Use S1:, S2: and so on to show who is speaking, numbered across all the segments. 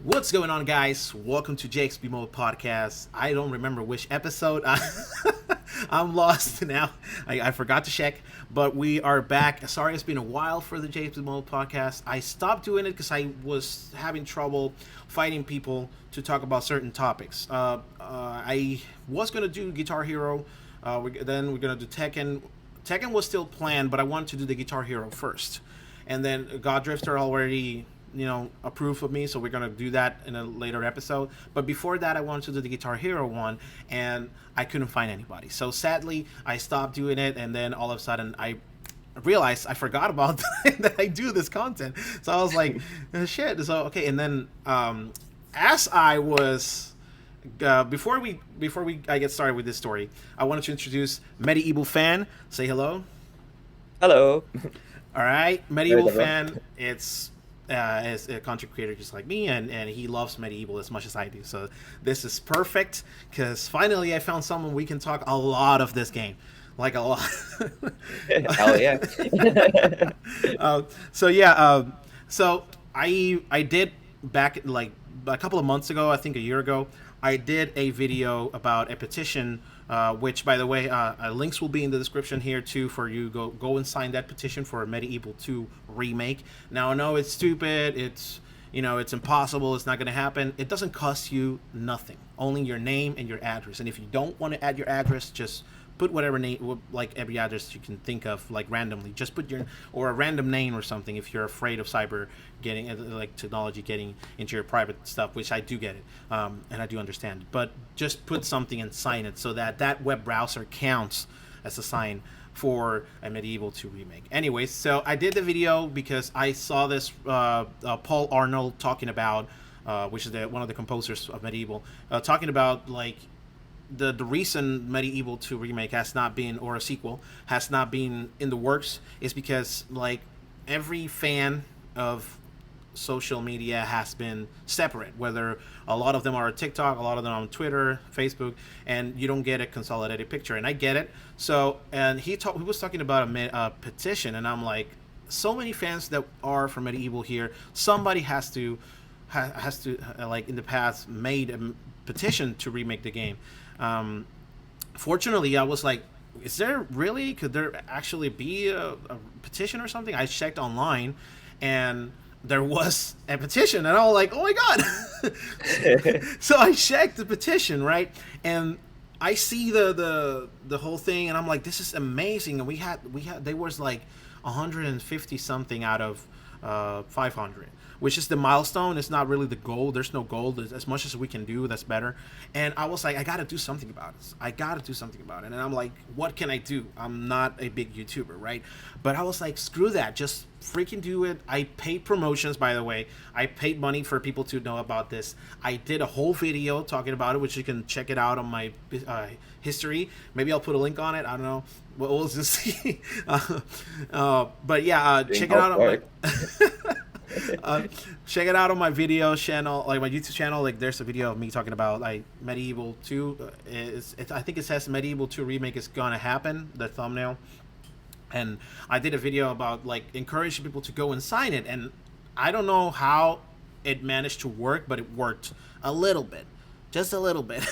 S1: What's going on, guys? Welcome to JXBMode podcast. I don't remember which episode. I'm lost now. I forgot to check, but we are back. Sorry, it's been a while for the JXBMode podcast. I stopped doing it because I was having trouble finding people to talk about certain topics. I was going to do Guitar Hero. Then we're going to do Tekken. Tekken was still planned, but I wanted to do the Guitar Hero first. And then God Drifter already approved of me, so we're gonna do that in a later episode. But before that, I wanted to do the Guitar Hero one, and I couldn't find anybody. So sadly, I stopped doing it, and then all of a sudden, I realized I forgot about that I do this content. So I was like, shit. So okay, and then as I was before we I get started with this story, I wanted to introduce Medieval Fan. Say hello.
S2: Hello.
S1: All right, Medieval Fan. It's is a content creator just like me, and he loves Medieval as much as I do. So this is perfect because finally I found someone we can talk a lot of this game, like a lot.
S2: Hell yeah.
S1: So I did back like a couple of months ago, I think a year ago, I did a video about a petition. Which, by the way, links will be in the description here too for you. Go and sign that petition for a Medieval 2 remake. Now I know it's stupid. It's it's impossible. It's not going to happen. It doesn't cost you nothing. Only your name and your address. And if you don't want to add your address, just put whatever name, like every address you can think of, like randomly. Just put or a random name or something if you're afraid of cyber getting, like technology getting into your private stuff, which I do get it, and I do understand. But just put something and sign it so that web browser counts as a sign for a Medieval 2 remake. Anyways, so I did the video because I saw this Paul Arnold talking about, which is one of the composers of Medieval, talking about like the reason Medieval 2 remake has not been, or a sequel has not been in the works, is because like every fan of social media has been separate, whether a lot of them are on TikTok, a lot of them are on Twitter, Facebook, and you don't get a consolidated picture. And I get it. So, and he was talking about a petition, and I'm like, so many fans that are from Medieval here, somebody has to like in the past made a petition to remake the game. Fortunately, I was like, is there really, could there actually be a petition or something? I checked online, and there was a petition, and I was like, oh my god. So I checked the petition, right, and I see the whole thing, and I'm like, this is amazing. And we had there was like 150 something out of 500, which is the milestone. It's not really the goal. There's no goal. As much as we can do, that's better. And I was like, I gotta do something about it. And I'm like, what can I do? I'm not a big YouTuber, right? But I was like, screw that. Just freaking do it. I paid promotions, by the way. I paid money for people to know about this. I did a whole video talking about it, which you can check it out on my history. Maybe I'll put a link on it. I don't know. We'll just see. But yeah, check it out on my... check it out on my video channel, like my YouTube channel. Like there's a video of me talking about like Medieval 2. I think it says Medieval 2 remake is gonna happen, the thumbnail. And I did a video about like encouraging people to go and sign it. And I don't know how it managed to work, but it worked a little bit, just a little bit.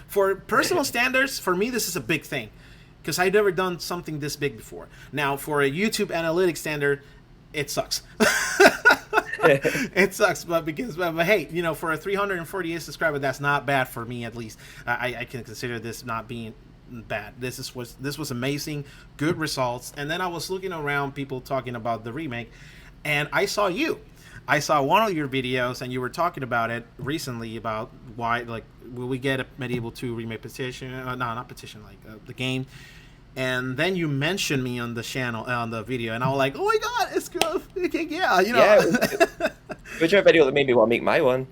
S1: For personal standards, for me, this is a big thing because I've never done something this big before. Now, for a YouTube analytics standard, it sucks. It sucks, but hey, for a 348 subscriber, that's not bad for me. At least I can consider this not being bad. This was amazing, good results. And then I was looking around, people talking about the remake, and I saw one of your videos, and you were talking about it recently about why, like, will we get a Medieval 2 remake petition? No, not petition, like the game. And then you mentioned me on the channel, on the video, and I was like, "Oh my god, it's good!" Yeah,
S2: Yeah, which video that made me want to make my one.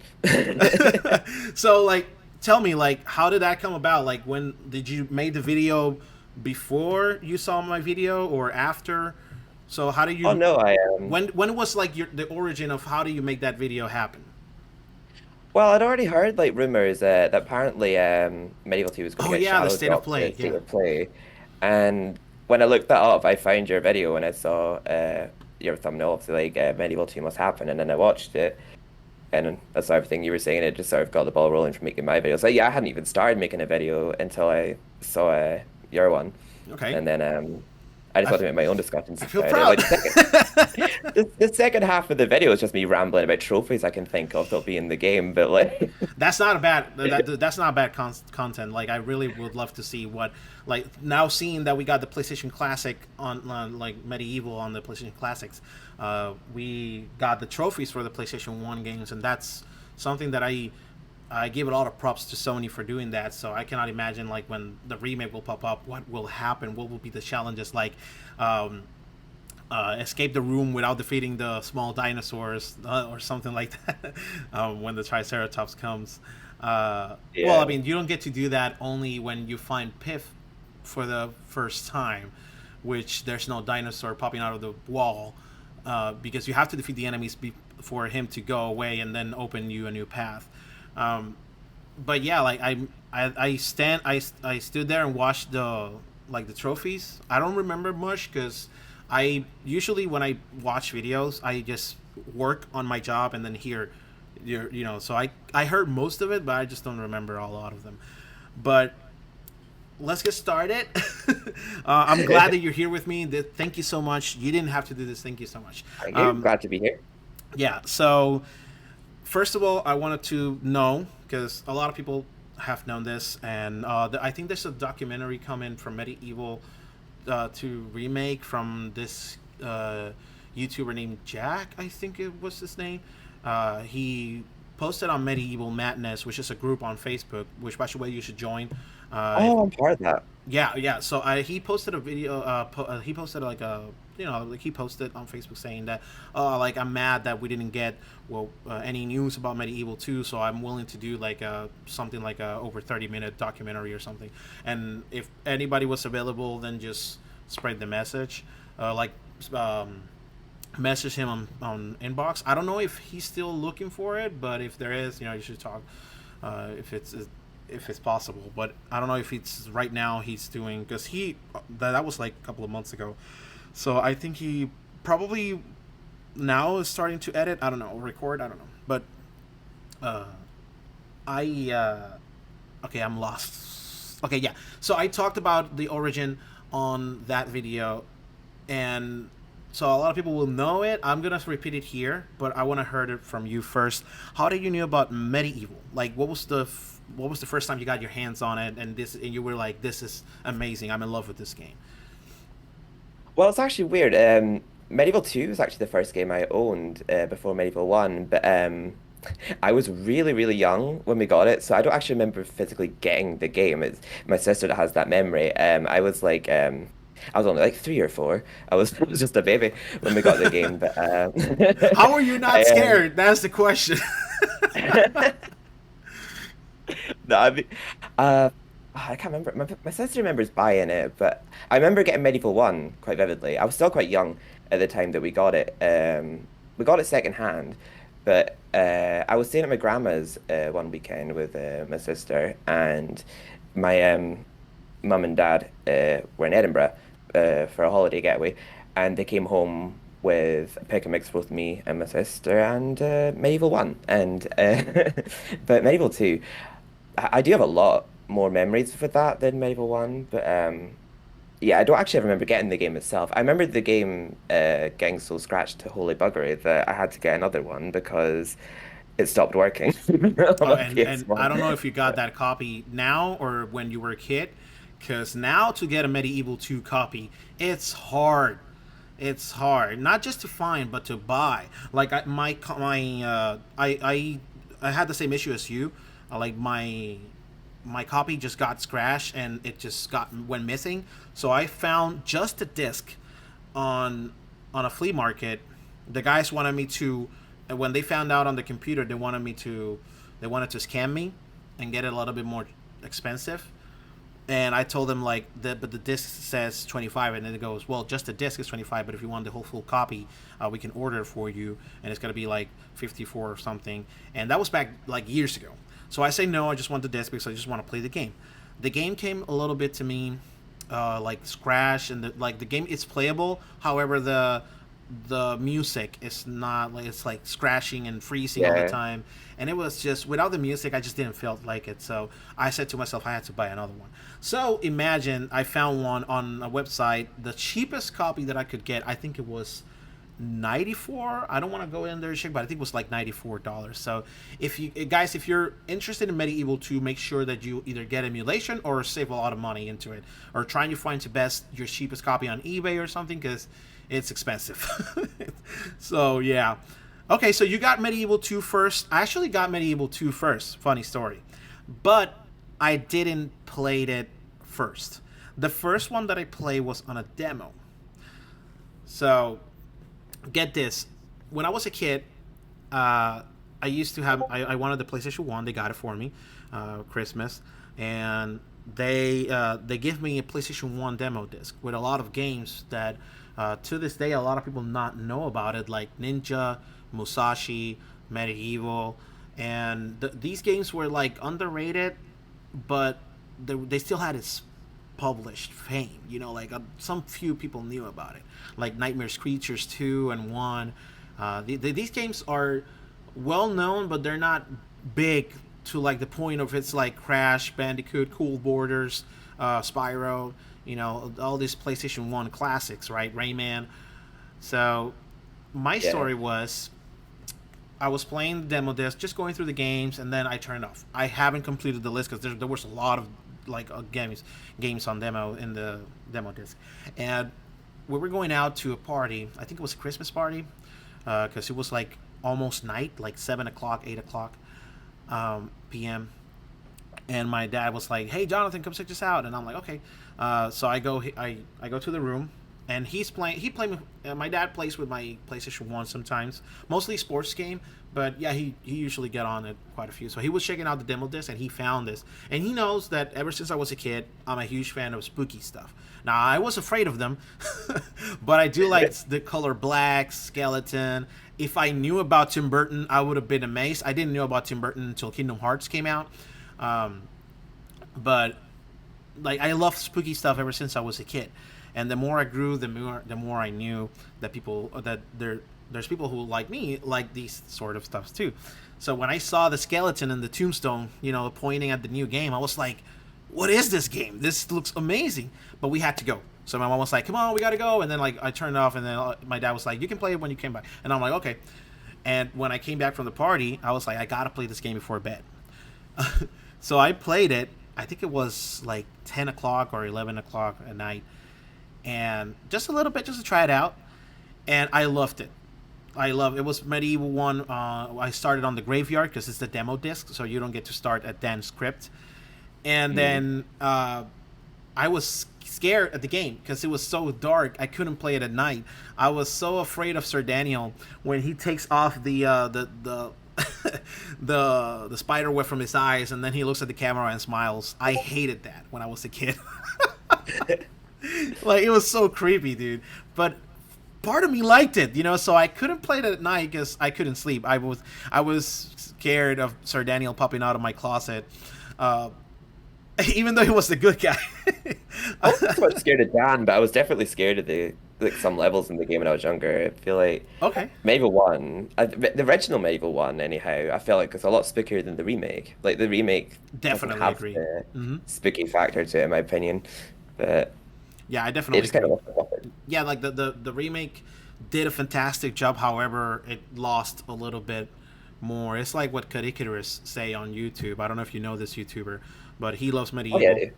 S1: So, like, tell me, like, how did that come about? Like, when did you make the video? Before you saw my video, or after? So, how do you?
S2: Oh no,
S1: When was like the origin of how do you make that video happen?
S2: Well, I'd already heard like rumors that apparently Medieval 2 was going to get
S1: the
S2: shadow
S1: state of
S2: dropped
S1: play.
S2: to State of Play. And when I looked that up, I found your video and I saw your thumbnail of like Medieval 2 must happen, and then I watched it. And that's sort of thing you were saying. It just sort of got the ball rolling for making my videos. Like, yeah, I hadn't even started making a video until I saw your one,
S1: Okay.
S2: and then I just
S1: I,
S2: wanted to make my own discussions
S1: I feel
S2: about it.
S1: proud.
S2: Like the second half of the video is just me rambling about trophies I can think of that'll be in the game, but like,
S1: That's not a bad that's not bad content. Like I really would love to see what, like, now seeing that we got the PlayStation Classic on like Medieval on the PlayStation Classics, we got the trophies for the PlayStation 1 games, and that's something that I give a lot of props to Sony for doing that. So I cannot imagine, like, when the remake will pop up, what will happen, what will be the challenges, like um, escape the room without defeating the small dinosaurs, or something like that, when the Triceratops comes. Well, I
S2: yeah,
S1: mean, you don't get to do that only when you find Piff for the first time, which there's no dinosaur popping out of the wall, because you have to defeat the enemies for him to go away and then open you a new path. Um, but yeah, like I stood there and watched the trophies. I don't remember much because I usually, when I watch videos, I just work on my job and then hear, so I heard most of it, but I just don't remember a lot of them. But let's get started. I'm glad that you're here with me. Thank you so much. You didn't have to do this. Thank you so much.
S2: thank you. Glad to be here.
S1: Yeah. So first of all, I wanted to know, because a lot of people have known this, and I think there's a documentary coming from Medieval to remake from this YouTuber named Jack. I think it was his name. He posted on Medieval Madness, which is a group on Facebook, which, by the way, you should join. If
S2: Oh, I'm part of that.
S1: Yeah, yeah. So he posted a video. He posted like a, like he posted on Facebook saying that, like, I'm mad that we didn't get, well, any news about Medieval 2, so I'm willing to do like something like a over 30-minute documentary or something. And if anybody was available, then just spread the message, like, um, message him on inbox. I don't know if he's still looking for it, but if there is, you should talk, if it's possible. But I don't know if it's right now he's doing, because that was like a couple of months ago. So I think he probably now is starting to edit. I don't know, or record. I don't know. But uh, I okay, I'm lost. Okay, yeah. So I talked about the origin on that video, and so a lot of people will know it. I'm gonna repeat it here, but I want to hear it from you first. How did you know about Medieval? Like, what was the first time you got your hands on it, and you were like, this is amazing. I'm in love with this game.
S2: Well, it's actually weird. Medieval 2 was actually the first game I owned before Medieval 1, but I was really, really young when we got it, so I don't actually remember physically getting the game. It's my sister that has that memory. I was only like 3 or 4. I was just a baby when we got the game, but
S1: How are you not
S2: I,
S1: scared? That's the question.
S2: no, I can't remember. My sister remembers buying it, but I remember getting Medieval 1 quite vividly. I was still quite young at the time that we got it. We got it secondhand, but I was staying at my grandma's one weekend with my sister, and my mum and dad were in Edinburgh for a holiday getaway, and they came home with a pick and mix for both me and my sister, and Medieval 1. And but Medieval 2, I do have a lot more memories for that than Medieval 1, but yeah, I don't actually remember getting the game itself. I remember the game getting so scratched to holy buggery that I had to get another one because it stopped working
S1: Oh,
S2: on
S1: and I
S2: PS1.
S1: don't know if you got that copy now or when you were a kid, because now to get a Medieval 2 copy, it's hard. It's hard, not just to find, but to buy. Like, I had the same issue as you. Like, my copy just got scratched and it just went missing. So I found just a disc on a flea market. The guys wanted me to, when they found out on the computer, they wanted to scam me and get it a little bit more expensive. And I told them, like, but the disc says 25, and then it goes, well, just the disc is 25, but if you want the whole full copy, we can order it for you, and it's gonna be like 54 or something. And that was back like years ago. So I say no, I just want the disc because I just want to play the game. The game came a little bit to me like scratch, and the game is playable. However, the music is not like, it's like scratching and freezing all the
S2: Yeah.
S1: time, and it was just without the music I just didn't feel like it. So I said to myself I had to buy another one. So imagine I found one on a website, the cheapest copy that I could get, I think it was 94. I don't want to go in there and check, but I think it was like $94. So if you guys, if you're interested in Medieval 2, make sure that you either get emulation or save a lot of money into it, or trying to find the best your cheapest copy on eBay or something, because it's expensive. So yeah. Okay, so you got Medieval 2 first. I actually got Medieval 2 first. Funny story. But I didn't play it first. The first one that I played was on a demo. So get this. When I was a kid, I used to have. I wanted the PlayStation 1. They got it for me, Christmas, and they give me a PlayStation 1 demo disc with a lot of games that to this day a lot of people not know about it, like Ninja, Musashi, Medieval, and these games were like underrated, but they still had its published fame. You know, like some few people knew about it, like Nightmares Creatures 2 and 1. These games are well known, but they're not big to like the point of it's like Crash Bandicoot, Cool Borders, Spyro. You know, all these PlayStation 1 classics, right? Rayman. So my
S2: Yeah.
S1: story was I was playing the demo disc, just going through the games, and then I turned off. I haven't completed the list because there was a lot of like games on demo in the demo disc, and we were going out to a party. I think it was a Christmas party, because it was like almost night, like 7 o'clock, 8 o'clock p.m. And my dad was like, "Hey, Jonathan, come check this out." And I'm like, "Okay." So I go to the room, and he's playing. He played. My dad plays with my PlayStation 1 sometimes, mostly sports game. But yeah, he usually get on it quite a few. So he was checking out the demo disc, and he found this. And he knows that ever since I was a kid, I'm a huge fan of spooky stuff. Now I was afraid of them, but I do like the color black, skeleton. If I knew about Tim Burton, I would have been amazed. I didn't know about Tim Burton until Kingdom Hearts came out. Um, but like I love spooky stuff ever since I was a kid, and the more I grew, the more I knew that there's people who like me like these sort of stuffs too. So when I saw the skeleton and the tombstone, pointing at the new game, I was like, "What is this game? This looks amazing!" But we had to go. So my mom was like, "Come on, we gotta go." And then like I turned it off, and then my dad was like, "You can play it when you came back." And I'm like, "Okay." And when I came back from the party, I was like, "I gotta play this game before bed." So I played it. I think it was like 10 o'clock or 11 o'clock at night, and just a little bit just to try it out. And I loved it. I love it. Was Medieval 1. I started on the graveyard because it's the demo disc, so you don't get to start at Dan's crypt. And then I was scared at the game because it was so dark. I couldn't play it at night. I was so afraid of Sir Daniel when he takes off the the spider web from his eyes, and then he looks at the camera and smiles. I hated that when I was a kid. Like it was so creepy, dude. But part of me liked it, so I couldn't play it at night because I couldn't sleep. I was scared of Sir Daniel popping out of my closet. Uh, Even though he was the good guy.
S2: I wasn't so much scared of Dan, but I was definitely scared of the like some levels in the game when I was younger. I feel like
S1: Okay.
S2: Medieval 1, the original Medieval 1, anyhow, I felt like it's a lot spookier than the remake. Like the remake doesn't
S1: Definitely
S2: have
S1: agree.
S2: the
S1: Hmm.
S2: spooky factor to it, in my opinion. But
S1: Yeah, I
S2: it
S1: definitely
S2: just kind of
S1: agree.
S2: lost the plot.
S1: Yeah, like the remake did a fantastic job. However, it lost a little bit more. It's like what Caricaturus say on YouTube. I don't know if you know this YouTuber, but he loves
S2: Oh yeah,
S1: Medieval,
S2: dude.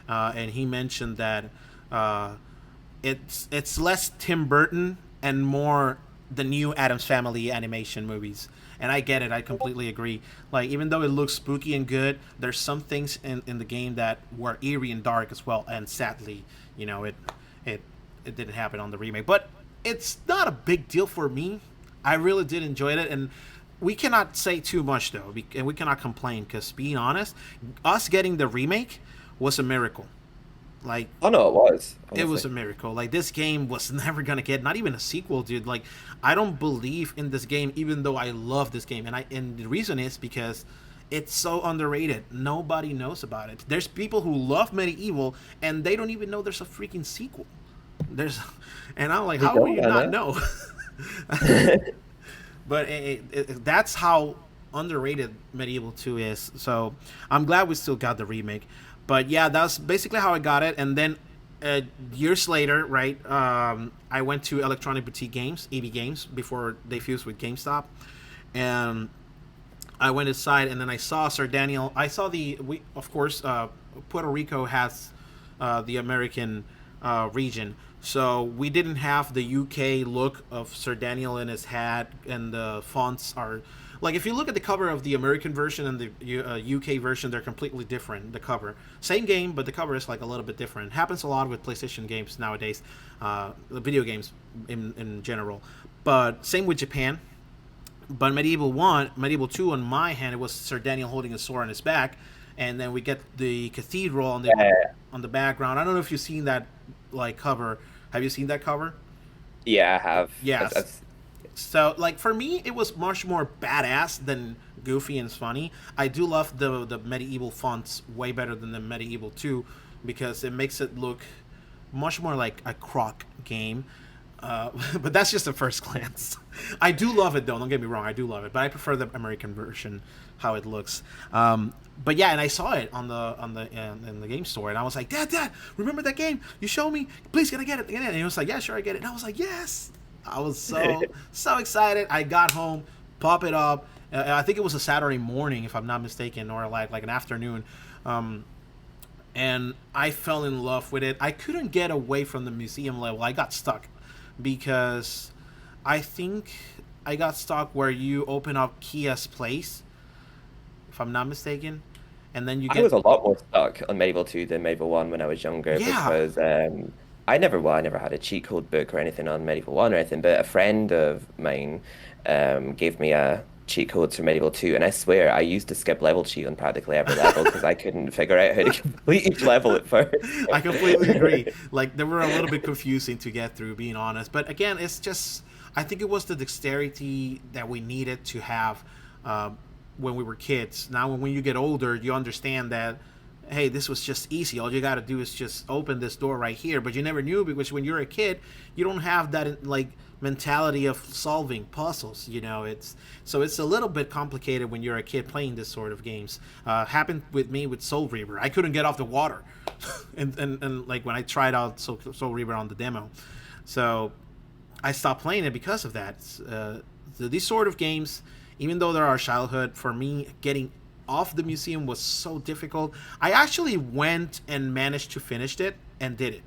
S1: and he mentioned that uh, it's less Tim Burton and more the new Adams Family animation movies. And I get it. I completely agree. Like even though it looks spooky and good, there's some things in the game that were eerie and dark as well. And sadly, it it didn't happen on the remake. But it's not a big deal for me. I really did enjoy it, and we cannot say too much though, and we cannot complain because being honest, us getting the remake was a miracle. Like
S2: Oh no, it was,
S1: it was
S2: honestly.
S1: a miracle. Like this game was never gonna get not even a sequel, dude. Like I don't believe in this game, even though I love this game, and the reason is because it's so underrated. Nobody knows about it. There's people who love Medieval and they don't even know there's a freaking sequel. There's, and I'm like,
S2: We
S1: how will
S2: don't,
S1: you
S2: I
S1: not
S2: know.
S1: know? But that's how underrated Medieval 2 is. So I'm glad we still got the remake. But yeah, that's basically how I got it. And then years later, right, I went to Electronic Boutique Games, EB Games, before they fused with GameStop. And I went inside, and then I saw Sir Daniel. I saw we of course, Puerto Rico has the American region, so we didn't have the UK look of Sir Daniel in his hat, and the fonts are like, if you look at the cover of the American version and the UK version, they're completely different. The cover, same game, but the cover is like a little bit different. Happens a lot with PlayStation games nowadays, the video games in general. But same with Japan. But Medieval 2, on my hand, it was Sir Daniel holding a sword on his back, and then we get the cathedral on the background. I don't know if you've seen that like cover. Have you seen that cover?
S2: Yeah, I have.
S1: Yes. So like for me, it was much more badass than goofy and funny. I do love the medieval fonts way better than the Medieval 2 because it makes it look much more like a croc game. But that's just a first glance. I do love it though. Don't get me wrong. I do love it, but I prefer the American version, how it looks. But yeah, and I saw it on the in the game store, and I was like, Dad, remember that game? You showed me. Please, can I get it? And he was like, Yeah, sure, I get it. And I was like, Yes. I was so excited. I got home, pop it up. I think it was a Saturday morning, if I'm not mistaken, or like an afternoon. And I fell in love with it. I couldn't get away from the museum level. I got stuck because I think I got stuck where you open up Kia's place, if I'm not mistaken, and then you
S2: I
S1: get.
S2: was a lot more stuck on Medieval 2 than Medieval 1 when I was younger
S1: Yeah.
S2: because I never had a cheat code book or anything on Medieval 1 or anything, but a friend of mine gave me a cheat codes for Medieval 2, and I swear I used to skip level cheat on practically every level because I couldn't figure out how to complete each level at first.
S1: I completely agree. Like, they were a little bit confusing to get through, being honest. But again, it's just, I think it was the dexterity that we needed to have when we were kids. Now, when you get older, you understand that, hey, this was just easy. All you got to do is just open this door right here. But you never knew, because when you're a kid, you don't have that like mentality of solving puzzles. It's a little bit complicated when you're a kid playing this sort of games. Happened with me with Soul Reaver. I couldn't get off the water, and like when I tried out Soul Reaver on the demo, so I stopped playing it because of that. These sort of games, even though they're our childhood, for me, getting off the museum was so difficult. I actually went and managed to finish it and did it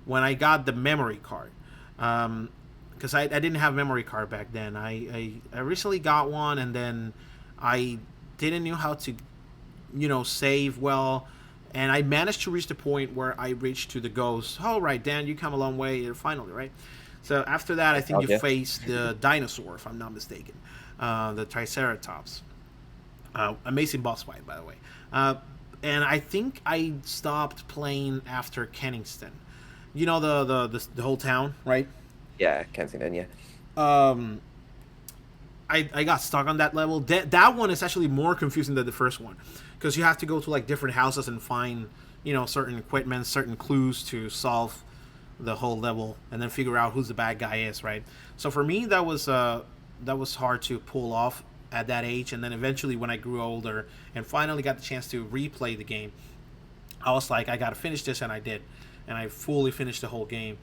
S1: when I got the memory card. Because I didn't have memory card back then. I recently got one, and then I didn't know how to, save well. And I managed to reach the point where I reached to the ghost. Oh, right, Dan, you come a long way. You're finally, right? So after that, I think you face the dinosaur, if I'm not mistaken. The Triceratops. Amazing boss fight, by the way. And I think I stopped playing after Kenningston. You know, the whole town, right?
S2: Yeah, Kensington, yeah.
S1: I got stuck on that level. That one is actually more confusing than the first one, because you have to go to like different houses and find, certain equipment, certain clues to solve the whole level, and then figure out who's the bad guy is, right? So for me, that was hard to pull off at that age. And then eventually, when I grew older and finally got the chance to replay the game, I was like, I gotta finish this, and I did, and I fully finished the whole game.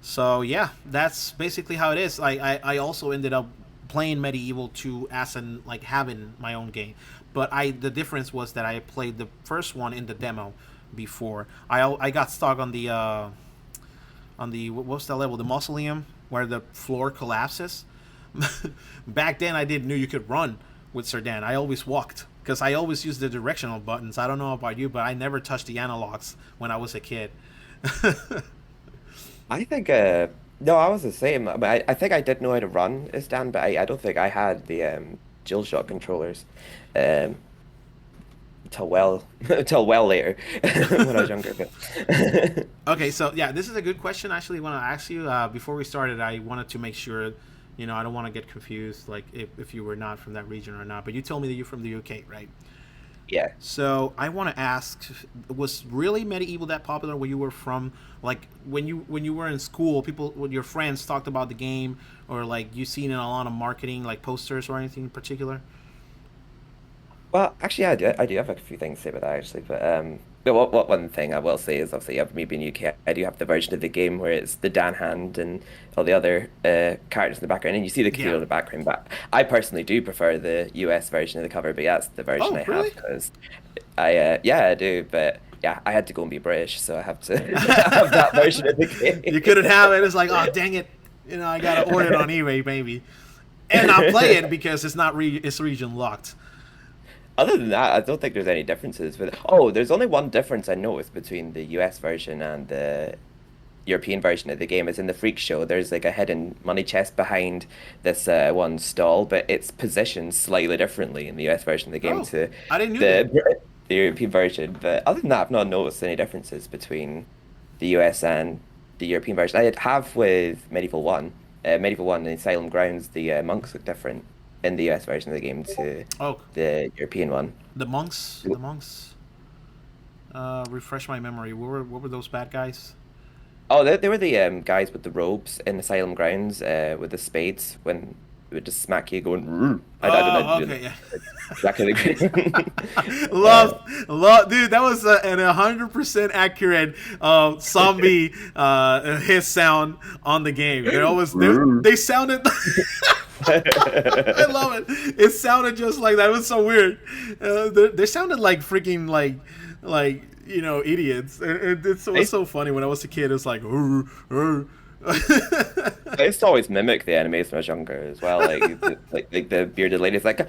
S1: So yeah, that's basically how it is. I also ended up playing Medieval 2 as in like having my own game, but the difference was that I played the first one in the demo before. I got stuck on the what's that level? The mausoleum, where the floor collapses. Back then, I didn't know you could run with Serdan. I always walked because I always used the directional buttons. I don't know about you, but I never touched the analogs when I was a kid.
S2: I think no, I was the same. I think I did know how to run as Dan, but I don't think I had the dual shock controllers um till well till well later when I was younger. But
S1: Okay, so yeah, this is a good question. I actually want to ask you. Before we started, I wanted to make sure, I don't want to get confused, like if you were not from that region or not. But you told me that you're from the UK, right?
S2: Yeah.
S1: So I want to ask, was really Medieval that popular where you were from? Like when you were in school, people, when your friends talked about the game, or like you seen in a lot of marketing, like posters or anything in particular?
S2: Well, actually, I do have a few things to say about that actually, but what one thing I will say is obviously, yeah, me being UK, I do have the version of the game where it's the Dan Hand and all the other characters in the background, and you see the
S1: Yeah.
S2: computer in the background. But I personally do prefer the US version of the cover, but yeah, that's the version
S1: Oh,
S2: I have
S1: really?
S2: because yeah, I do, but yeah, I had to go and be British, so I have to have that version of the
S1: You
S2: game.
S1: couldn't have it. It's like, oh dang it, I gotta order it on eBay maybe, and not play it because it's region locked.
S2: Other than that, I don't think there's any differences with. Oh, there's only one difference I noticed between the US version and the European version of the game is in the Freak Show. There's like a hidden money chest behind this one stall, but it's positioned slightly differently in the US version of the game
S1: Oh,
S2: to
S1: I didn't knew that.
S2: the the European version. But other than that, I've not noticed any differences between the US and the European version. I have with Medieval One. Medieval One in Asylum Grounds, the monks look different in the US version of the game to
S1: Oh,
S2: the European one.
S1: the monks. Refresh my memory. What were those bad guys?
S2: Oh, they were the guys with the robes in Asylum Grounds with the spades when they would just smack you going. "Roo." I don't know
S1: Oh,
S2: do
S1: okay, yeah.
S2: exactly the
S1: Love, dude. That was an 100% accurate zombie his sound on the game. They sounded. I love it. It sounded just like that. It was so weird. They sounded like freaking like idiots. It was so funny when I was a kid. It was like. "Urr, urr."
S2: I used to always mimic the enemies when I was younger as well. Like the bearded lady's like,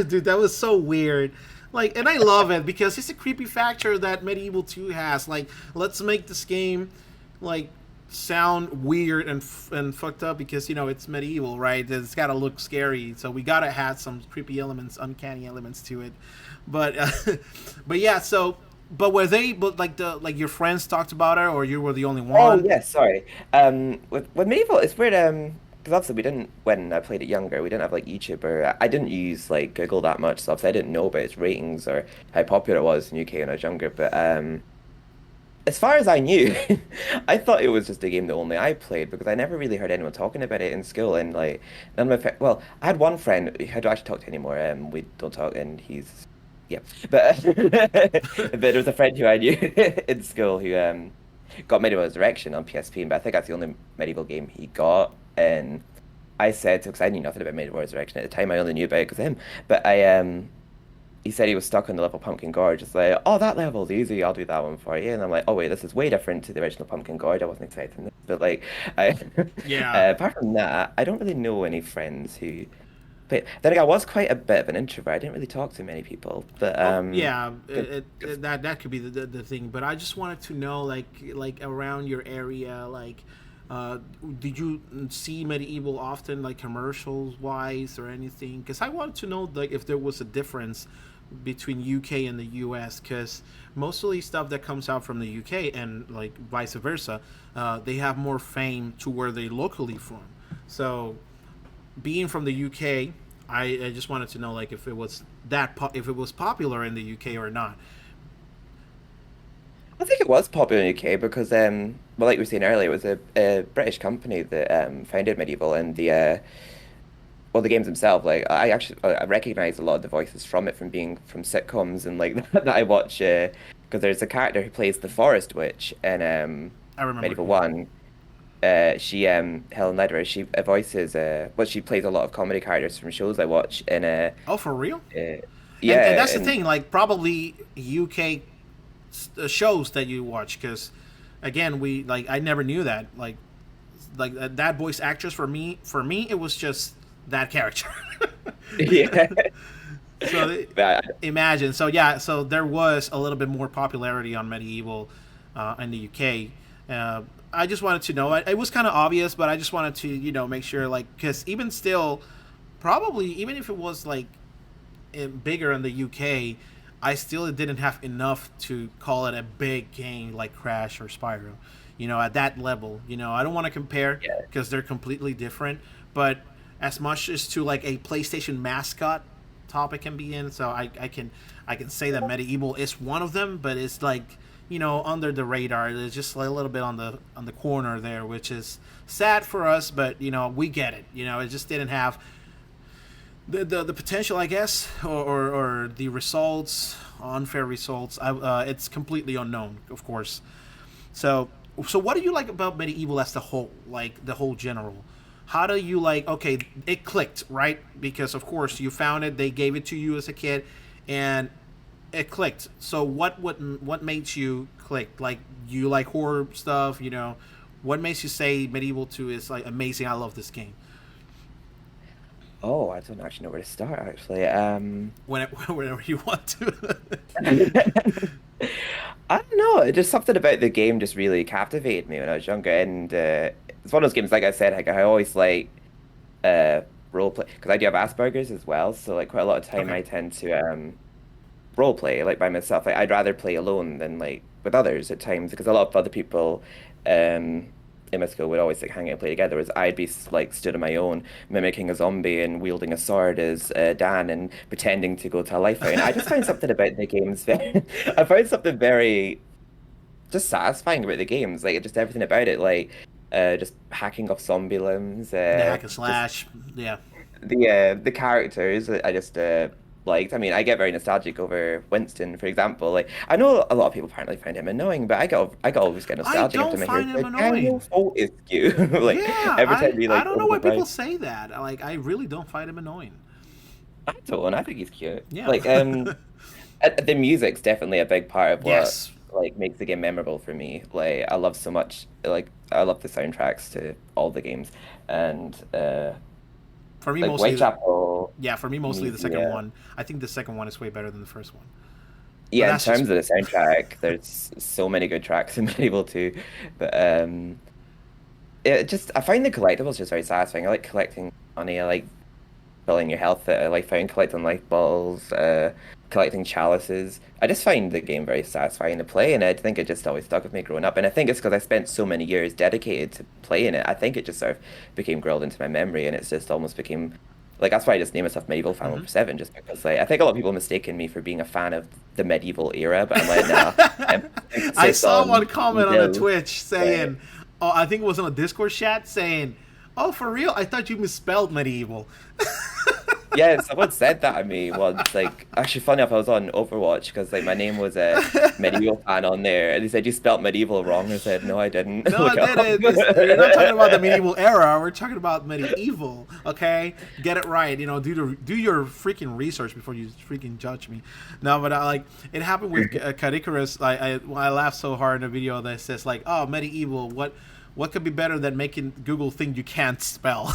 S1: Dude, that was so weird. Like, and I love it because it's a creepy factor that Medieval 2 has. Like, let's make this game like sound weird and fucked up because it's medieval, right? It's got to look scary, so we gotta have some creepy elements, uncanny elements to it. But but yeah, so but were they? But like your friends talked about it, or you were the only
S2: oh
S1: one?
S2: yes, sorry. With Medieval, it's weird. Because obviously we didn't when I played it younger, we didn't have like YouTube or I didn't use like Google that much. So obviously I didn't know about its ratings or how popular it was in UK when I was younger. But as far as I knew, I thought it was just a game that only I played because I never really heard anyone talking about it in school. And like none of my well, I had one friend who I don't actually talk to anymore. We don't talk, and he's yeah. But but there was a friend who I knew in school who got Medieval Resurrection on PSP, but I think that's the only medieval game he got. And I said, because I knew nothing about Medieval Resurrection at the time, I only knew about it because of him. But he said he was stuck on the level Pumpkin Gorge. Just like, oh, that level's easy. I'll do that one for you. And I'm like, oh wait, this is way different to the original Pumpkin Gorge. I wasn't expecting this, but like, I,
S1: Yeah.
S2: apart from that, I don't really know any friends who. But then again, I was quite a bit of an introvert. I didn't really talk to many people. But
S1: Oh yeah,
S2: good-
S1: that could be the thing. But I just wanted to know, like around your area, like, did you see medieval often, like commercials wise or anything? Because I wanted to know like if there was a difference between UK and the US. Because mostly stuff that comes out from the UK and like vice versa, they have more fame to where they locally from. So being from the UK, I just wanted to know like if it was if it was popular in the UK or not.
S2: I think it was popular in the UK because, well, like we were saying earlier, it was a British company that founded Medieval and well, the games themselves. Like, I recognize a lot of the voices from it from being from sitcoms and like that I watch. Because there's a character who plays the Forest Witch in
S1: I remember.
S2: Medieval
S1: Yeah.
S2: One. She Helen Lederer. She voices well, she plays a lot of comedy characters from shows I watch. And
S1: Oh, for real?
S2: uh
S1: And
S2: yeah,
S1: that's the
S2: and
S1: thing. Like probably UK shows that you watch because again we like I never knew that that voice actress for me it was just that character.
S2: yeah.
S1: So
S2: But
S1: imagine. So yeah. So there was a little bit more popularity on medieval in the UK. I just wanted to know. It was kind of obvious, but I just wanted to make sure like because even still, probably even if it was like bigger in the UK, I still didn't have enough to call it a big game like Crash or Spyro. At that level. I don't want to compare
S2: yeah.
S1: because they're completely different. But as much as to like a PlayStation mascot topic can be in. So I can say that Medieval is one of them, but it's like, under the radar. It's just a little bit on the corner there, which is sad for us, but we get it. It just didn't have the potential, I guess, or the results, unfair results. It's completely unknown, of course. So what do you like about Medieval as the whole, like the whole general? How do you like? Okay, it clicked, right? Because of course you found it, they gave it to you as a kid, and it clicked. So what made you click? Like, you like horror stuff, What makes you say Medieval 2 is like amazing? I love this game.
S2: Oh, I don't actually know where to start, actually.
S1: Whenever you want to.
S2: I don't know. Just something about the game just really captivated me when I was younger, and it's one of those games. Like I said, like I always like uh, role play because I do have Asperger's as well. So like quite a lot of time,
S1: Okay.
S2: I tend to role play like by myself. Like I'd rather play alone than like with others at times because a lot of other people um in my school would always like hang out and play together. Whereas I'd be like stood on my own, mimicking a zombie and wielding a sword as Dan and pretending to go to a life out. And I just find something about the games very, I find something very just satisfying about the games. Like just everything about it, like just hacking off zombie limbs,
S1: The hack and
S2: just
S1: slash, yeah.
S2: the characters I just liked. I mean, I get very nostalgic over Winston, for example. Like I know a lot of people apparently find him annoying, but I got always get
S1: I
S2: nostalgic
S1: don't
S2: after I hear
S1: find him
S2: like Daniel
S1: annoying.
S2: Fortescue. Like
S1: Yeah,
S2: every time
S1: I
S2: we
S1: I
S2: like
S1: don't know
S2: go
S1: why
S2: to
S1: people
S2: the
S1: say that. Like, I really don't find him annoying.
S2: I don't. I think he's cute.
S1: Yeah.
S2: Like the music's definitely a big part of what
S1: Yes.
S2: like makes the game memorable for me. Like I love so much. Like I love the soundtracks to all the games, and
S1: For me,
S2: like
S1: mostly.
S2: Whitechapel.
S1: Yeah, for me, mostly the second
S2: Yeah.
S1: one. I think the second one is way better than the first one. But
S2: Yeah, in
S1: that's just
S2: terms
S1: me.
S2: of the soundtrack, there's so many good tracks in Medieval 2. But it just I find the collectibles just very satisfying. I like collecting money, I like filling your health, I like finding collecting life balls, collecting chalices. I just find the game very satisfying to play, and I think it just always stuck with me growing up. And I think it's because I spent so many years dedicated to playing it. I think it just sort of became grilled into my memory, and it's just almost became like that's why I just named myself Medieval Fan
S1: Hmm.
S2: 147, just because like I think a lot of people mistaken me for being a fan of the medieval era, but I'm like, nah,
S1: I
S2: emphasis
S1: saw one
S2: on
S1: comment on the
S2: ZELLE.
S1: Twitch
S2: Yeah.
S1: saying, "Oh, I think it was on a Discord chat saying, oh, for real? I thought you misspelled medieval.'"
S2: Yeah, someone said that to me once. Like, actually, funny enough, I was on Overwatch because like my name was a medieval fan on there, and they said you spelt medieval wrong. I said no, I didn't.
S1: No,
S2: Look
S1: I
S2: it up.
S1: didn't. You're not talking about the medieval era. We're talking about medieval. Okay, get it right. Do your freaking research before you freaking judge me. No, but it happened with Cadicarus. I laughed so hard in a video that says like, "Oh, medieval. What could be better than making Google think you can't spell?"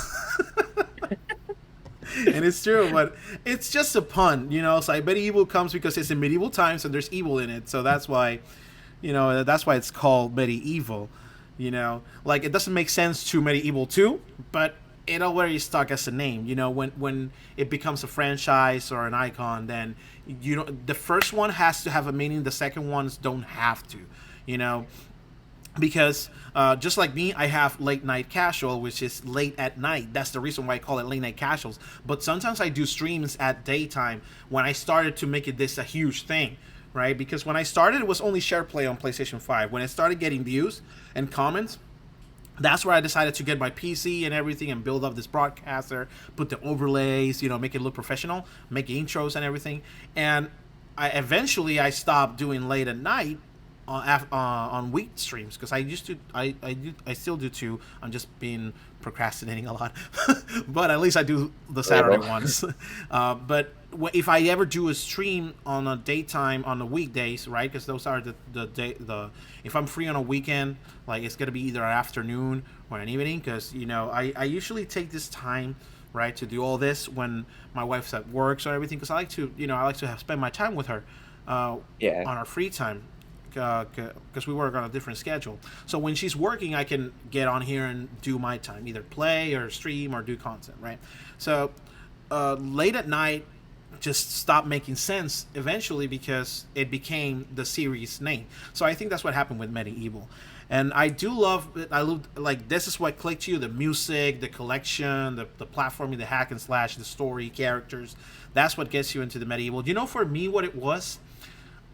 S1: And it's true, but it's just a pun, So I bet evil comes because it's in medieval times and there's evil in it, so that's why it's called medieval. Like it doesn't make sense to medieval 2, but it already stuck as a name. When it becomes a franchise or an icon, then the first one has to have a meaning. The second ones don't have to, you know because just like me, I have late night casual, which is late at night. That's the reason why I call it late night casuals. But sometimes I do streams at daytime when I started to make it this a huge thing, right? Because when I started, it was only share play on PlayStation 5. When it started getting views and comments, that's where I decided to get my PC and everything and build up this broadcaster, put the overlays, make it look professional, make intros and everything. And I stopped doing late at night on week streams because I still do too. I'm just been procrastinating a lot, but at least I do the Saturday
S2: Little.
S1: ones. But if I ever do a stream on a daytime on the weekdays, right? Because those are the day the if I'm free on a weekend, like it's gonna be either an afternoon or an evening because I usually take this time, right, to do all this when my wife's at work or everything because I like to spend my time with her
S2: Yeah.
S1: on our free time because we work on a different schedule. So when she's working, I can get on here and do my time, either play or stream or do content, right? So late at night just stopped making sense eventually because it became the series name. So I think that's what happened with Medieval. And I do love I love, like, this is what clicked to you: the music, the collection, the platforming, the hack and slash, the story, characters. That's what gets you into the medieval. You know, for me, what it was,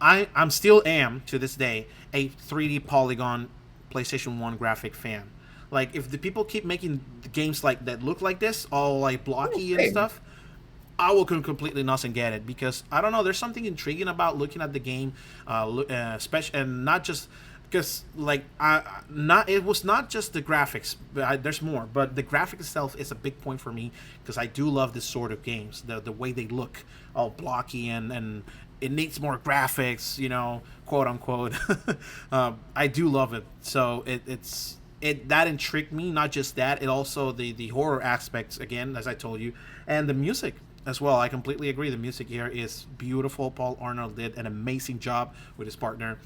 S1: I'm still am to this day a 3D polygon PlayStation 1 graphic fan. Like, if the people keep making games like that look like this, all like blocky and
S2: Same.
S1: stuff, I will completely not and get it, because I don't know. There's something intriguing about looking at the game, especially, and not just because like not it was not just the graphics. But there's more, but the graphic itself is a big point for me, because I do love this sort of games. The way they look, all blocky, and it needs more graphics, quote unquote. I do love it. So it that intrigued me. Not just that, it also the horror aspects, again, as I told you, and the music as well. I completely agree. The music here is beautiful. Paul Arnold did an amazing job with his partner.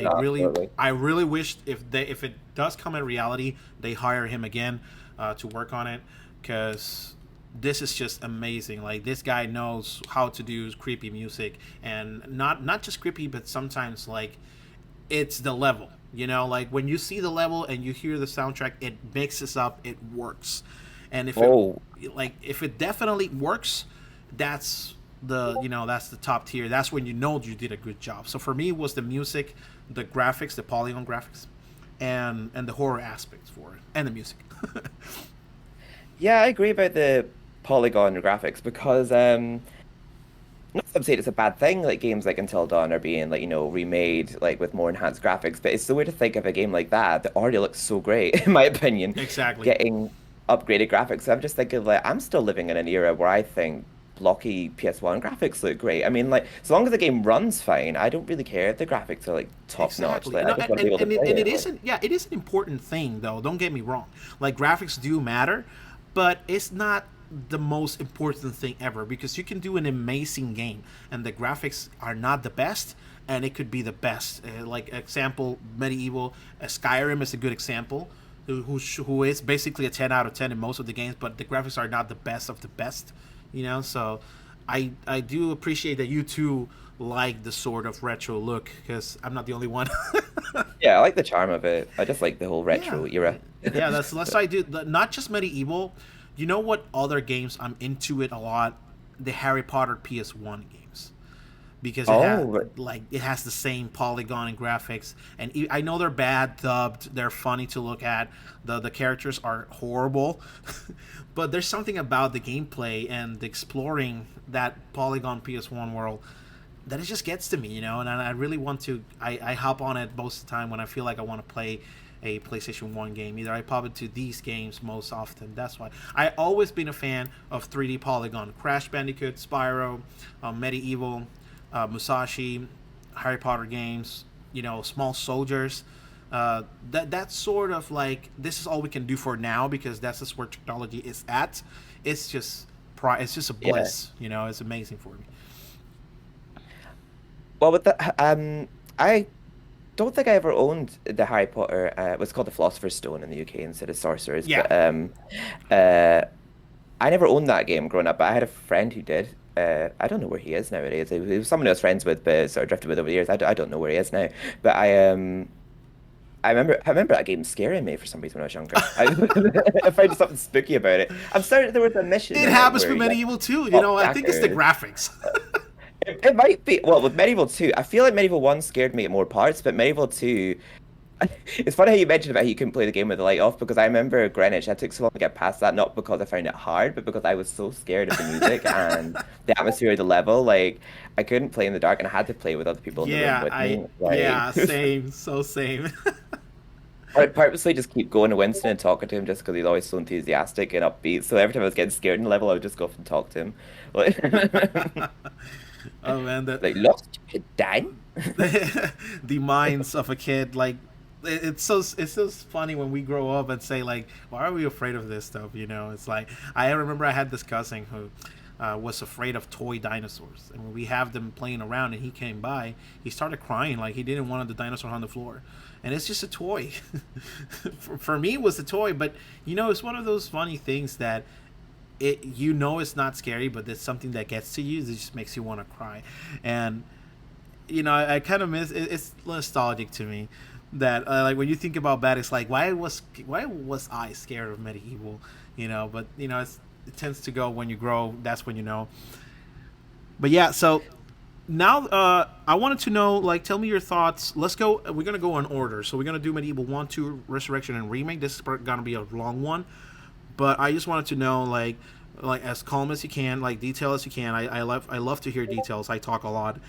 S2: No, absolutely.
S1: I really wish, if it does come in reality, they hire him again to work on it, because this is just amazing. Like, this guy knows how to do creepy music, and not just creepy, but sometimes, like, it's the level. Like, when you see the level and you hear the soundtrack, it mixes up, it works. And
S2: Oh,
S1: if it definitely works, that's that's the top tier. That's when you did a good job. So for me, it was the music, the graphics, the polygon graphics, and the horror aspects for it, and the music.
S2: yeah, I agree about the polygon graphics because not that I'm saying it's a bad thing, like games like Until Dawn are being like, remade like with more enhanced graphics, but it's the way to think of a game like that already looks so great, in my opinion,
S1: Exactly.
S2: getting upgraded graphics. So I'm just thinking like I'm still living in an era where I think blocky PS1 graphics look great. I mean, like, as long as the game runs fine, I don't really care if the graphics are like top notch.
S1: Exactly.
S2: Like, I
S1: No,
S2: just want to be able to
S1: and
S2: play
S1: it
S2: it. Like,
S1: isn't. Yeah, it is an important thing, though. Don't get me wrong. Like, graphics do matter, but it's not the most important thing ever, because you can do an amazing game and the graphics are not the best, and it could be the best. Like, example, Medieval, Skyrim is a good example. Who is basically a 10 out of 10 in most of the games, but the graphics are not the best of the best. So I do appreciate that you two like the sort of retro look, because I'm not the only one.
S2: yeah, I like the charm of it. I just like the whole
S1: Yeah,
S2: retro era.
S1: yeah. That's what I do. Not just Medieval. You know what other games I'm into it a lot? The Harry Potter PS1 games, because
S2: Oh,
S1: it has the same polygon and graphics. And I know they're bad dubbed. They're funny to look at. The characters are horrible, but there's something about the gameplay and the exploring that polygon PS1 world that it just gets to me, and I really want to. I hop on it most of the time when I feel like I want to play a PlayStation 1 game. Either I pop into these games most often. That's why I always been a fan of 3D polygon. Crash Bandicoot, Spyro, Medieval, Musashi, Harry Potter games. Small Soldiers. That's sort of like, this is all we can do for now, because that's just where technology is at. It's just it's just a
S2: yeah.
S1: bliss. It's amazing for me.
S2: Well, with the I don't think I ever owned the Harry Potter. It was called the Philosopher's Stone in the UK instead of Sorcerer's,
S1: Yeah.
S2: but uh, I never owned that game growing up. But I had a friend who did. I don't know where he is nowadays. He was someone I was friends with, but sort of drifted with over the years. I don't know where he is now. But I remember that game scaring me for some reason when I was younger. I found something spooky about it. I'm sorry, there was a mission
S1: It
S2: in it
S1: happens
S2: where
S1: with
S2: you
S1: Medieval too.
S2: pop
S1: I think it's the
S2: crackers.
S1: graphics.
S2: It might be well with Medieval 2. I feel like Medieval 1 scared me at more parts, but Medieval 2, it's funny how you mentioned about how you couldn't play the game with the light off because I remember Greenwich. I took so long to get past that, not because I found it hard, but because I was so scared of the music and the atmosphere of the level. Like I couldn't play in the dark, and I had to play with other people in the room
S1: Yeah,
S2: with me.
S1: yeah,
S2: Like
S1: same, so same.
S2: I'd purposely just keep going to Winston and talking to him just because he's always so enthusiastic and upbeat. So every time I was getting scared in the level, I would just go up and talk to him. Like,
S1: Oh man,
S2: like lost your Dan?
S1: the minds of a kid, like, it's so funny when we grow up and say, like, why are we afraid of this stuff? It's like, I remember I had this cousin who was afraid of toy dinosaurs, and when we have them playing around and he came by, he started crying, like he didn't want the dinosaur on the floor, and it's just a toy. For me it was a toy, but it's one of those funny things that it's not scary, but it's something that gets to you. It just makes you want to cry, and I kind of miss it. It's nostalgic to me. that like when you think about that, it's like why was I scared of medieval? But it tends to go when you grow. That's when you know. But yeah, so now I wanted to know, like, tell me your thoughts. Let's go. We're gonna go in order. So we're gonna do Medieval 1, 2, Resurrection, and Remake. This is gonna be a long one, but I just wanted to know, like as calm as you can, like detail as you can. I love to hear details. I talk a lot.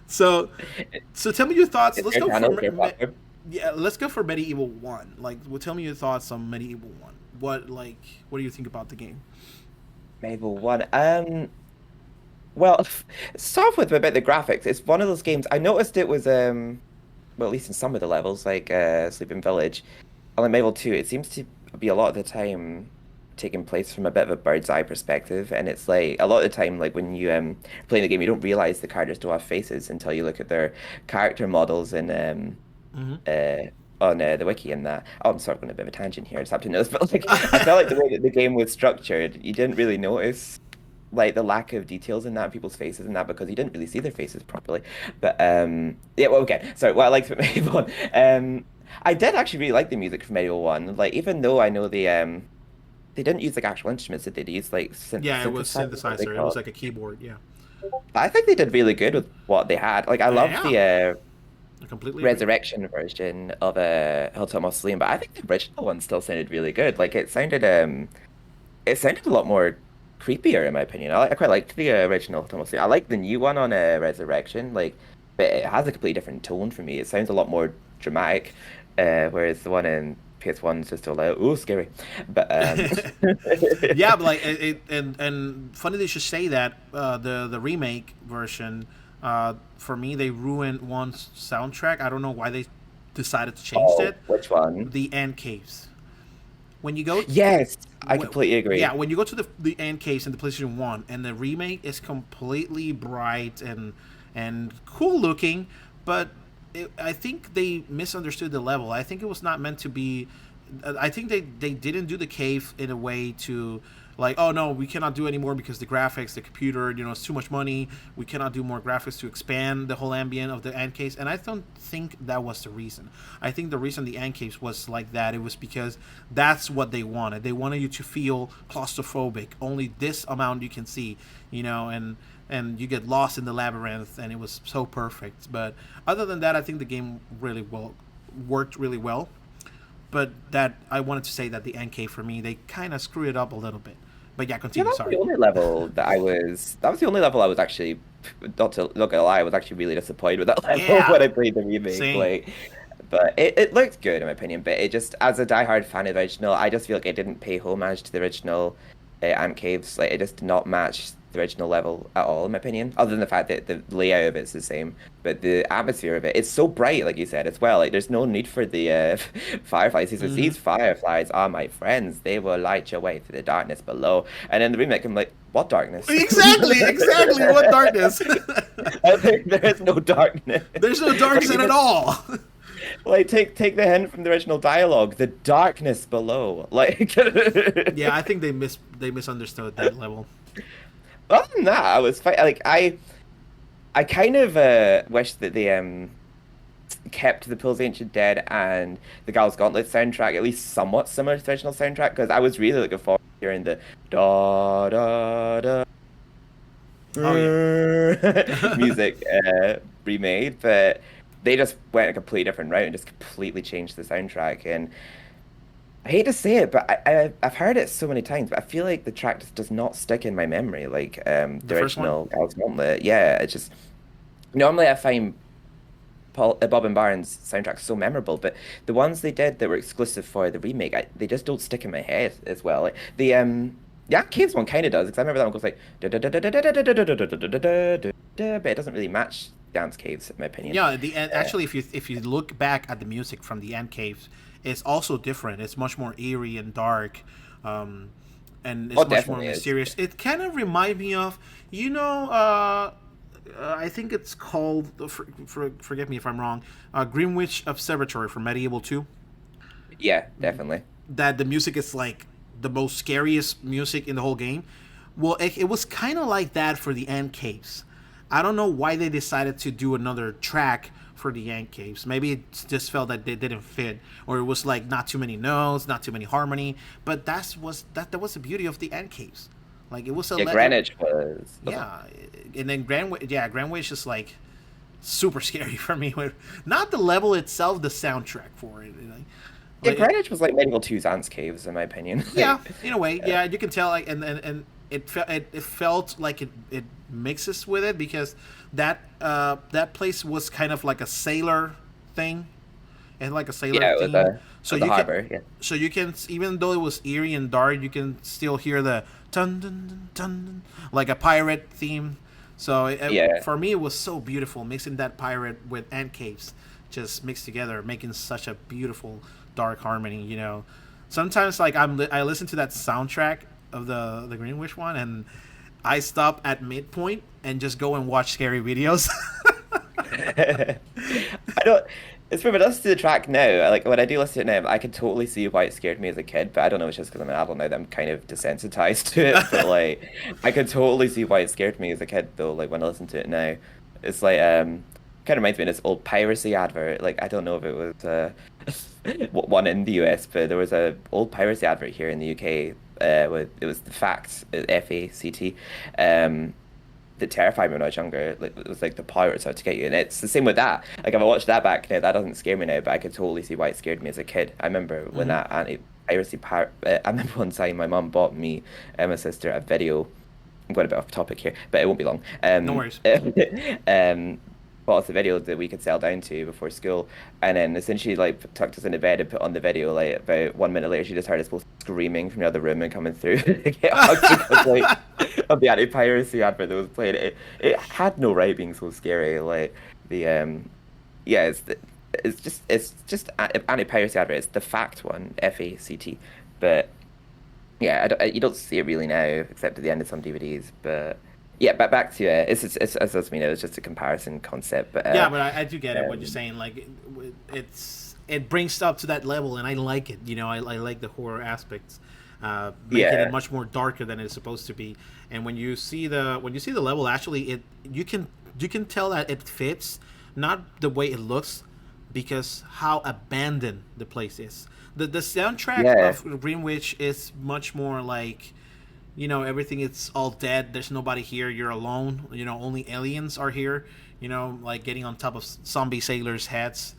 S1: so so tell me your thoughts.
S2: It's
S1: Let's
S2: your
S1: go
S2: channel,
S1: for
S2: your platform.
S1: yeah. Let's go for Medieval 1. Like, well, tell me your thoughts on Medieval 1. What do you think about the game?
S2: Medieval 1. Well, start off with a bit the graphics. It's one of those games. I noticed it was well, at least in some of the levels, like Sleeping Village, and like Medieval 2, it seems to be a lot of the time taking place from a bit of a bird's eye perspective, and it's like a lot of the time, like when you playing the game, you don't realize the characters don't have faces until you look at their character models and
S1: Hmm.
S2: on the wiki and that. Oh, I'm sorry, I'm going a bit of a tangent here. I just have to notice, but like I felt like the way that the game was structured, you didn't really notice like the lack of details in that people's faces and that because you didn't really see their faces properly. But yeah, well, okay. Sorry, what I liked about Medieval 1, I did actually really like the music from Medieval 1. Like even though I know they didn't use like actual instruments, did they? They used like
S1: Yeah, it was
S2: synthesizers, what they
S1: synthesizer. It
S2: call
S1: was
S2: it.
S1: like a keyboard. Yeah,
S2: But I think they did really good with what they had. Like I love
S1: yeah.
S2: the
S1: I completely agree.
S2: resurrection version of Hilltop Mausoleum, but I think the original one still sounded really good. Like it sounded a lot more creepier in my opinion. I quite liked the original Hilltop Mausoleum. I like the new one on Resurrection, like, but it has a completely different tone for me. It sounds a lot more dramatic, whereas the one in PS1 is just all like, oh, scary. But
S1: Yeah, but like and funny they should say that the remake version, for me they ruined one soundtrack. I don't know why they decided to change
S2: oh,
S1: it.
S2: which one?
S1: The ant caves. When you go,
S2: Yes, I
S1: wh-
S2: completely
S1: yeah,
S2: agree.
S1: when you go to the ant caves in the PlayStation 1, and the remake is completely bright and cool looking, but I think they misunderstood the level. I think it was not meant to be. I think they didn't do the cave in a way to, like, oh no, we cannot do anymore because the graphics, the computer, it's too much money. We cannot do more graphics to expand the whole ambient of the ant caves. And I don't think that was the reason. I think the reason the ant caves was like that, it was because that's what they wanted. They wanted you to feel claustrophobic. Only this amount you can see, and you get lost in the labyrinth, and it was so perfect. But other than that, I think the game really well worked really well. But that I wanted to say that the NK for me, they kind of screw it up a little bit. But yeah,
S2: Yeah,
S1: continue.
S2: that was the
S1: Sorry.
S2: only level that I was. That was the only level I was actually, not gonna lie, I was actually really disappointed with that level
S1: Yeah.
S2: when I played the remake.
S1: Same.
S2: Like, but it looked good in my opinion. But it just, as a diehard fan of the original, I just feel like it didn't pay homage to the original Ant Caves. Like, it just did not match the original level at all, in my opinion. Other than the fact that the layout of it's the same, but the atmosphere of it, it's so bright, like you said as well. Like, there's no need for the fireflies.
S1: Hmm.
S2: These fireflies are my friends. They will light your way through the darkness below. And in the remake, I'm like, what darkness?
S1: Exactly. Exactly. What darkness?
S2: I think there is no darkness.
S1: There's no darkness
S2: Like,
S1: in it at all.
S2: like take the hint from the original dialogue, the darkness below. Like,
S1: Yeah, I think they misunderstood that level.
S2: other than that, I was fine. Like, I kind of wish that they kept the Pills Ancient Dead and the Gal's Gauntlet soundtrack at least somewhat similar to the original soundtrack because I was really looking forward to hearing the da da da
S1: Oh yeah.
S2: music remade, but they just went a completely different route and just completely changed the soundtrack. And I hate to say it, but I've heard it so many times, but I feel like the track just does not stick in my memory like
S1: The
S2: the
S1: first one.
S2: original Gal's Gauntlet. Yeah, it's just normally I find Bob and Barnes soundtrack so memorable, but the ones they did that were exclusive for the remake, they just don't stick in my head as well. Like the Ant Caves one kind of does because I remember that one goes like but it doesn't really match Dance Caves in my opinion.
S1: Yeah, the and
S2: Uh,
S1: actually, if you look back at the music from the Ant Caves, it's also different. It's much more eerie and dark, um, and
S2: oh,
S1: it's much more
S2: definitely is.
S1: mysterious. It kind of reminds me of, I think it's called. Forget me if I'm wrong. Greenwich Observatory from Medieval 2.
S2: Yeah, definitely.
S1: That the music is like the most scariest music in the whole game. Well, it was kind of like that for the Ant Caves. I don't know why they decided to do another track for the Ant Caves. Maybe it just felt that they didn't fit, or it was like not too many notes, not too many harmony. But that was the beauty of the Ant Caves. Like it was
S2: Yeah, Greenwich was.
S1: yeah, and then Grand Way is just like super scary for me. Not the level itself, the soundtrack for it.
S2: Yeah,
S1: Like,
S2: Greenwich was like Medieval 2's Ants Caves, in my opinion.
S1: yeah, in a way, yeah, you can tell. Like, and it felt like it mixes with it because that place was kind of like a sailor thing, and like a
S2: Yeah,
S1: sailor
S2: it was
S1: theme. So
S2: the
S1: you can
S2: harbor. Yeah.
S1: so you can, even though it was eerie and dark, you can still hear the dun dun dun dun, dun like a pirate theme. So
S2: Yeah.
S1: for me, it was so beautiful mixing that pirate with ant caves, just mixed together, making such a beautiful dark harmony. Sometimes like I listen to that soundtrack of the Greenwich one, and I stop at midpoint and just go and watch scary videos.
S2: I don't. It's from us to the track now. Like when I do listen to it now, I can totally see why it scared me as a kid. But I don't know, it's just because I'm an adult now that I'm kind of desensitized to it. But like, I can totally see why it scared me as a kid though. Like when I listen to it now, it's like kind of reminds me of this old piracy advert. Like I don't know if it was one in the US, but there was a old piracy advert here in the UK. With it was the Fact, FACT. That terrified me when I was younger. Like it was like the pirates out to get you, and it's the same with that. Like if I watch that back now, that doesn't scare me now, but I could totally see why it scared me as a kid. I remember when
S1: Hmm.
S2: that anti-piracy I remember one time my mum bought me and my sister a video. I'm going a bit off topic here, but it won't be long.
S1: No worries.
S2: Um, bought us a video that we could sell down to before school, and then essentially like tucked us into bed and put on the video. Like about 1 minute later, she just heard us both screaming from the other room and coming through to get hugged because like of the anti-piracy advert that was played. It had no right being so scary. Like the yeah, it's just anti-piracy advert. It's the Fact one, FACT, but. Yeah, you don't see it really now, except at the end of some DVDs. But yeah, back to it's as you know, it's just a comparison concept. But
S1: Yeah, but I do get it what you're
S2: um,
S1: saying. Like it brings stuff to that level, and I like it. I like the horror aspects, making it
S2: yeah,
S1: much more darker than it's supposed to be. And when you see the level, actually, you can tell that it fits, not the way it looks, because how abandoned the place is. The soundtrack
S2: yeah,
S1: of Greenwich is much more like, everything is all dead. There's nobody here. You're alone. Only aliens are here. Like getting on top of zombie sailors' heads,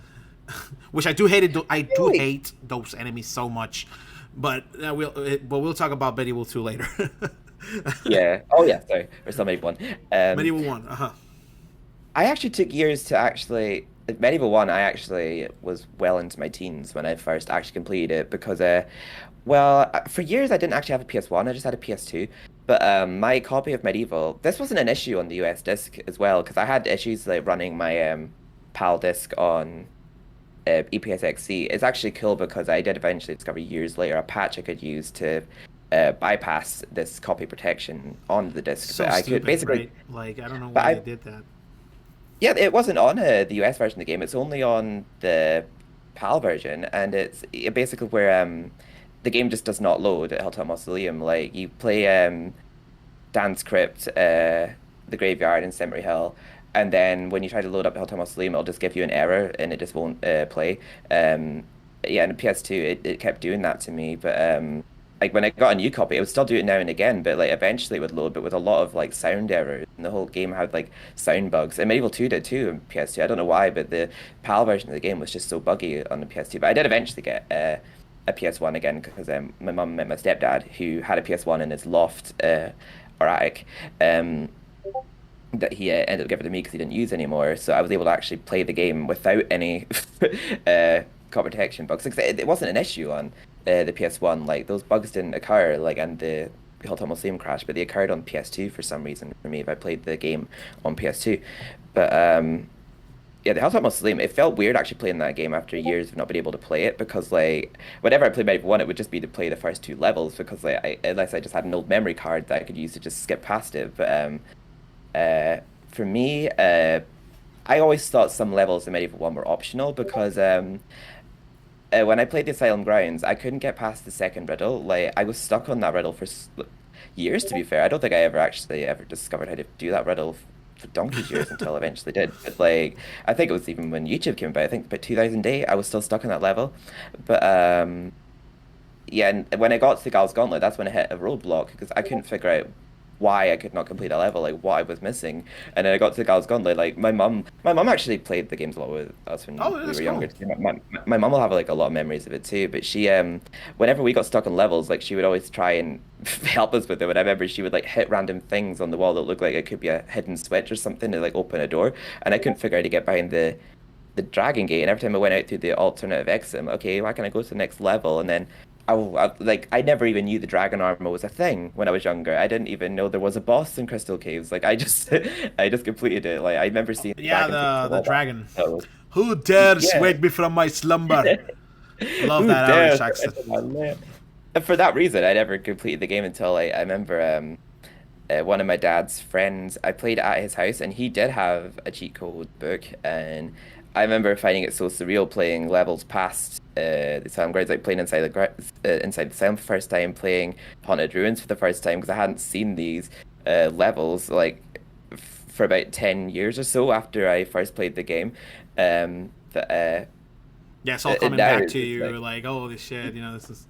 S1: which I do hate it. I do
S2: really,
S1: hate those enemies so much, but we'll talk about Medieval 2 later.
S2: yeah. Oh yeah, sorry, or somebody one. Um,
S1: Medieval 1. Uh huh.
S2: I actually took years to actually Medieval 1. I actually was well into my teens when I first actually completed it because well, for years I didn't actually have a PS1. I just had a PS2. But my copy of Medieval, this wasn't an issue on the US disc as well because I had issues like running my PAL disc on EPSXC. It's actually cool because I did eventually discover years later a patch I could use to bypass this copy protection on the disc.
S1: So
S2: But I could
S1: stupid,
S2: basically,
S1: right? Like I don't know
S2: but
S1: why they
S2: I
S1: did that.
S2: yeah, it wasn't on the US version of the game. It's only on the PAL version, and it's basically where the game just does not load at Hilltop Mausoleum. Like you play Dan's Crypt, the Graveyard, and Cemetery Hill, and then when you try to load up Hilltop Mausoleum, it'll just give you an error and it just won't play. Um, yeah, and the PS2 it kept doing that to me, but like when I got a new copy, it would still do it now and again, but like eventually it would load, but with a lot of like sound errors, and the whole game had like sound bugs. And Medieval 2 did too on PS2. I don't know why, but the PAL version of the game was just so buggy on the PS2. But I did eventually get a PS1 again because my mum met my stepdad who had a PS1 in his loft or attic. That he ended up giving to me because he didn't use anymore. So I was able to actually play the game without any copy protection bugs. Like, it wasn't an issue on the PS1. Like those bugs didn't occur, like and the Hilltop Museum crash, but they occurred on PS2 for some reason for me if I played the game on PS2. But yeah, the Hilltop Mausoleum, it felt weird actually playing that game after years of not being able to play it because like whenever I played Medieval 1, it would just be to play the first two levels because like unless I just had an old memory card that I could use to just skip past it. But for me, I always thought some levels in Medieval 1 were optional because when I played the Asylum Grounds, I couldn't get past the second riddle. Like I was stuck on that riddle for years, to be fair. I don't think I ever actually ever discovered how to do that riddle for donkey's years until I eventually did. But like, I think it was even when YouTube came about. I think about 2008, I was still stuck in that level. But yeah, and when I got to Gal's Gauntlet, that's when I hit a roadblock because I couldn't figure out why I could not complete a level, like what I was missing. And then I got to Gal's Gauntlet, like my mum actually played the games a lot with us when
S1: Oh,
S2: we
S1: that's
S2: were
S1: cool.
S2: younger too. My mum will have like a lot of memories of it too, but she whenever we got stuck on levels, like she would always try and help us with it. And I remember she would like hit random things on the wall that looked like it could be a hidden switch or something to like open a door, and I couldn't figure out how to get behind the Dragon Gate, and every time I went out through the alternative exit, I'm, okay, why can't I go to the next level? And then like I never even knew the dragon armor was a thing when I was younger. I didn't even know there was a boss in Crystal Caves. Like I just I just completed it. Like I remember seeing the
S1: Yeah,
S2: dragon taking the
S1: the
S2: wall back.
S1: dragon.
S2: So
S1: Who dares
S2: yeah,
S1: wake me from my slumber? I love
S2: who
S1: that Irish
S2: dares?
S1: accent.
S2: And for that reason, I never completed the game until I remember one of my dad's friends. I played at his house, and he did have a cheat code book, and I remember finding it so surreal playing levels past the Salem Grounds, like playing inside the Salem for the first time, playing Haunted Ruins for the first time because I hadn't seen these levels like for about 10 years or so after I first played the game. But
S1: Yeah, it's all
S2: and
S1: coming
S2: now
S1: back to
S2: it's just
S1: you.
S2: like
S1: Like, holy shit, this is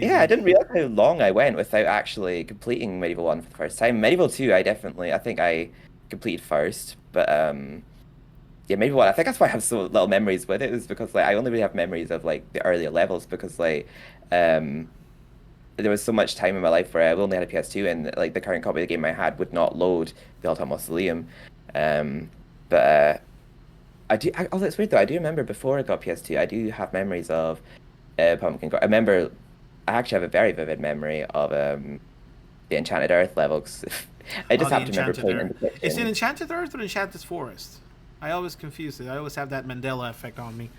S2: yeah, I
S1: amazing.
S2: didn't realize how long I went without actually completing Medieval 1 for the first time. Medieval 2, I think I completed first, but yeah, Medieval 1, I think that's why I have so little memories with it, is because like I only really have memories of like the earlier levels because like um there was so much time in my life where I only had a PS2 and like the current copy of the game I had would not load the Altar Mausoleum. Um but oh, that's weird though. I do remember before I got PS2, I do have memories of Pumpkin. I remember I actually have a very vivid memory of the Enchanted Earth levels. I
S1: Oh,
S2: just
S1: the
S2: have to remember
S1: Enchanted
S2: playing in
S1: Earth.
S2: the
S1: Is it
S2: kitchen.
S1: Enchanted Earth or Enchanted Forest? I always confuse it. I always have that Mandela effect on me.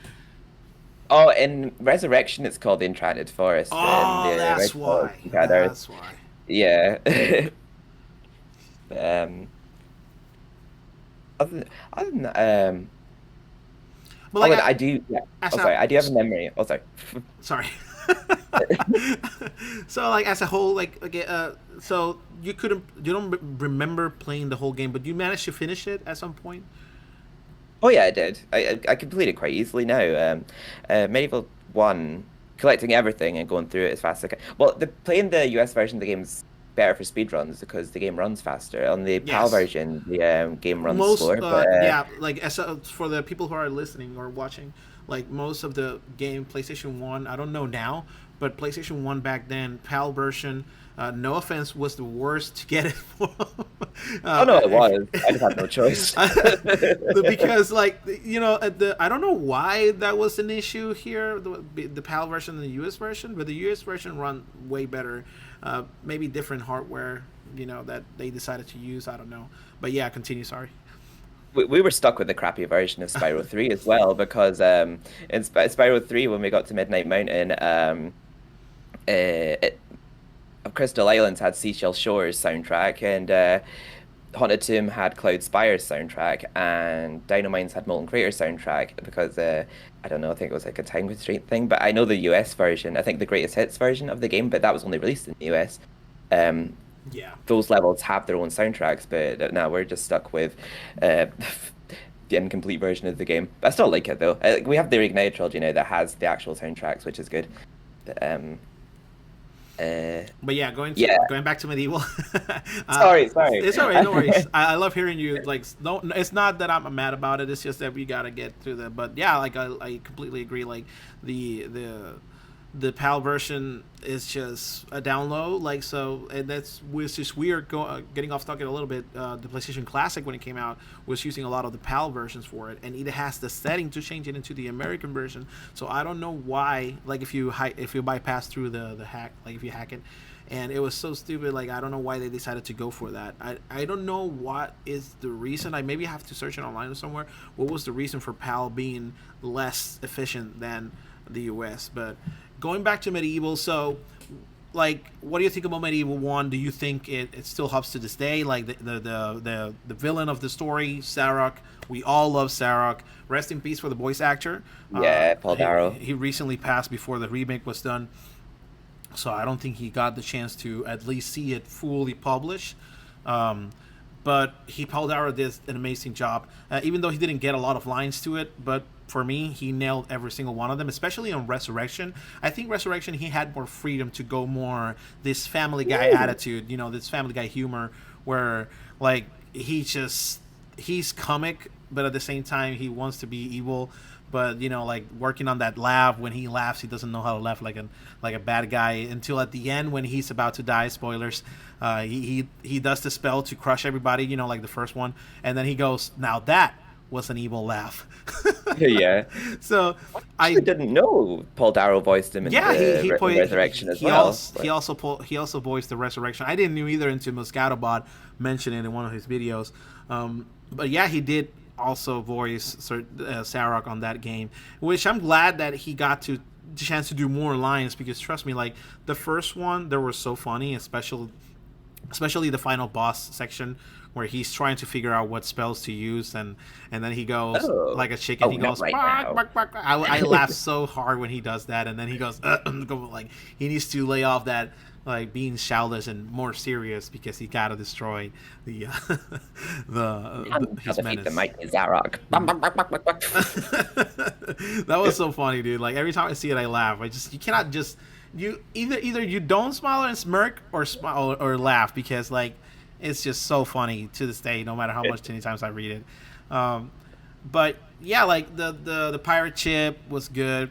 S2: Oh, in Resurrection, it's called the Enchanted Forest, but in
S1: Oh,
S2: the
S1: that's
S2: original, it's
S1: why.
S2: Enchanted Earth.
S1: That's why.
S2: Yeah. um, other than that,
S1: But
S2: oh,
S1: like,
S2: and I do. Yeah.
S1: as
S2: Oh,
S1: a
S2: sorry. I do have a memory. Oh, sorry.
S1: sorry. So like as a whole, like okay, so you don't remember playing the whole game, but you managed to finish it at some point.
S2: Oh yeah, I did. I completed quite easily now. Medieval 1, collecting everything and going through it as fast as I can. Well, the playing the US version of the game's better for speedruns because the game runs faster. On the PAL
S1: Yes.
S2: version, the game runs
S1: Most
S2: slower. But
S1: yeah, like as for the people who are listening or watching, like most of the game PlayStation 1, I don't know now, but PlayStation 1 back then, PAL version, no offense, was the worst to get it for.
S2: oh no, it
S1: If,
S2: was. I just had no choice.
S1: because like I don't know why that was an issue here, the PAL version and the US version, but the US version run way better. Maybe different hardware, that they decided to use. I don't know, but yeah, continue. Sorry.
S2: We were stuck with the crappy version of Spyro 3 as well because in Spyro 3 when we got to Midnight Mountain it, Crystal Islands had Seashell Shores soundtrack and Haunted Tomb had Cloud Spire's soundtrack and Dino Mines had Molten Crater soundtrack because I don't know, I think it was like a time constraint thing, but I know the US version, I think the greatest hits version of the game, but that was only released in the US. Um,
S1: Yeah.
S2: those levels have their own soundtracks, but now we're just stuck with uh, the incomplete version of the game. I still like it though. We have the Reignited trilogy now that has the actual soundtracks, which is good. But, uh,
S1: But yeah,
S2: yeah.
S1: going back to medieval.
S2: Sorry.
S1: It's alright, no worries. I love hearing you like. No, it's not that I'm mad about it. It's just that we gotta get through that. But yeah, like I completely agree. Like the PAL version is just a download. Like so, and that's was just weird. Getting off topic a little bit. The PlayStation Classic when it came out was using a lot of the PAL versions for it, and it has the setting to change it into the American version. So I don't know why. Like if you bypass through the hack, like if you hack it, and it was so stupid. Like I don't know why they decided to go for that. I don't know what is the reason. I maybe have to search it online or somewhere. What was the reason for PAL being less efficient than the US? But going back to medieval, so like what do you think about medieval 1? Do you think it still helps to this day? Like the villain of the story, Sarok, we all love Sarok. Rest in peace for the voice actor.
S2: Yeah, Paul Darrow.
S1: He recently passed before the remake was done, so I don't think he got the chance to at least see it fully published. but Paul Darrow did an amazing job. Even though he didn't get a lot of lines to it, but for me, he nailed every single one of them, especially on Resurrection. I think Resurrection, he had more freedom to go more this Family Guy attitude, this Family Guy humor, where like he's comic, but at the same time he wants to be evil. But like working on that laugh, when he laughs, he doesn't know how to laugh like a bad guy until at the end when he's about to die. Spoilers. He does the spell to crush everybody, like the first one, and then he goes, "Now that was an evil laugh."
S2: Yeah.
S1: So
S2: I didn't know Paul Darrow voiced him in the Resurrection as well.
S1: He also voiced the Resurrection. I didn't know either until Moscatobot mentioned it in one of his videos. But yeah, he did also voice Sarok on that game, which I'm glad that he got the chance to do more lines, because trust me, like the first one, they were so funny, especially the final boss section where he's trying to figure out what spells to use, and then he goes like a chicken. He goes,
S2: right
S1: bark, bark, bark. I laugh so hard when he does that, and then he goes, like he needs to lay off that like being childish and more serious, because he gotta destroy the his menace.
S2: The mighty Zarok.
S1: That was so funny, dude. Like every time I see it, I laugh. You cannot just either you don't smile and smirk, or smile or laugh, because like it's just so funny to this day, no matter how many times I read it. But yeah, like the pirate ship was good.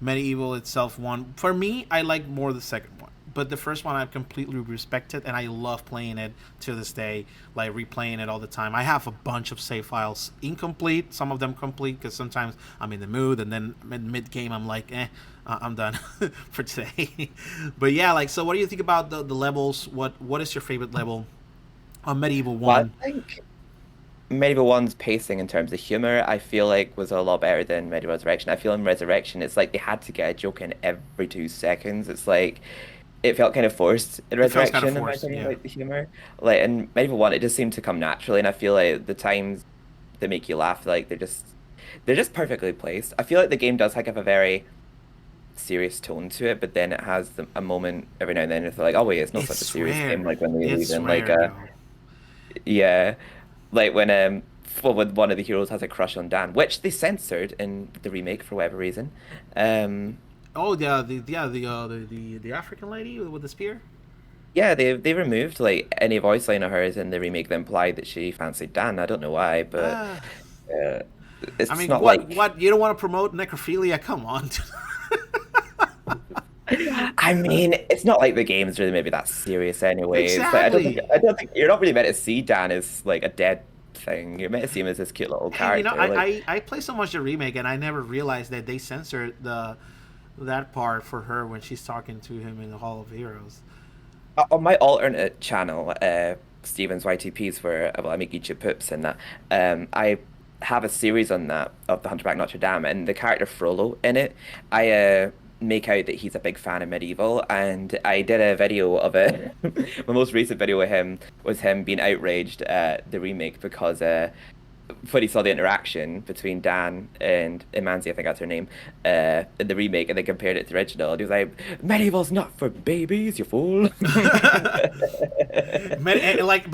S1: Medieval itself won. For me, I like more the second one, but the first one I completely respected, and I love playing it to this day, like replaying it all the time. I have a bunch of save files incomplete, some of them complete, because sometimes I'm in the mood, and then mid-game I'm like, I'm done for today. But yeah, like, so what do you think about the levels? What is your favorite level on Medieval 1?
S2: Well, I think Medieval 1's pacing in terms of humor, I feel like was a lot better than Medieval Resurrection. I feel in Resurrection, it's like they had to get a joke in every 2 seconds. It's like it felt kind of forced in Resurrection,
S1: kind of forced,
S2: in my opinion, like the humor. Like in Medieval 1, it just seemed to come naturally, and I feel like the times that make you laugh, like they're just perfectly placed. I feel like the game does have a very serious tone to it, but then it has a moment every now and then. It's like, oh wait, it's not such a serious game. Like when they leave in like yeah. Like when when one of the heroes has a crush on Dan, which they censored in the remake for whatever reason.
S1: Oh yeah, the African lady with the spear.
S2: Yeah, they removed like any voice line of hers in the remake that implied that she fancied Dan. I don't know why, but it's not
S1: what you don't want to promote necrophilia? Come on.
S2: I mean, it's not like the game's really maybe that serious anyway.
S1: Exactly.
S2: I don't think you're not really meant to see Dan as like a dead thing. You're meant to see him as this cute little character.
S1: I play so much the remake, and I never realized that they censored that part for her when she's talking to him in the Hall of Heroes.
S2: On my alternate channel, Steven's YTPs, where I make YouTube poops and that, I have a series on that of the Hunchback Notre Dame, and the character Frollo in it, I make out that he's a big fan of Medieval, and I did a video of it. My most recent video with him was him being outraged at the remake because when he saw the interaction between Dan and Imanzi, I think that's her name, in the remake, and they compared it to the original, and he was like, Medieval's not for babies, you fool.
S1: But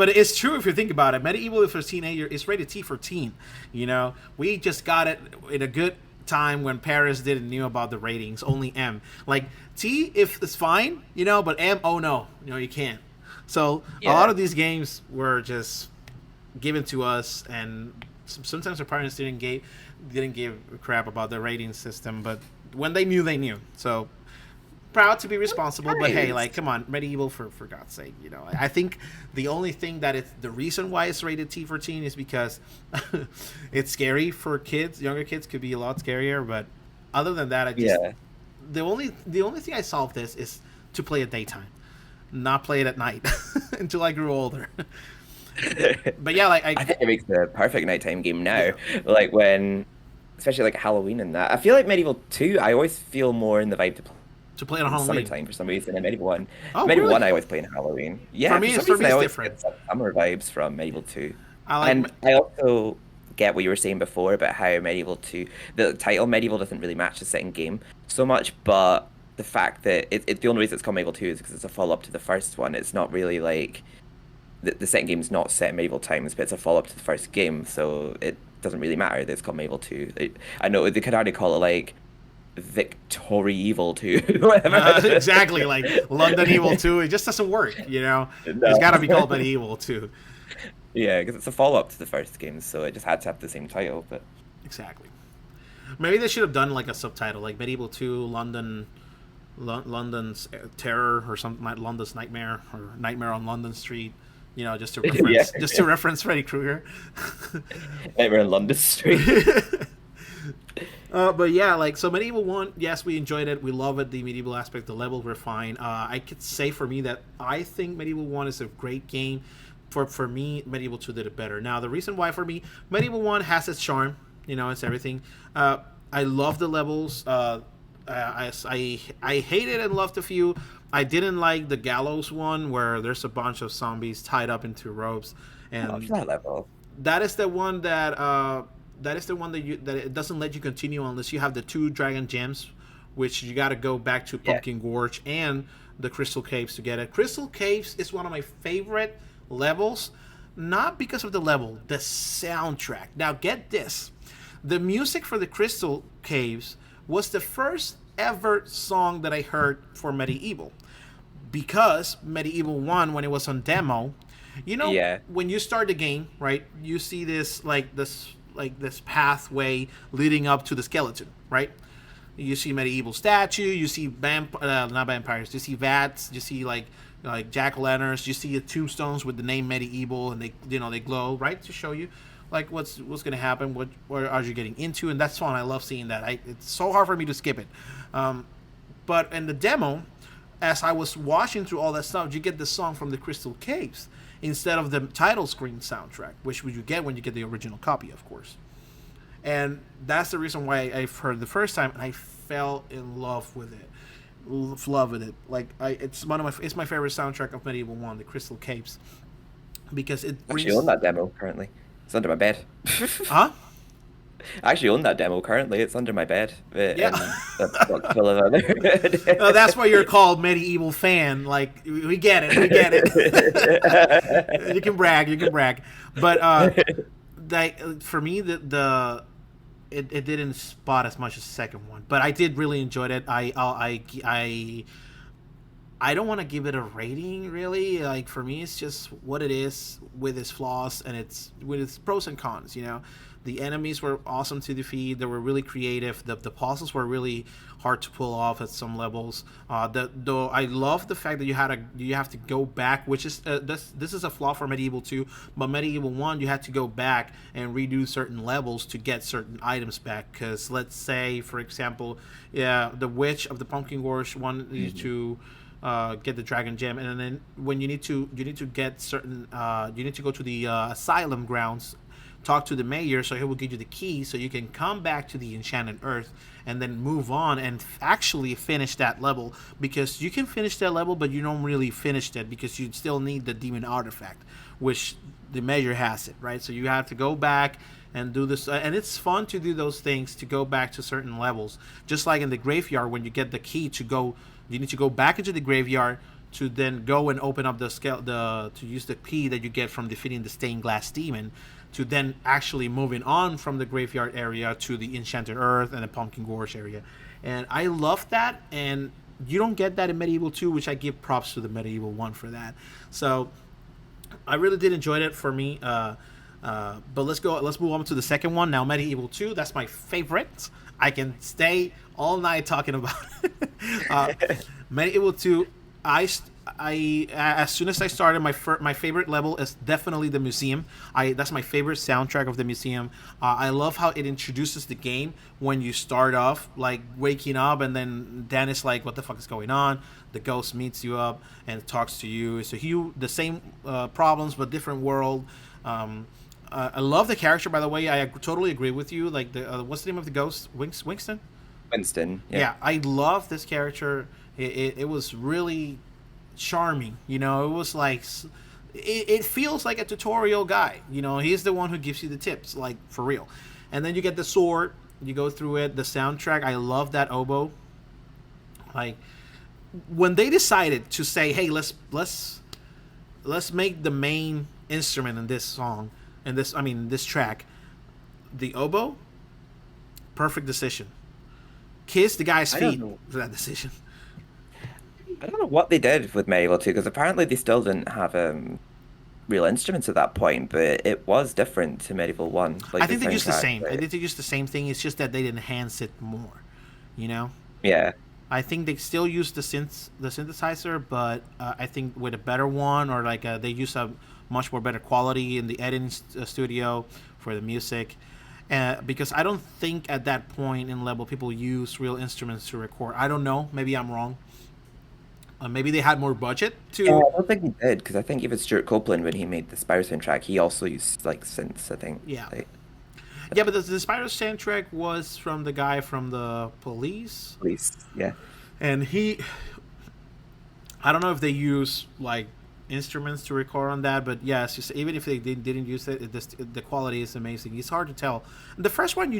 S1: it's true if you think about it. Medieval for teenager is rated T for teen. We just got it in a good time when Paris didn't knew about the ratings, only M. Like T, if it's fine, but M, oh no, you can't. So a lot of these games were just given to us, and sometimes our parents didn't give a crap about the rating system, but when they knew, they knew. So proud to be responsible, but hey, like, come on, Medieval, for God's sake, I think the only thing that it's the reason why it's rated T for teen is because it's scary for kids. Younger kids could be a lot scarier, but other than that, the only thing I solved this is to play at daytime, not play it at night until I grew older. But yeah, like
S2: I think it makes the perfect nighttime game now. Yeah. Like when, especially like Halloween and that. I feel like Medieval 2, I always feel more in the vibe to play it on Halloween. Summertime for some reason, and Medieval 1.
S1: Oh,
S2: Medieval
S1: really?
S2: 1 I always play in Halloween. Yeah,
S1: for me it's different.
S2: Get summer vibes from Medieval 2. I also get what you were saying before about how Medieval 2, the title Medieval doesn't really match the setting game so much, but the fact that the only reason it's called Medieval 2 is because it's a follow-up to the first one. It's not really like the second game's not set in medieval times, but it's a follow-up to the first game, so it doesn't really matter that it's called Medieval 2. I know they could already call it like Victory Evil 2, whatever.
S1: Exactly, like London Evil 2. It just doesn't work, you know. It's
S2: No.
S1: got to be called Medieval 2.
S2: Yeah, because it's a follow-up to the first game, so it just had to have the same title. But
S1: Exactly. Maybe they should have done like a subtitle, like Medieval 2, London's Terror, or something like London's Nightmare, or Nightmare on London Street. You know, just to
S2: yeah,
S1: reference, just to reference Freddy Krueger.
S2: Nightmare on London Street.
S1: But yeah, like, so Medieval 1, yes, we enjoyed it. We love it. The medieval aspect, the levels were fine. I could say for me that I think Medieval 1 is a great game. For me, Medieval 2 did it better. Now, the reason why for me, Medieval 1 has its charm. You know, it's everything. I love the levels. I hated and loved a few. I didn't like the gallows one where there's a bunch of zombies tied up into ropes,
S2: Not
S1: and
S2: that level.
S1: that is the one that it doesn't let you continue unless you have the two dragon gems, which you got to go back to
S2: Yeah.
S1: Pumpkin Gorge and the Crystal Caves to get it. Crystal Caves is one of my favorite levels, not because of the level, the soundtrack. Now get this. The music for the Crystal Caves was the first ever song that I heard for Medieval, because Medieval 1, when it was on demo, you know,
S2: Yeah.
S1: when you start the game, right, you see this pathway leading up to the skeleton, right? You see medieval statue, you see not vampires, you see vats, you see like jack-o'-lanterns, you see the tombstones with the name medieval, and they glow, right, to show you like what's going to happen, what are you getting into, and that's fun. I love seeing that. It's so hard for me to skip it. But in the demo, as I was watching through all that stuff, you get the song from the Crystal Caves instead of the title screen soundtrack, which would you get when you get the original copy, of course. And that's the reason why I've heard the first time, and I fell in love with it. Love with it. Like it's my favorite soundtrack of Medieval 1, the Crystal Caves, because it
S2: I actually
S1: brings.
S2: own that demo currently. It's under my bed.
S1: Huh?
S2: I actually own that demo currently. It's under my bed.
S1: Yeah.
S2: And a box full of other.
S1: No, that's why you're called Medieval fan. Like we get it, we get it. You can brag, you can brag. But like for me, it didn't spot as much as the second one, but I did really enjoy it. I don't want to give it a rating, really. Like for me, it's just what it is with its flaws and its with its pros and cons. You know, the enemies were awesome to defeat. They were really creative. The puzzles were really hard to pull off at some levels. Though I love the fact that you have to go back, which is this is a flaw for Medieval 2, but Medieval 1 you had to go back and redo certain levels to get certain items back. Because let's say, for example, yeah, the Witch of the Pumpkin Gorge wanted you to get the dragon gem, and then when you need to get certain you need to go to the asylum grounds, talk to the mayor, so he will give you the key so you can come back to the enchanted earth and then move on and actually finish that level, because you can finish that level but you don't really finish it because you still need the demon artifact, which the mayor has it, right? So you have to go back and do this, and it's fun to do those things, to go back to certain levels, just like in the graveyard when you get the key to go. You need to go back into the graveyard to then go and open up to use the key that you get from defeating the stained glass demon, to then actually moving on from the graveyard area to the enchanted earth and the pumpkin gorge area. And I love that, and you don't get that in Medieval 2, which I give props to the Medieval 1 for that. So I really did enjoy it for me. But let's move on to the second one now. Medieval 2, that's my favorite. I can stay all night talking about it. Medieval 2, as soon as I started, my favorite level is definitely the museum. That's my favorite soundtrack of the museum. I love how it introduces the game when you start off, like waking up, and then Dan is like, "What the fuck is going on?" The ghost meets you up and talks to you. So the same problems but different world. I love the character, by the way. I totally agree with you. Like what's the name of the ghost? Winston.
S2: Winston.
S1: Yeah, I love this character. It was really charming. You know, it was like it feels like a tutorial guy. You know, he's the one who gives you the tips, like for real. And then you get the sword. You go through it. The soundtrack. I love that oboe. Like when they decided to say, "Hey, let's let's make the main instrument in this song, and this track, the oboe. Perfect decision. Kiss the guy's
S2: I don't
S1: feet
S2: know.
S1: for that decision.
S2: I don't know what they did with Medieval 2 because apparently they still didn't have real instruments at that point, but it was different to Medieval 1,
S1: I
S2: like the
S1: think they're just the
S2: soundtrack.
S1: same. I think they're just the same thing. It's just that they enhance it more. You know.
S2: Yeah,
S1: I think they still use the synthesizer, but I think with a better one, or like they use a much more better quality in the editing studio for the music. Because I don't think at that point in level people use real instruments to record. I don't know. Maybe I'm wrong. Maybe they had more budget
S2: yeah,
S1: to.
S2: I don't think he did because I think even Stuart Copeland when he made the Spyro soundtrack, he also used like synths. I think.
S1: Yeah,
S2: Like,
S1: yeah, but the Spyro soundtrack was from the guy from the Police,
S2: at least, yeah,
S1: and he. I don't know if they use like instruments to record on that, but yes, even if they didn't use it, the quality is amazing. It's hard to tell. The first one,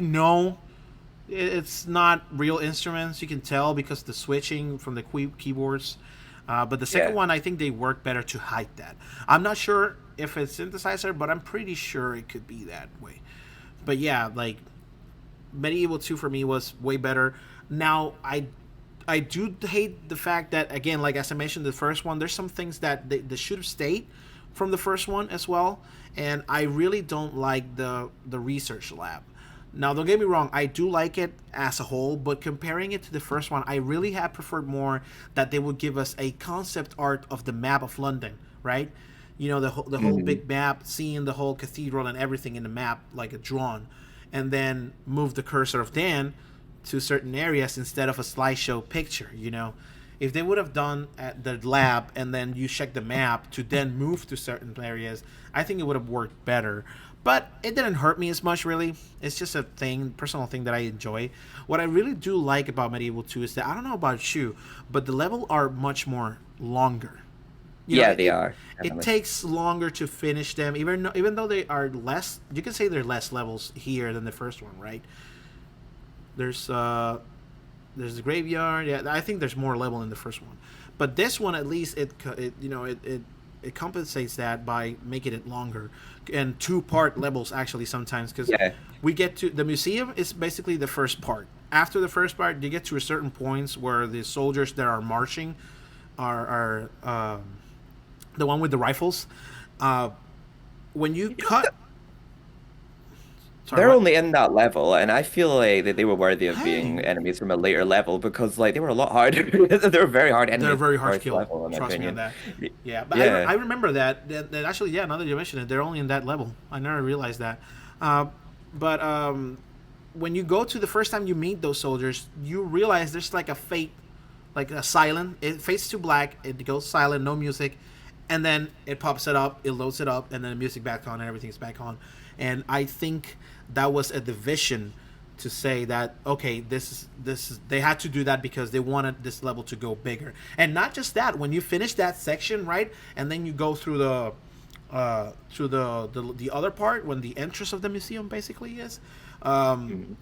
S1: it's not real instruments. You can tell because the switching from the keyboards. But the second
S2: yeah.
S1: one, I think they work better to hide that. I'm not sure if it's synthesizer, but I'm pretty sure it could be that way. But yeah, like Medieval 2 for me was way better. Now I do hate the fact that, again, like as I mentioned, the first one, there's some things that they should have stayed from the first one as well, and I really don't like the research lab. Now, don't get me wrong, I do like it as a whole, but comparing it to the first one, I really have preferred more that they would give us a concept art of the map of London, right? The whole
S2: Mhm.
S1: big map, seeing the whole cathedral and everything in the map like a drawn, and then move the cursor of Dan to certain areas instead of a slideshow picture. If they would have done at the lab and then you check the map to then move to certain areas, I think it would have worked better. But it didn't hurt me as much, really. It's just a personal thing that I enjoy. What I really do like about Medieval 2 is that, I don't know about you, but the level are much more longer.
S2: Yeah,
S1: It,
S2: they
S1: it
S2: are
S1: it
S2: definitely.
S1: takes longer to finish them, even though they are less. You can say they're less levels here than the first one, right? There's there's the graveyard. Yeah, I think there's more level in the first one, but this one at least it compensates that by making it longer and two-part levels actually sometimes, because
S2: Yeah,
S1: we get to the museum is basically the first part. After the first part, you get to a certain points where the soldiers that are marching are the one with the rifles. Uh, when you cut, sorry,
S2: they're
S1: what?
S2: only in that level, and I feel like that they were worthy of being
S1: Hey,
S2: enemies from a later level because like they were a lot harder. They were very hard
S1: they're
S2: enemies
S1: very hard to
S2: first
S1: kill.
S2: level, in my
S1: Trust me on
S2: opinion.
S1: that. Yeah, but I
S2: Yeah.
S1: remember that actually, yeah. Now that you mention it, they're only in that level. I never realized that. Uh, but when you go to the first time you meet those soldiers, you realize there's like a fate, like a silent. It fades to black. It goes silent, no music, and then it pops it up. It loads it up, and then the music back on, and everything's back on. And I think that was a division to say that, okay, this is they had to do that because they wanted this level to go bigger. And not just that, when you finish that section, right, and then you go through the other part when the entrance of the museum basically is, um,
S2: Mhm.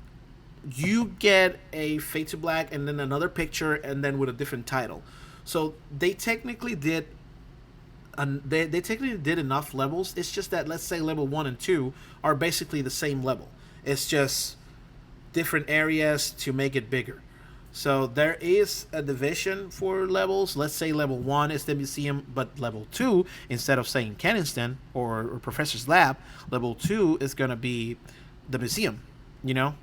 S1: you get a fade to black and then another picture and then with a different title. So they technically did enough levels. It's just that, let's say level 1 and 2 are basically the same level. It's just different areas to make it bigger. So there is a division for levels. Let's say level 1 is the museum, but level 2, instead of saying Kensington or Professor's Lab, level 2 is going to be the museum, you know?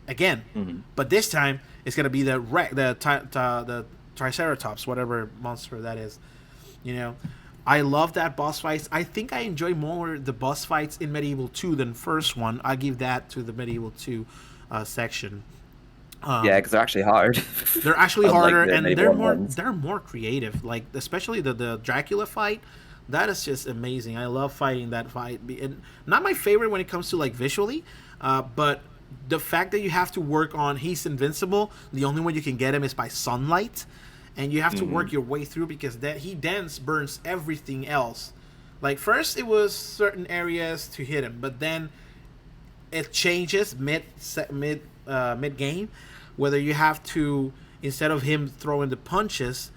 S1: Again.
S2: Mhm.
S1: But this time, it's going to be the Triceratops, whatever monster that is, you know? I love that boss fights. I think I enjoy more the boss fights in Medieval 2 than first one. I give that to the Medieval 2 section.
S2: Yeah,
S1: Um,
S2: because they're actually hard.
S1: they're actually
S2: Unlike
S1: harder
S2: the
S1: and
S2: Medieval 1 ones.
S1: they're more creative. Like especially the Dracula fight, that is just amazing. I love fighting that fight. And not my favorite when it comes to like visually, but the fact that you have to work on he's invincible. The only way you can get him is by sunlight, and you have to
S2: Hmm.
S1: work your way through because that he then burns everything else. Like first it was certain areas to hit him, but then it changes mid game, whether you have to, instead of him throwing the punches,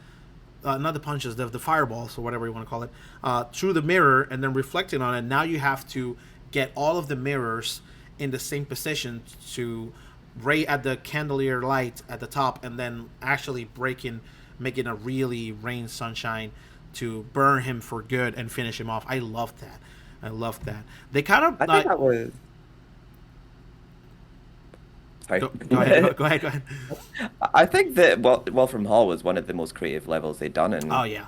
S1: not the punches, the fireballs or whatever you want to call it, through the mirror and then reflecting on it. Now you have to get all of the mirrors in the same position to ray at the chandelier light at the top, and then actually making a really rain sunshine to burn him for good and finish him off. I love that. I love that. They kind of
S2: I think that was. Sorry.
S1: go ahead. Go ahead.
S2: I think that Wolfram Hall was one of the most creative levels they'd done in
S1: Oh yeah.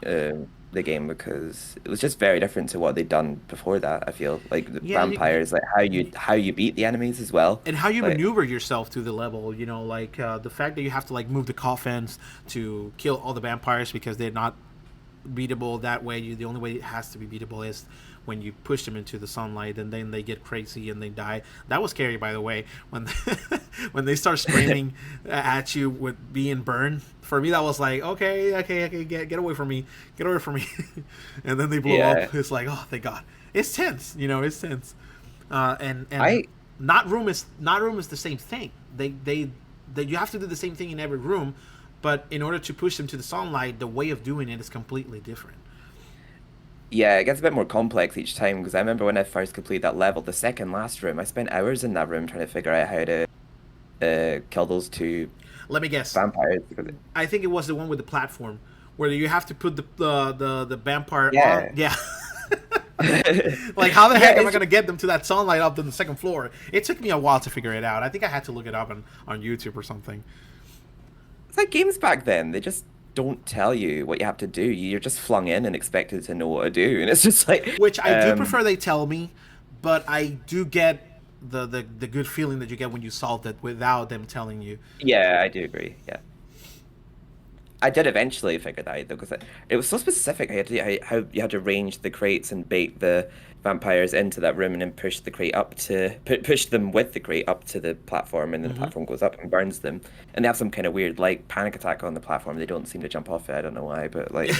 S2: the game, because it was just very different to what they'd done before that. I feel like the
S1: Yeah,
S2: vampires, like how you beat the enemies as well.
S1: and how you
S2: Like,
S1: maneuver yourself through the level. Like the fact that you have to like move the coffins to kill all the vampires because they're not beatable that way. The only way it has to be beatable is when you push them into the sunlight, and then they get crazy and they die. That was scary, by the way, when when they start screaming at you with being burned. For me, that was like, okay, get away from me, get away from me. And then they blow
S2: Yeah.
S1: up. It's like, oh, thank God. It's tense, it's tense. And
S2: I
S1: not room is the same thing. They you have to do the same thing in every room, but in order to push them to the sunlight, the way of doing it is completely different.
S2: Yeah, it gets a bit more complex each time, because I remember when I first completed that level, the second last room, I spent hours in that room trying to figure out how to kill those two
S1: Let me guess.
S2: vampires.
S1: I think it was the one with the platform where you have to put the vampire
S2: Yeah.
S1: on. Yeah. Like, how the heck am I
S2: it's
S1: going to get them to that sunlight up to the second floor? It took me a while to figure it out. I think I had to look it up on YouTube or something.
S2: it's like games back then. They just don't tell you what you have to do. You're just flung in and expected to know what to do, and it's just like,
S1: Which I do prefer they tell me, but I do get the good feeling that you get when you solved it without them telling you.
S2: Yeah, I do agree. Yeah. I did eventually figure that out though, because it was so specific. How you had to arrange the crates and bait the vampires into that room, and then push the crate up to push them with the crate up to the platform, and then the platform goes up and burns them. And they have some kind of weird like panic attack on the platform. They don't seem to jump off it. I don't know why, but like,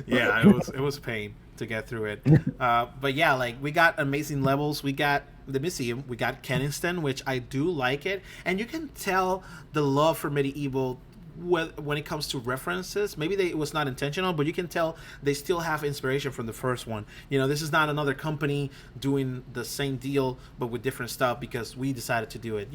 S1: Yeah, it was pain to get through it. But yeah, like, we got amazing levels. We got the museum. We got Kensington, which I do like it, and you can tell the love for medieval when it comes to references. Maybe it was not intentional, but you can tell they still have inspiration from the first one. This is not another company doing the same deal but with different stuff because we decided to do it.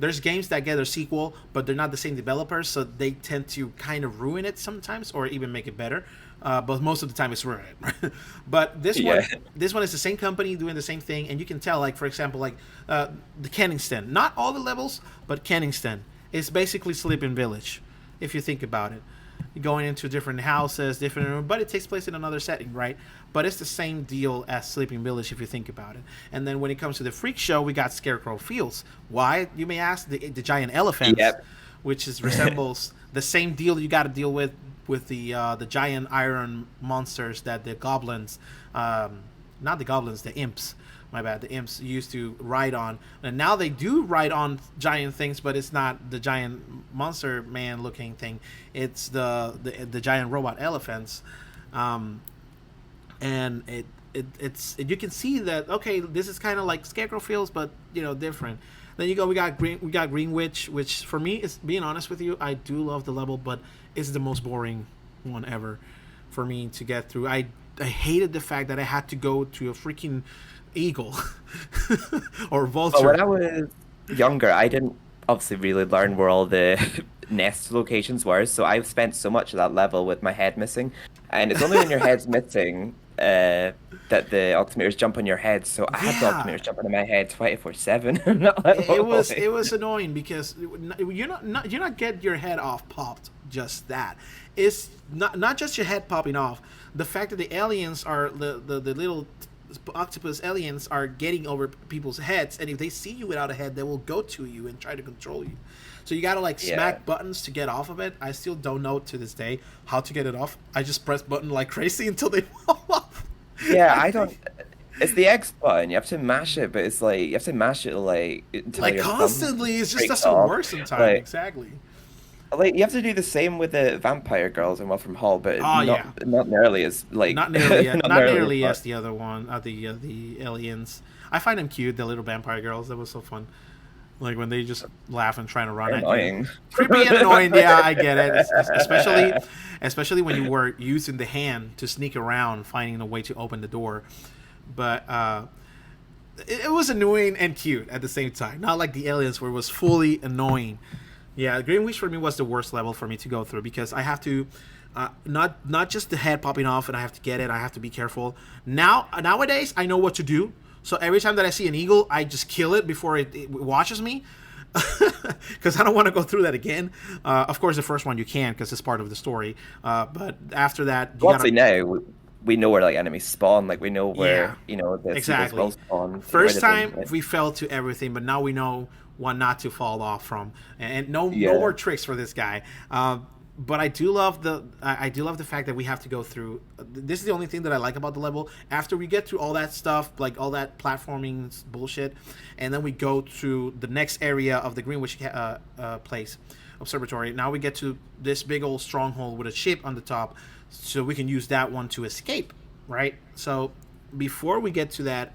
S1: There's games that get a sequel, but they're not the same developers, so they tend to kind of ruin it sometimes or even make it better. But most of the time it's ruin it. But this
S2: Yeah.
S1: one is the same company doing the same thing, and you can tell, like, for example, like the Kensington. Not all the levels, but Kensington. It's basically Sleeping Village, if you think about it. You're going into different houses, but it takes place in another setting, right? But it's the same deal as Sleeping Village, if you think about it. And then when it comes to the freak show, we got Scarecrow Fields. Why, you may ask? The giant elephants,
S2: Yep.
S1: which resembles the same deal you got to deal with the giant iron monsters that the goblins, not the goblins, the imps. My bad. The imps used to ride on, and now they do ride on giant things, but it's not the giant monster man looking thing. It's the giant robot elephants, and it's you can see that, okay, this is kind of like Scarecrow Fields, but different. Then we got Greenwich, which for me, is, being honest with you, I do love the level, but it's the most boring one ever for me to get through. I hated the fact that I had to go to a freaking eagle or vulture.
S2: But when I was younger, I didn't obviously really learn where all the nest locations were, so I spent so much of that level with my head missing. And it's only when your head's missing that the Octometers jump on your head. So I had the
S1: Yeah.
S2: Octometers jumping on my head 24/7.
S1: It was annoying because you're not get your head off popped just that. It's not just your head popping off. The fact that the aliens are the little octopus aliens are getting over people's heads, and if they see you without a head, they will go to you and try to control you. So you gotta like smack buttons to get off of it. I still don't know to this day how to get it off. I just press button like crazy until they fall off.
S2: Yeah, I don't. It's the X button. You have to mash it, but it's like you have to mash it like until
S1: Like
S2: your thumb
S1: constantly, it just
S2: breaks
S1: doesn't
S2: off.
S1: work sometimes.
S2: Like,
S1: Exactly.
S2: Like you have to do the same with the vampire girls in Wolfram Hall, but
S1: yeah.
S2: not nearly as like
S1: Not nearly, not nearly
S2: as
S1: as the other one, the aliens. I find them cute, the little vampire girls. That was so fun. Like when they just laugh and trying to run
S2: They're
S1: at you.
S2: annoying.
S1: Creepy and annoying. Yeah, I get it. Especially when you were using the hand to sneak around, finding a way to open the door. But it was annoying and cute at the same time. Not like the aliens, where it was fully annoying. Yeah, Greenwich for me was the worst level for me to go through because I have to. Not just the head popping off and I have to get it. I have to be careful. Nowadays I know what to do. So every time that I see an eagle, I just kill it before it watches me, because I don't want to go through that again. Of course, the first one you can because it's part of the story. But after that, you
S2: Well,
S1: gotta.
S2: obviously now we know where like enemies spawn. Like we know
S1: Yeah,
S2: where the
S1: exactly.
S2: will spawn.
S1: First time we fell to everything, but now we know what not to fall off from, and no more tricks for this guy. But I do love the fact that we have to go through. This is the only thing that I like about the level. After we get through all that stuff, like all that platforming bullshit, and then we go to the next area of the Greenwich place observatory. Now we get to this big old stronghold with a ship on the top, so we can use that one to escape, right? So before we get to that,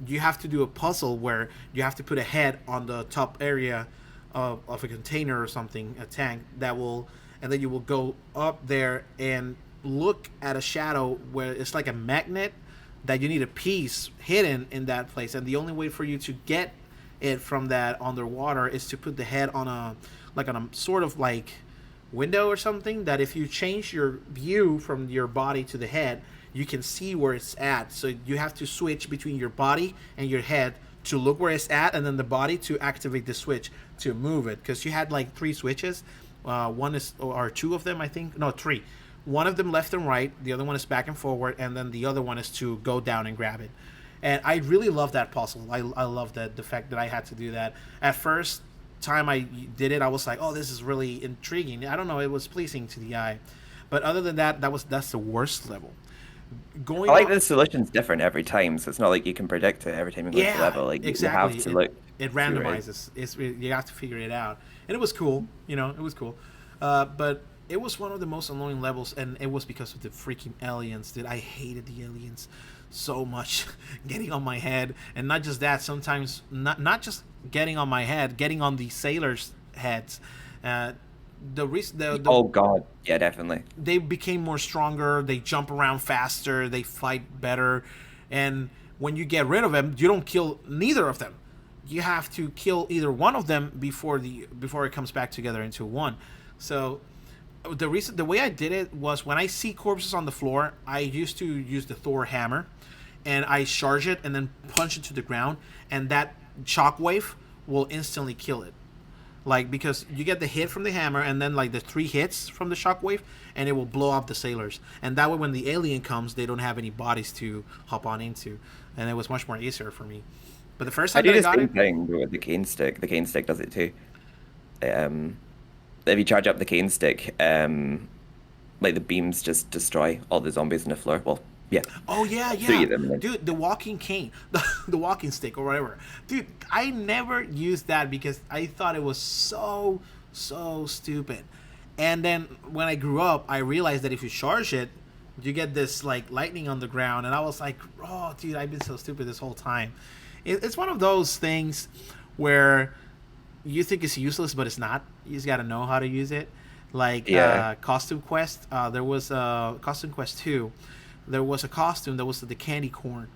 S1: you have to do a puzzle where you have to put a head on the top area of a container or something, a tank that will, and then you will go up there and look at a shadow where it's like a magnet that you need a piece hidden in that place, and the only way for you to get it from that underwater is to put the head on a sort of like window or something, that if you change your view from your body to the head, you can see where it's at. So you have to switch between your body and your head to look where it's at, and then the body to activate the switch to move it, because you had like 3 switches. One is, or 2 of them, I think. No, 3. One of them left and right, the other one is back and forward, and then the other one is to go down and grab it. And I really love that puzzle. I love the fact that I had to do that. At first time I did it, I was like, oh, this is really intriguing. I don't know, it was pleasing to the eye. But other than that, that's the worst level.
S2: I like the solution's different every time, so it's not like you can predict it every time you go to the level. Like
S1: exactly.
S2: You have to look.
S1: It randomizes. You have to figure it out, and it was cool. It was cool. But it was one of the most annoying levels, and it was because of the freaking aliens. Dude, I hated the aliens so much, getting on my head, and not just that. Sometimes not just getting on my head, getting on the sailors' heads.
S2: Oh god, yeah, definitely.
S1: They became more stronger. They jump around faster. They fight better, and when you get rid of them, you don't kill neither of them. You have to kill either one of them before it comes back together into one. So the way I did it was, when I see corpses on the floor, I used to use the Thor hammer, and I charge it and then punch it to the ground, and that shockwave will instantly kill it. Like, because you get the hit from the hammer and then like the 3 hits from the shockwave, and it will blow up the sailors. And that way, when the alien comes, they don't have any bodies to hop on into, and it was much more easier for me. But the first time
S2: I do
S1: that I
S2: the
S1: got
S2: same
S1: it,
S2: thing with the cane stick. The cane stick does it too. If you charge up the cane stick, like the beams just destroy all the zombies on the floor. Well, yeah.
S1: oh yeah,
S2: 3 of them.
S1: dude, the walking cane, the walking stick or whatever. Dude, I never used that because I thought it was so stupid. And then when I grew up, I realized that if you charge it, you get this like lightning on the ground, and I was like, oh, dude, I've been so stupid this whole time. It's one of those things where you think it's useless, but it's not. You just got to know how to use it. Like Costume Quest, there was Costume Quest 2. There was a costume that was the candy corn,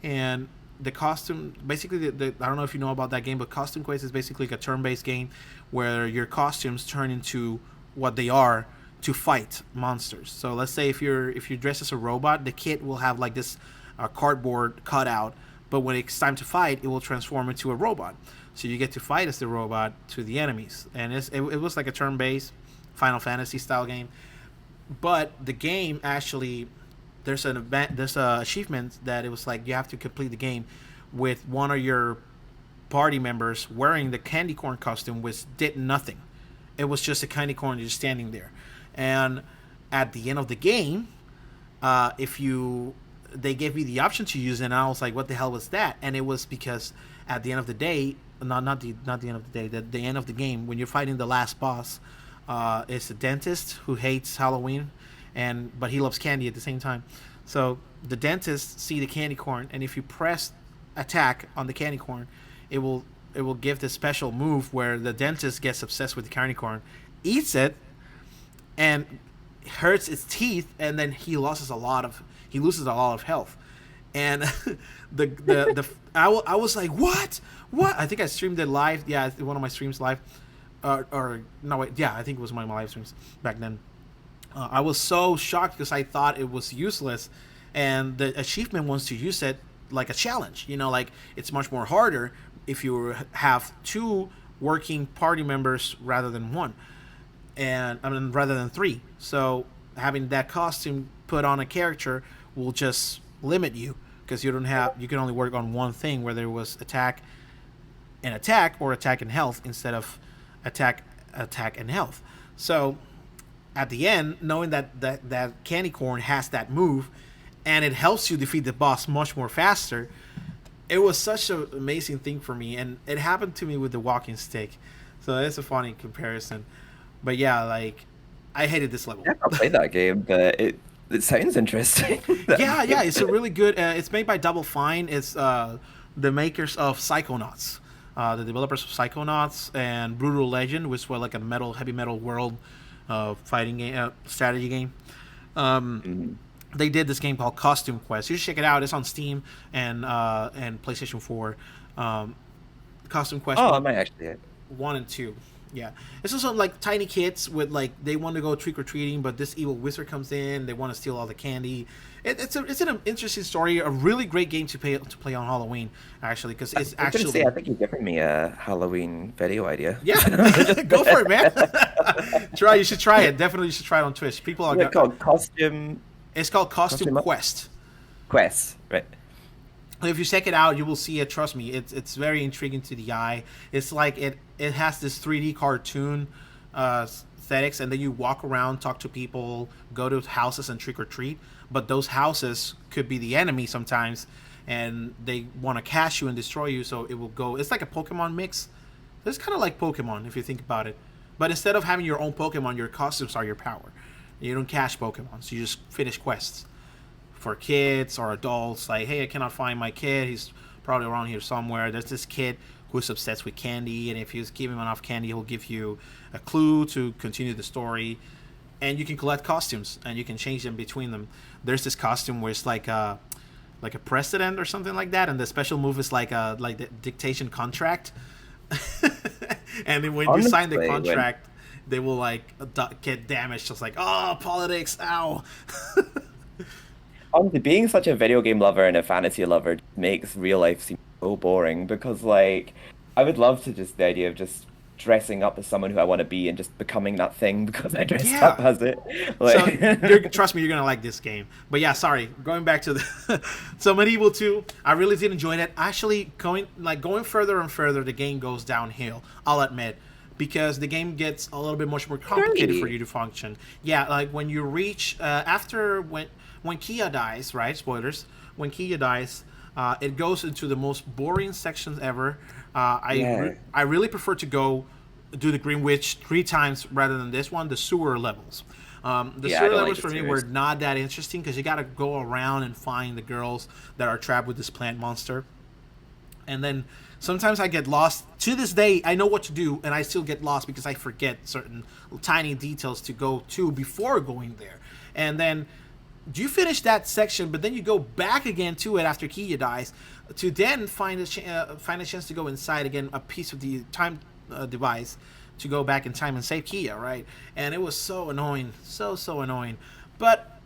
S1: and the costume basically I don't know if you know about that game, but Costume Quest is basically like a turn-based game where your costumes turn into what they are to fight monsters. So let's say if you dress as a robot, the kit will have like this cardboard cutout, but when it's time to fight, it will transform into a robot. So you get to fight as the robot to the enemies, and it was like a turn-based Final Fantasy style game. But the game actually, there's a achievement that it was like you have to complete the game with one of your party members wearing the candy corn costume, which did nothing. It was just a candy corn just standing there. And at the end of the game, they gave me the option to use it, and I was like, what the hell was that? And it was because at the end of the day, not the end of the day, the end of the game, when you're fighting the last boss, it's a dentist who hates Halloween, but he loves candy at the same time. So the dentist see the candy corn, and if you press attack on the candy corn, it will it will give this special move where the dentist gets obsessed with the candy corn, eats it, and hurts its teeth, and then he loses a lot of health. And the I was like, what? I think I streamed it live. Yeah, one of my streams live. Or no, wait, yeah, I think it was one of my live streams back then. I was so shocked because I thought it was useless, and the achievement wants to use it like a challenge. Like it's much more harder if you have two working party members rather than one, and I mean rather than three. So having that costume put on a character will just limit you because you can only work on one thing, whether it was attack or attack and health instead of attack and health. So at the end, knowing that candy corn has that move and it helps you defeat the boss much more faster, it was such an amazing thing for me. And it happened to me with the walking stick, so it's a funny comparison. But yeah, like I hated this level.
S2: Yeah, I'll play that game, but it sounds interesting.
S1: Yeah, it's a really good. It's made by Double Fine. It's the makers of Psychonauts, the developers of Psychonauts and Brutal Legend, which was like a heavy metal world fighting game, strategy game. They did this game called Costume Quest. You should check it out. It's on Steam and PlayStation 4. Costume Quest.
S2: Oh, I might actually.
S1: 1 and 2. Yeah, it's also like tiny kids with like they want to go trick or treating, but this evil wizard comes in. They want to steal all the candy. It's an interesting story. A really great game to play on Halloween, actually, because it's actually.
S2: I think you're giving me a Halloween video idea.
S1: Yeah, go for it, man. You should try it. Definitely, you should try it on Twitch. People are.
S2: What's it called? Costume.
S1: It's called Costume Quest.
S2: Quest, right?
S1: If you check it out, you will see it. Trust me, it's very intriguing to the eye. It's like it has this 3D cartoon aesthetics, and then you walk around, talk to people, go to houses and trick or treat. But those houses could be the enemy sometimes, and they want to catch you and destroy you. So it will go. It's like a Pokemon mix. It's kind of like Pokemon if you think about it. But instead of having your own Pokemon, your costumes are your power. You don't catch Pokemon, so you just finish quests. For kids or adults, like, hey, I cannot find my kid. He's probably around here somewhere. There's this kid who's obsessed with candy, and if you give him enough candy, he'll give you a clue to continue the story. And you can collect costumes, and you can change them between them. There's this costume where it's like a president or something like that, and the special move is like the dictation contract. And then when you sign the contract, they will like get damaged. Just like, oh, politics, ow.
S2: Honestly, being such a video game lover and a fantasy lover makes real life seem so boring because, like, I would love to just the idea of just dressing up as someone who I want to be and just becoming that thing because I dressed up as it. Like...
S1: So, trust me, you're gonna like this game. But yeah, sorry, going back to the so Medieval 2, I really did enjoy it. Actually, going further and further, the game goes downhill. I'll admit. Because the game gets a little bit much more complicated for you to function. Yeah, like when you reach when Kia dies, right? Spoilers. When Kia dies, it goes into the most boring sections ever. I really prefer to do the Green Witch 3 times rather than this one. The sewer levels. Sewer levels for me were not that interesting because you got to go around and find the girls that are trapped with this plant monster. And then sometimes I get lost. To this day, I know what to do, and I still get lost because I forget certain tiny details to go to before going there. And then you finish that section, but then you go back again to it after Kia dies to then find a chance to go inside again, a piece of the time device to go back in time and save Kia, right? And it was so annoying, so annoying. But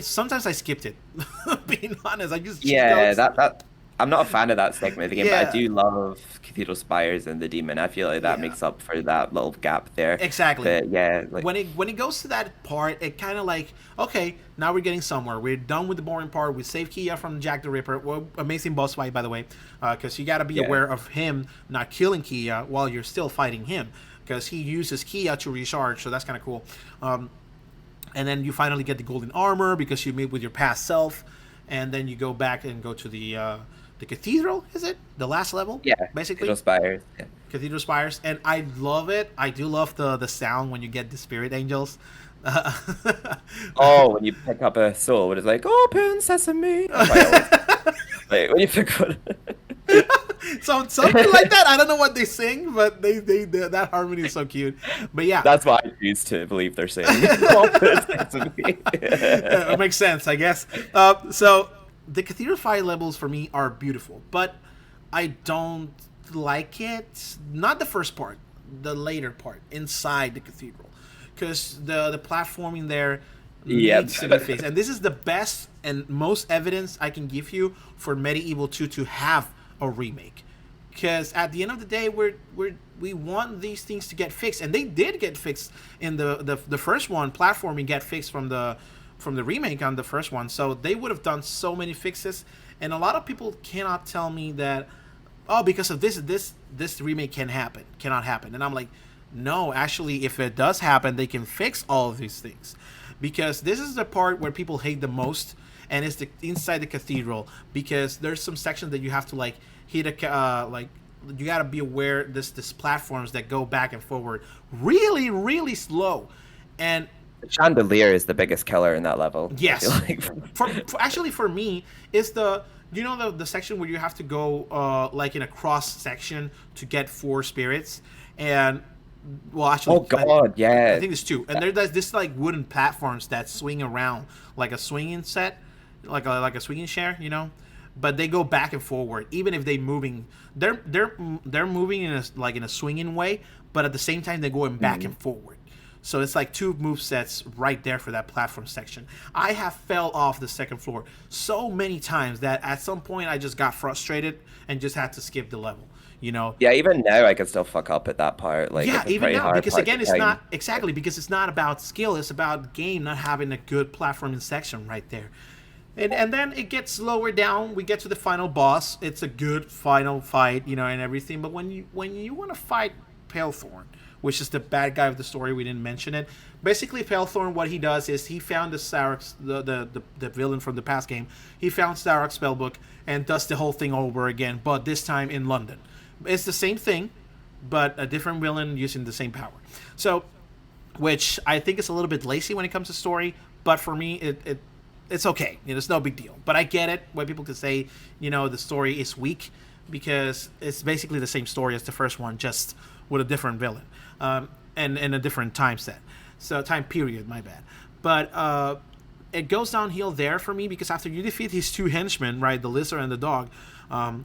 S1: sometimes I skipped it. Being honest, I just
S2: that. I'm not a fan of that segment of the game, but I do love Cathedral Spires and the Demon. I feel like that makes up for that little gap there.
S1: Exactly.
S2: But
S1: when it goes to that part, it kind of like, okay, now we're getting somewhere. We're done with the boring part. We saved Kia from Jack the Ripper. Well, amazing boss fight, by the way, because you got to be aware of him not killing Kia while you're still fighting him, because he uses Kia to recharge, so that's kind of cool. And then you finally get the golden armor because you meet with your past self, and then you go back and go to the cathedral, is it? The last level?
S2: Yeah,
S1: basically.
S2: Cathedral Spires. Yeah.
S1: Cathedral Spires. And I love it. I do love the sound when you get the spirit angels.
S2: When you pick up a soul, it's like, open sesame. Like, when you pick one.
S1: So something like that. I don't know what they sing, but that harmony is so cute. But yeah,
S2: That's why I choose to believe they're saying. Extensively.
S1: it makes sense, I guess. So the Cathedral 5 levels for me are beautiful, but I don't like it. Not the first part, the later part inside the cathedral, because the platforming there
S2: Yep.
S1: needs to be fixed. And this is the best and most evidence I can give you for Medieval 2 to have a remake. Because at the end of the day, we want these things to get fixed, and they did get fixed in the first one. Platforming get fixed from the remake on the first one, so they would have done so many fixes. And a lot of people cannot tell me that, oh, because of this remake cannot happen. And I'm like, no, actually, if it does happen, they can fix all of these things, because this is the part where people hate the most, and it's the inside the cathedral, because there's some sections that you have to like hit a like you got to be aware this platforms that go back and forward really slow. And
S2: The chandelier is the biggest killer in that level.
S1: yes,
S2: I feel like.
S1: actually for me, it's the section where you have to go like in a cross section to get 4 spirits. And well, actually,
S2: Oh God, yeah.
S1: I think there's 2, and there's this like wooden platforms that swing around like a swinging set, like a swinging chair, but they go back and forward. Even if they're moving in a swinging way, but at the same time they're going back and forward. So it's like 2 move sets right there for that platform section. I have fell off the second floor so many times that at some point I just got frustrated and just had to skip the level.
S2: Yeah, even now I can still fuck up at that part. Like,
S1: Yeah,
S2: it's a
S1: even
S2: pretty
S1: now,
S2: hard
S1: because
S2: part
S1: again,
S2: to
S1: it's
S2: time.
S1: not exactly because it's not about skill. It's about game not having a good platforming section right there. And then it gets lower down. We get to the final boss. It's a good final fight, and everything. But when you want to fight Palethorn, which is the bad guy of the story, we didn't mention it. Basically, Palethorn, what he does is he found the Sarek, the villain from the past game. He found Sarek's spellbook and does the whole thing over again, but this time in London. It's the same thing, but a different villain using the same power. So, which I think is a little bit lazy when it comes to story, but for me, it's okay. It's no big deal. But I get it when people can say, the story is weak, because it's basically the same story as the first one, just with a different villain, and a different time set. So time period, my bad. But it goes downhill there for me, because after you defeat his 2 henchmen, right, the lizard and the dog,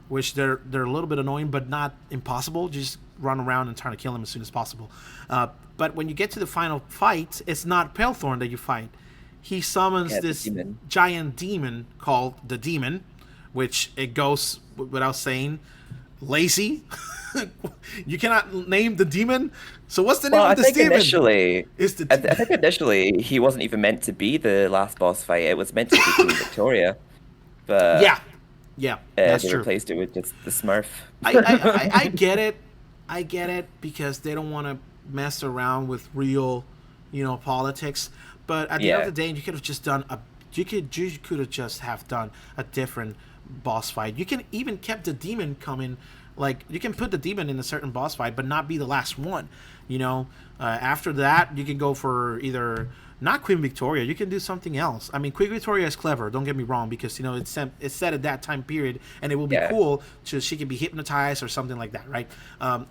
S1: which they're a little bit annoying, but not impossible. Just run around and try to kill them as soon as possible. But when you get to the final fight, it's not Palethorn that you fight. He summons this
S2: demon.
S1: giant demon called the Demon, which it goes without saying, lazy. You cannot name the demon. So what's the name of this demon?
S2: I think initially he wasn't even meant to be the last boss fight. It was meant to be Queen Victoria, but
S1: yeah, that's
S2: they
S1: true.
S2: replaced it with just the Smurf.
S1: I get it. I get it, because they don't want to mess around with real, politics. But at the end of the day, you could have just done you could have just have done a different boss fight. You can even kept the demon coming. Like, you can put the demon in a certain boss fight, but not be the last one. After that, you can go for either not Queen Victoria. You can do something else. I mean, Queen Victoria is clever. Don't get me wrong, because it's set at that time period, and it will be cool. She can be hypnotized or something like that, right?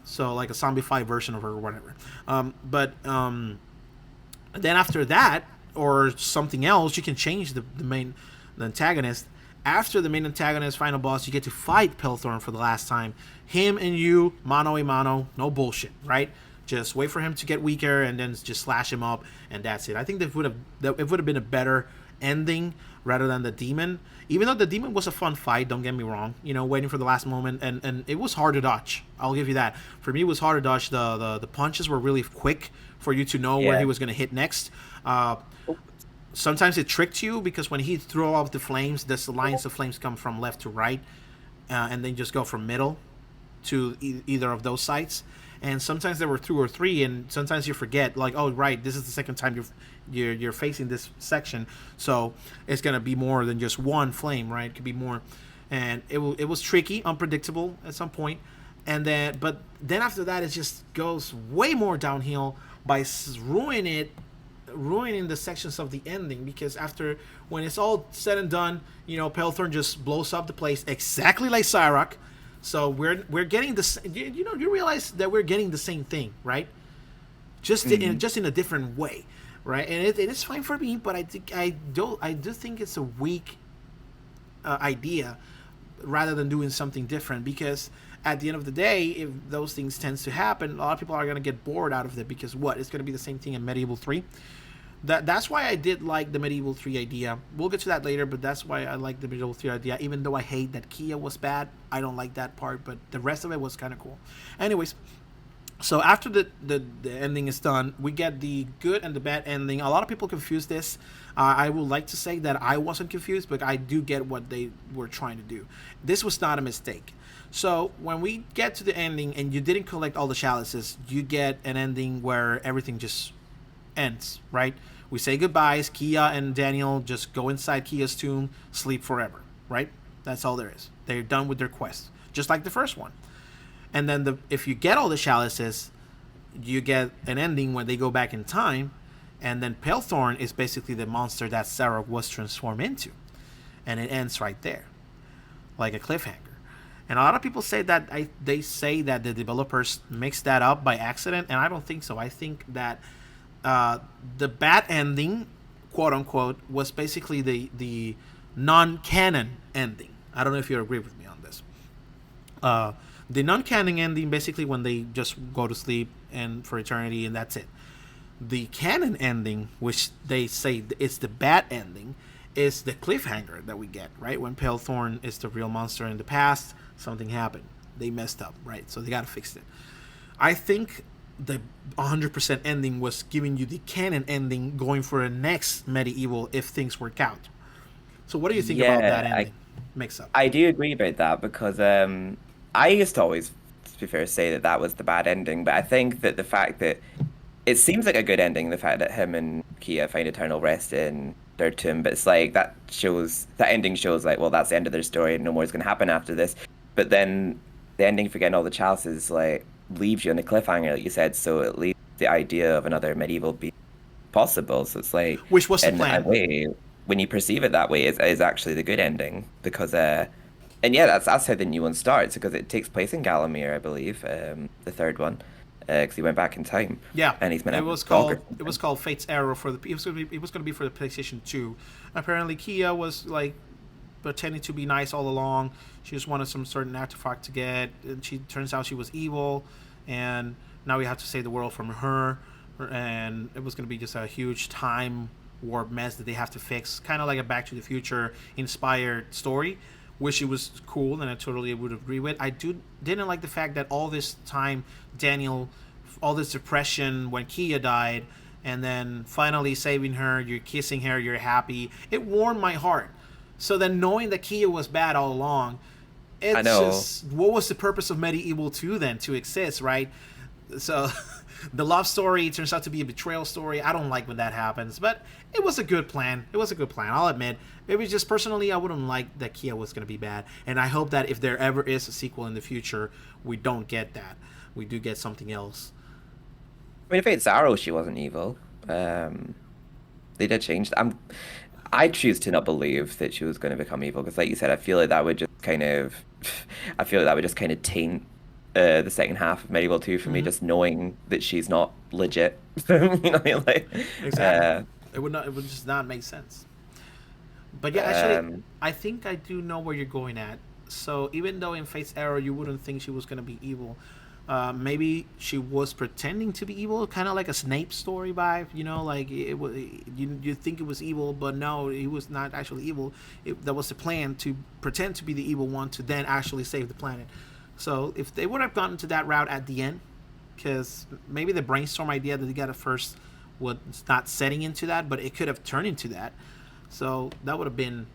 S1: So like a zombified version of her or whatever. But then after that, or something else, you can change the antagonist. After the main antagonist, final boss, you get to fight Palethorn for the last time. Him and you, mano a mano, no bullshit, right? Just wait for him to get weaker and then just slash him up, and that's it. I think it would have been a better ending rather than the demon. Even though the demon was a fun fight, don't get me wrong. Waiting for the last moment, and it was hard to dodge. I'll give you that. For me, it was hard to dodge. The punches were really quick for you to know where he was going to hit next. Sometimes it tricked you, because when he threw off the flames, the lines of flames come from left to right, and then just go from middle to either of those sides. And sometimes there were 2 or 3, and sometimes you forget, like, oh right, this is the second time you're facing this section, so it's gonna be more than just one flame, right? It could be more, and it was tricky, unpredictable at some point, but then after that it just goes way more downhill by ruining the sections of the ending, because after, when it's all said and done, Palethorn just blows up the place exactly like Sarek. So we're getting this. You realize that we're getting the same thing, right? Just in a different way, right? And it's fine for me, but I do think it's a weak idea rather than doing something different, because at the end of the day, if those things tends to happen, a lot of people are going to get bored out of it, because it's going to be the same thing in Medieval 3. That's why I did like the Medieval 3 idea. We'll get to that later, but that's why I like the Medieval 3 idea. Even though I hate that Kia was bad, I don't like that part, but the rest of it was kind of cool. Anyways, so after the ending is done, we get the good and the bad ending. A lot of people confuse this. I would like to say that I wasn't confused, but I do get what they were trying to do. This was not a mistake. So when we get to the ending and you didn't collect all the chalices, you get an ending where everything just ends, right? We say goodbyes. Kia and Daniel just go inside Kia's tomb, sleep forever, right? That's all there is. They're done with their quest, just like the first one. And then if you get all the chalices, you get an ending where they go back in time, and then Palethorn is basically the monster that Sarah was transformed into, and it ends right there, like a cliffhanger. And a lot of people say that they say that the developers mixed that up by accident, and I don't think so. I think that the bad ending, quote unquote, was basically the non-canon ending. I don't know if you agree with me on this. The non-canon ending, basically when they just go to sleep and for eternity, and that's it. The canon ending, which they say is the bad ending, is the cliffhanger that we get, right? When Palethorn is the real monster in the past, something happened. They messed up, right? So they gotta fix it. I think the 100% ending was giving you the canon ending, going for a next medieval if things work out. So what do you think about that ending mix up?
S2: I do agree about that because I used to always, to be fair, say that was the bad ending, but I think that the fact that it seems like a good ending, the fact that him and Kia find eternal rest in their tomb, but it's like that ending shows like, well, that's the end of their story, no more is going to happen after this. But then the ending for getting all the chalices like leaves you on a cliffhanger, like you said, so it leaves the idea of another medieval being possible. So it's like,
S1: which was the
S2: in
S1: plan.
S2: a way, when you perceive it that way, is actually the good ending because and yeah, that's how the new one starts because it takes place in Gallowmere, I believe, the third one, because he went back in time.
S1: Yeah,
S2: and he's been
S1: it was called Fate's Arrow for the. It was going to be for the PlayStation 2. Apparently, Kia was like pretending to be nice all along. She just wanted some certain artifact to get, and turns out she was evil, and now we have to save the world from her. And it was going to be just a huge time warp mess that they have to fix, kind of like a Back to the Future inspired story, which it was cool, and I totally would agree with. I didn't like the fact that all this time Daniel, all this depression when Kia died, and then finally saving her, you're kissing her, you're happy. It warmed my heart. So then knowing that Kia was bad all along, it's just, what was the purpose of Medieval 2 then to exist, right? So the love story turns out to be a betrayal story. I don't like when that happens, but it was a good plan. I'll admit. It was just personally, I wouldn't like that Kia was going to be bad. And I hope that if there ever is a sequel in the future, we don't get that. We do get something else.
S2: I mean, if it's Arrow, she wasn't evil. They did change. I choose to not believe that she was going to become evil because, like you said, I feel like that would just kind of taint the second half of Medieval 2 for me, just knowing that she's not legit. You know what I mean? Like,
S1: exactly. It would just not make sense. But yeah, actually, I think I do know where you're going at. So even though in Fate's Arrow you wouldn't think she was going to be evil, maybe she was pretending to be evil, kind of like a Snape story vibe. You know, like you think it was evil, but no, he was not actually evil. That was the plan, to pretend to be the evil one to then actually save the planet. So if they would have gotten to that route at the end, because maybe the brainstorm idea that they got at first was not setting into that, but it could have turned into that. So that would have been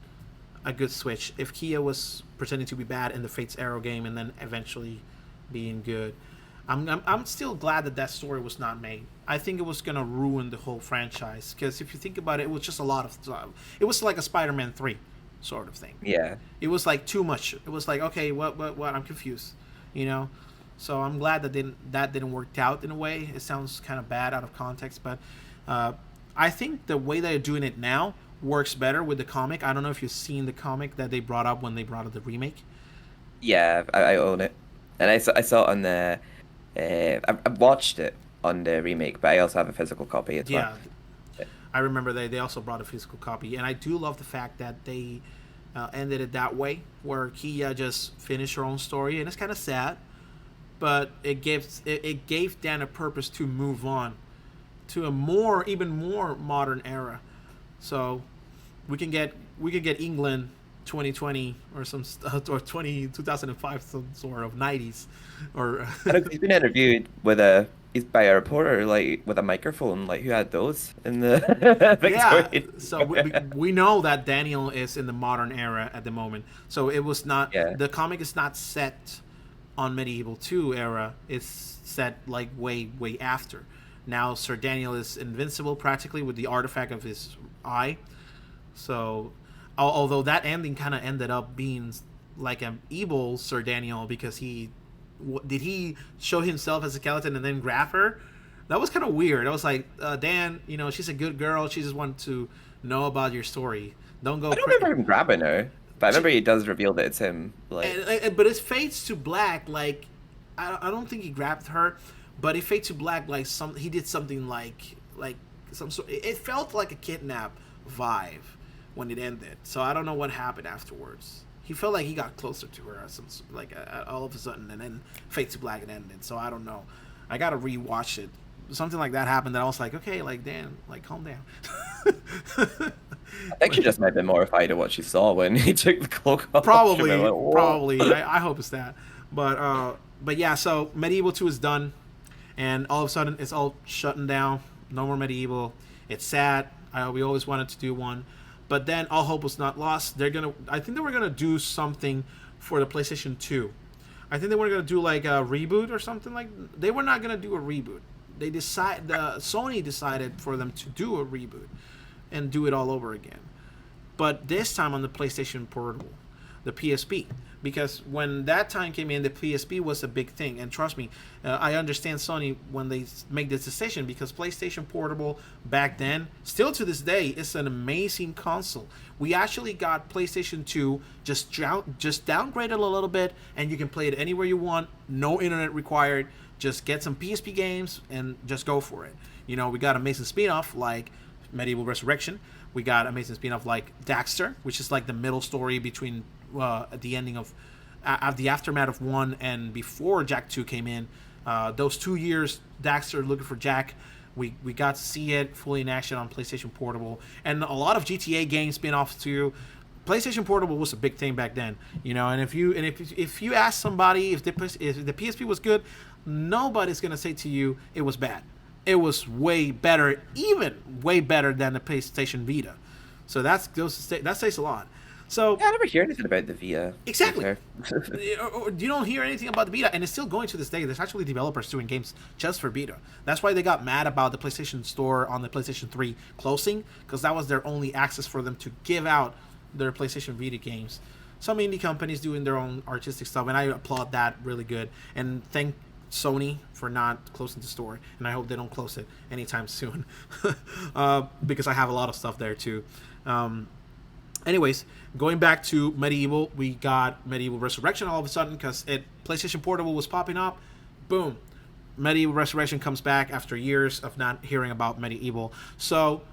S1: a good switch if Kia was pretending to be bad in the Fate's Arrow game and then eventually being good. I'm still glad that story was not made. I think it was gonna ruin the whole franchise because if you think about it, it was just a lot of stuff. It was like a Spider-Man 3 sort of thing.
S2: Yeah.
S1: It was like too much. It was like, okay, what? I'm confused, you know. So I'm glad that didn't work out in a way. It sounds kind of bad out of context, but I think the way they're doing it now works better with the comic. I don't know if you've seen the comic that they brought up when they brought up the remake.
S2: Yeah, I own it, and I saw it on the I watched it on the remake, but I also have a physical copy as well.
S1: Yeah, I remember they also brought a physical copy, and I do love the fact that they ended it that way, where Kia just finished her own story, and it's kind of sad, but it gave Dan a purpose to move on to a even more modern era. So we can get England 2020 or some or 2005, some sort of 90s or
S2: I know he's been interviewed with a he's by a reporter like with a microphone. Like who had those in the
S1: yeah.
S2: Victorian?
S1: So we know that Daniel is in the modern era at the moment. So it was not,
S2: Yeah.
S1: the comic is not set on medieval 2 era. It's set like way after. Now Sir Daniel is invincible practically with the artifact of his eye. So although that ending kind of ended up being like an evil Sir Daniel, because did he show himself as a skeleton and then grab her? That was kind of weird. I was like, Dan, she's a good girl. She just wanted to know about your story. Don't go.
S2: I don't remember him grabbing her, but I remember he does reveal that it's him. Like,
S1: But it fades to black. Like, I don't think he grabbed her, but it fades to black. Like he did something like some sort. It felt like a kidnap vibe when it ended. So I don't know what happened afterwards. He felt like he got closer to her, all of a sudden, and then fade to black and ended. So I don't know. I gotta rewatch it. Something like that happened. That I was like, okay, like Dan, like calm down.
S2: I think she just might have been mortified at what she saw when he took the cloak off. She
S1: Probably,
S2: went like, "Whoa."
S1: probably. I hope it's that. But yeah. So Medieval 2 is done, and all of a sudden it's all shutting down. No more Medieval. It's sad. We always wanted to do one, but then all hope was not lost. I think they were gonna do something for the PlayStation 2. I think they were gonna do like a reboot or something like. They were not gonna do a reboot. Sony decided for them to do a reboot and do it all over again, but this time on the PlayStation Portable, the PSP, because when that time came in, the PSP was a big thing. And trust me, I understand Sony when they make this decision, because PlayStation Portable back then, still to this day, is an amazing console. We actually got PlayStation 2 just downgraded a little bit, and you can play it anywhere you want, no internet required. Just get some PSP games and just go for it. We got amazing spin-off like Medieval Resurrection. We got amazing spin-off like Daxter, which is like the middle story between the ending of the aftermath of 1 and before Jack 2 came in. Those 2 years, Daxter looking for Jack. We got to see it fully in action on PlayStation Portable, and a lot of GTA game spin-offs too. PlayStation Portable was a big thing back then, and if you ask somebody if the PSP was good, nobody's gonna say to you it was bad. It was way better, even way better than the PlayStation Vita. So that says a lot. So
S2: Yeah, I never hear anything about the Vita.
S1: exactly, you don't hear anything about the Vita, and it's still going to this day. There's actually developers doing games just for Vita. That's why they got mad about the PlayStation Store on the PlayStation 3 closing, because that was their only access for them to give out their PlayStation Vita games. Some indie companies doing their own artistic stuff, and I applaud that really good. And thank Sony for not closing the store, and I hope they don't close it anytime soon, because I have a lot of stuff there too. Anyways, going back to Medieval, we got Medieval Resurrection all of a sudden because PlayStation Portable was popping up. Boom, Medieval Resurrection comes back after years of not hearing about Medieval. So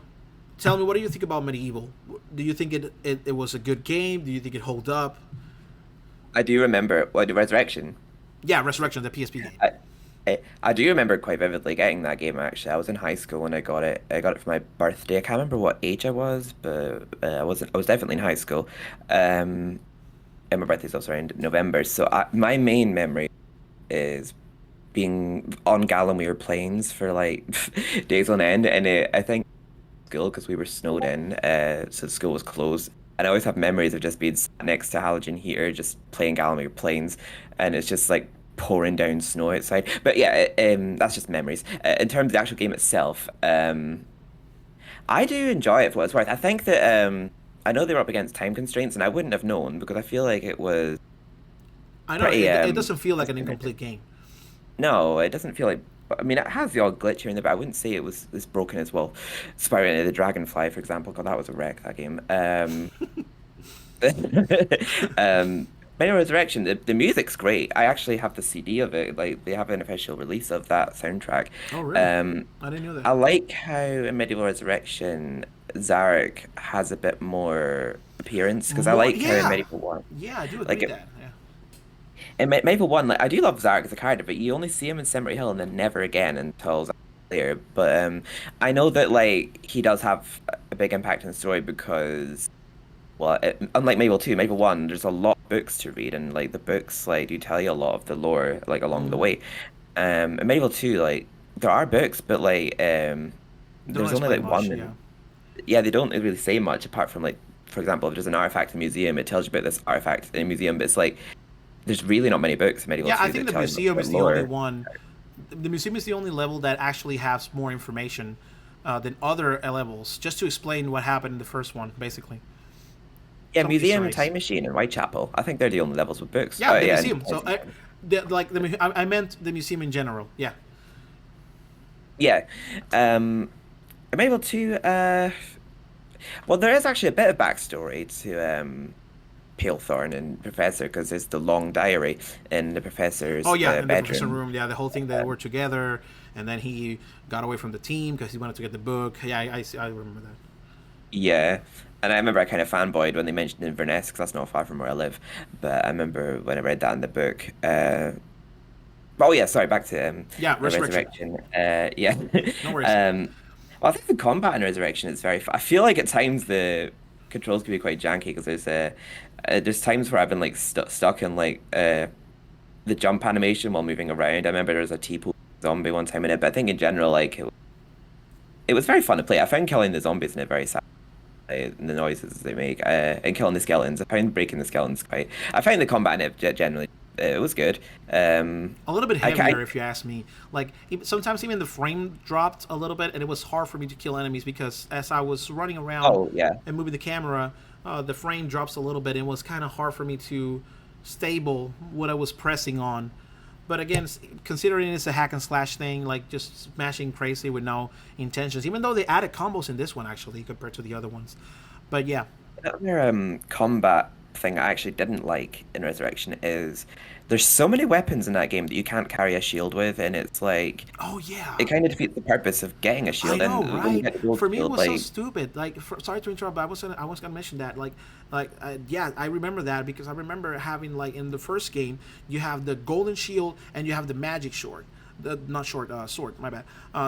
S1: tell me, what do you think about Medieval? Do you think it was a good game? Do you think it hold up?
S2: I do remember the Resurrection.
S1: Yeah, Resurrection, the PSP game.
S2: I do remember quite vividly getting that game. Actually, I was in high school when I got it. I got it for my birthday. I can't remember what age I was, but I was definitely in high school. And my birthday's also around November. So my main memory is being on Gallowmere Plains for like days on end, and I think school because we were snowed in, so school was closed. And I always have memories of just being sat next to halogen heater, just playing Gallowmere Plains, and it's just like pouring down snow outside. But yeah, that's just memories. In terms of the actual game itself, I do enjoy it for what it's worth. I think that I know they were up against time constraints, and I wouldn't have known because I feel like it was
S1: I know
S2: pretty.
S1: it doesn't feel like an incomplete game.
S2: No, it doesn't feel like. I mean, it has the odd glitch here and there, but I wouldn't say it was as broken as well. Spyro into the Dragonfly, for example, God, that was a wreck, that game. Medieval Resurrection, the music's great. I actually have the CD of it. Like they have an official release of that soundtrack.
S1: Oh, really?
S2: Um,
S1: I didn't know that.
S2: I like how in Medieval Resurrection, Zarek has a bit more appearance because I
S1: More,
S2: like how in
S1: yeah,
S2: Medieval One,
S1: yeah, I do agree
S2: like
S1: that. Yeah.
S2: Medieval One, like I do love Zarek as a character, but you only see him in Cemetery Hill and then never again until Zarek later. But I know that like he does have a big impact on the story because. Well, unlike Medieval 2, Medieval 1, there's a lot of books to read, and like the books like do tell you a lot of the lore like along the
S1: Mm.
S2: way. In Medieval 2, like there are books, but like
S1: Don't
S2: there's only
S1: explain
S2: like
S1: much.
S2: one,
S1: Yeah.
S2: and yeah, they don't really say much apart from like, for example, if there's an artifact in a museum, it tells you about this artifact in a museum, but it's like there's really not many books in Medieval
S1: Yeah, I
S2: 2
S1: think
S2: that
S1: the
S2: tell you much
S1: museum
S2: about
S1: is the only
S2: lore.
S1: one. The museum is the only level that actually has more information than other levels, just to explain what happened in the first one, basically.
S2: Yeah,
S1: Some Easter
S2: Museum,
S1: eggs.
S2: Time Machine, and Whitechapel. I think they're the only levels with books.
S1: Yeah, the
S2: Yeah, and
S1: museum. So I meant the museum in general. Yeah.
S2: yeah. I'm able to. Well, there is actually a bit of backstory to Palethorn and Professor because there's the long diary in the
S1: Oh
S2: Professor's
S1: yeah, in the professor
S2: bedroom.
S1: room. Yeah, the whole thing they were together, and then he got away from the team because he wanted to get the book. Yeah, I remember that.
S2: Yeah, and I remember I kind of fanboyed when they mentioned Inverness because that's not far from where I live. But I remember when I read that in the book. Oh yeah, sorry. Back to
S1: Yeah,
S2: the
S1: resurrection.
S2: Resurrection. Yeah.
S1: No worries.
S2: um, well, I think the combat in Resurrection is very. I feel like at times the controls can be quite janky because there's times where I've been like stuck in like the jump animation while moving around. I remember there was a T-pose zombie one time in it, but I think in general like it was very fun to play. I found killing the zombies in it very sad. The noises they make, and killing the skeletons. I found breaking the skeletons quite. I found the combat in it generally it was good.
S1: A little bit
S2: I
S1: heavier, if you ask me. Like sometimes even the frame dropped a little bit, and it was hard for me to kill enemies because as I was running around
S2: oh yeah.
S1: and moving the camera, the frame drops a little bit, and it was kind of hard for me to stable what I was pressing on. But again, considering it's a hack and slash thing, like just smashing crazy with no intentions, even though they added combos in this one actually compared to the other ones. But yeah,
S2: Another combat thing I actually didn't like in Resurrection is there's so many weapons in that game that you can't carry a shield with, and it's like
S1: oh yeah,
S2: it kind of defeats the purpose of getting a
S1: I
S2: shield.
S1: know,
S2: And when you
S1: right?
S2: get the gold
S1: For me, it
S2: shield,
S1: was so
S2: like
S1: stupid. Like, sorry to interrupt, but I was gonna mention that. Yeah, I remember that because I remember having like in the first game, you have the golden shield and you have the magic sword. The not short sword, my bad.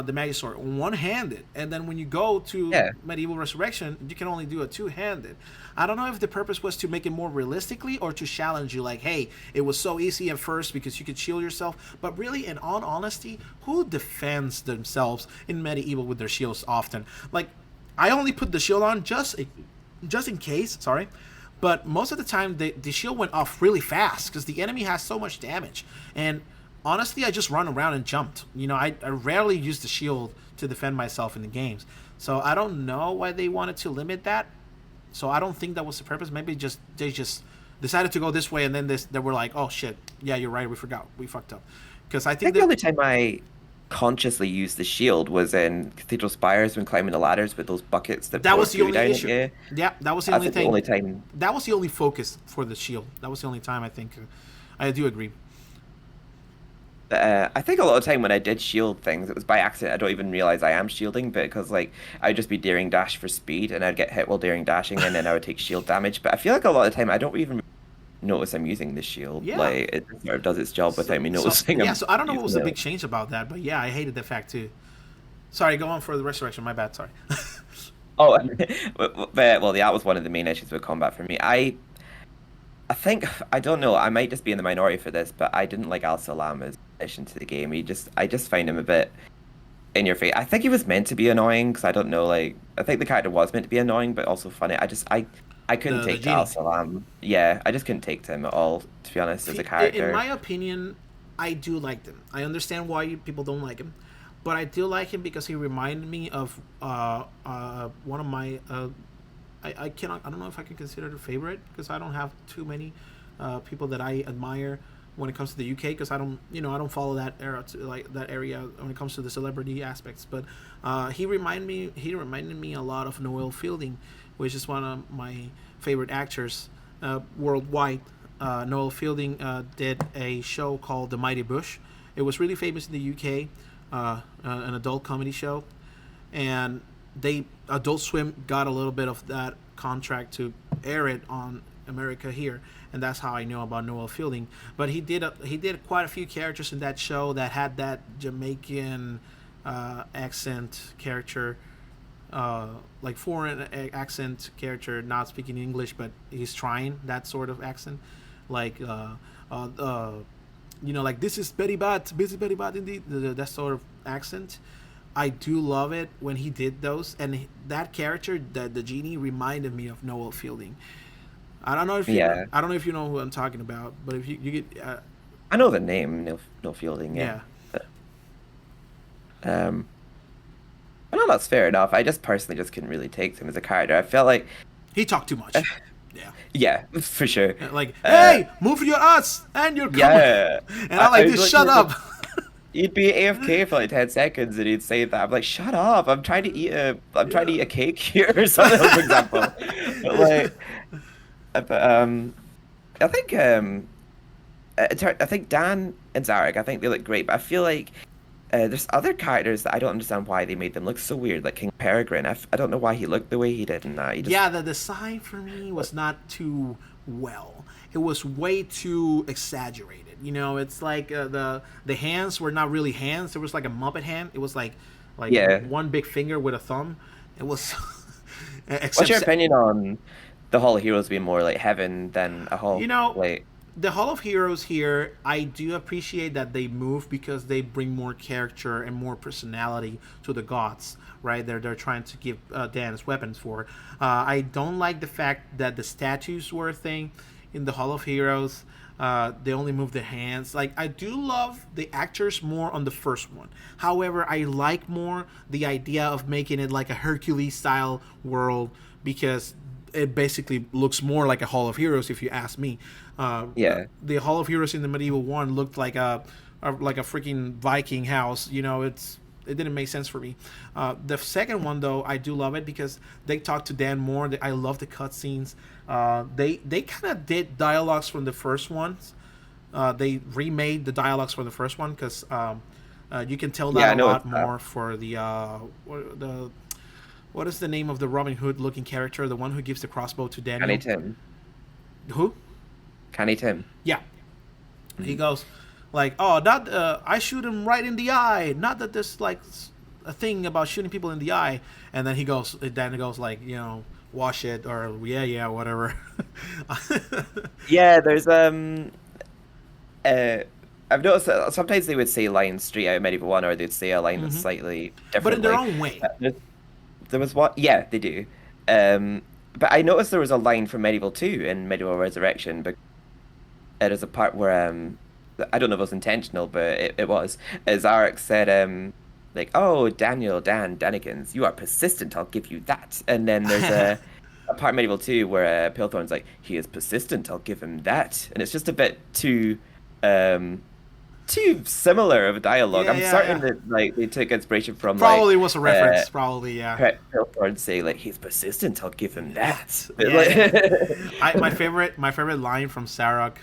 S1: The magic sword, one-handed, and then when you go to
S2: yeah,
S1: Medieval Resurrection, you can only do a two-handed. I don't know if the purpose was to make it more realistically or to challenge you, like, hey, it was so easy at first because you could shield yourself. But really, in all honesty, who defends themselves in Medieval with their shields often? Like, I only put the shield on just in case. Sorry. But most of the time, the shield went off really fast because the enemy has so much damage. And honestly, I just run around and jumped. You know, I rarely use the shield to defend myself in the games. So I don't know why they wanted to limit that. So I don't think that was the purpose. Maybe just they just decided to go this way, and then they were like, "Oh shit, yeah, you're right. We forgot. We fucked up." Because I
S2: I
S1: think
S2: think the
S1: that
S2: only time I consciously used the shield was in Cathedral Spires when climbing the ladders with those buckets that
S1: that
S2: pour
S1: was the
S2: goo
S1: only
S2: down at
S1: issue.
S2: you.
S1: Yeah, that was the
S2: That's
S1: only
S2: like the
S1: thing.
S2: only time.
S1: That was the only focus for the shield. That was the only time I think. I do agree.
S2: I think a lot of time when I did shield things, it was by accident. I don't even realize I am shielding, but because like I'd just be daring dash for speed, and I'd get hit while daring dashing, and then I would take shield damage. But I feel like a lot of the time I don't even notice I'm using the shield.
S1: Yeah.
S2: Like it sort of does its job without me
S1: So
S2: noticing
S1: yeah,
S2: I'm
S1: so I don't know what was
S2: using
S1: the big
S2: it.
S1: change about that, but yeah, I hated the fact too. Sorry, go on for the resurrection. My bad. Sorry.
S2: Oh, but well, that was one of the main issues with combat for me. I think I don't know. I might just be in the minority for this, but I didn't like Al Salama's addition to the game. I just find him a bit in your face. I think he was meant to be annoying because I don't know. Like I think the character was meant to be annoying, but also funny. I couldn't
S1: The
S2: take to Al
S1: genie.
S2: Salam. Yeah, I just couldn't take to him at all. To be honest, as a
S1: See, in
S2: character.
S1: my opinion, I do like him. I understand why people don't like him, but I do like him because he reminded me of one of my. I cannot. I don't know if I can consider it a favorite because I don't have too many people that I admire when it comes to the UK because I don't. You know, I don't follow that era to, like that area when it comes to the celebrity aspects. But he reminded me. He reminded me a lot of Noel Fielding, which is one of my favorite actors worldwide. Noel Fielding did a show called The Mighty Bush. It was really famous in the UK, an adult comedy show, and Adult Swim got a little bit of that contract to air it on America here, and that's how I know about Noel Fielding. But he did quite a few characters in that show that had that Jamaican accent character, like foreign accent character, not speaking English, but he's trying that sort of accent, like like this is Betty Bot, indeed, that sort of accent. I do love it when he did those, and that character, the genie, reminded me of Noel Fielding. I don't know if I don't know if you know who I'm talking about, but if you get,
S2: I know the name Noel Fielding.
S1: yeah.
S2: Well, no, that's fair enough. I just personally just couldn't really take him as a character. I felt like
S1: He talked too much. Yeah.
S2: Yeah, for sure.
S1: Like, hey, move your ass and your cover.
S2: Yeah.
S1: And I this, shut up.
S2: You'd be AFK for like 10 seconds and he'd say that. I'm like, shut up. I'm trying to eat a cake here or something, for example. I think Dan and Zarek, I think they look great, but I feel like there's other characters that I don't understand why they made them look so weird, like King Peregrine. I don't know why he looked the way he did in that.
S1: Yeah, the design for me was not too well. It was way too exaggerated. You know, it's like the hands were not really hands. There was like a Muppet hand. It was like one big finger with a thumb. It was.
S2: What's your opinion on the Hall of Heroes being more like heaven than a hall?
S1: You know, the Hall of Heroes here, I do appreciate that they move because they bring more character and more personality to the gods, right? They're trying to give dance weapons for. I don't like the fact that the statues were a thing in the Hall of Heroes. They only move their hands. Like, I do love the actors more on the first one. However, I like more the idea of making it like a Hercules style world, because it basically looks more like a Hall of Heroes, if you ask me. The Hall of Heroes in the Medieval one looked like a freaking Viking house. You know, it didn't make sense for me. The second one, though, I do love it because they talk to Dan more. I love the cutscenes. They kind of did dialogues from the first ones. They remade the dialogues from the first one because you can tell that a lot more for the what is the name of the Robin Hood looking character, the one who gives the crossbow to Daniel?
S2: Canny Tim.
S1: Who?
S2: Canny Tim.
S1: Yeah. Mm-hmm. He goes like, oh, not I shoot him right in the eye. Not that there's like a thing about shooting people in the eye. And then Daniel goes like, you know, wash it, or yeah, whatever.
S2: Yeah, there's I've noticed that sometimes they would say lines straight out of Medieval 1, or they'd say a line that's slightly different.
S1: But in their own way.
S2: There was what? Yeah, they do. But I noticed there was a line from Medieval 2 in Medieval Resurrection, but there's a part where I don't know if it was intentional, but it was. Zarek said like, oh, Dannikins, you are persistent, I'll give you that. And then there's a part in Medieval 2 where Pilthorn's like, he is persistent, I'll give him that. And it's just a bit too similar of a dialogue. I'm certain that like they took inspiration from
S1: probably was a reference. Probably, yeah.
S2: Pilthorn say like, he's persistent, I'll give him that.
S1: Yeah. My favorite line from Sarok.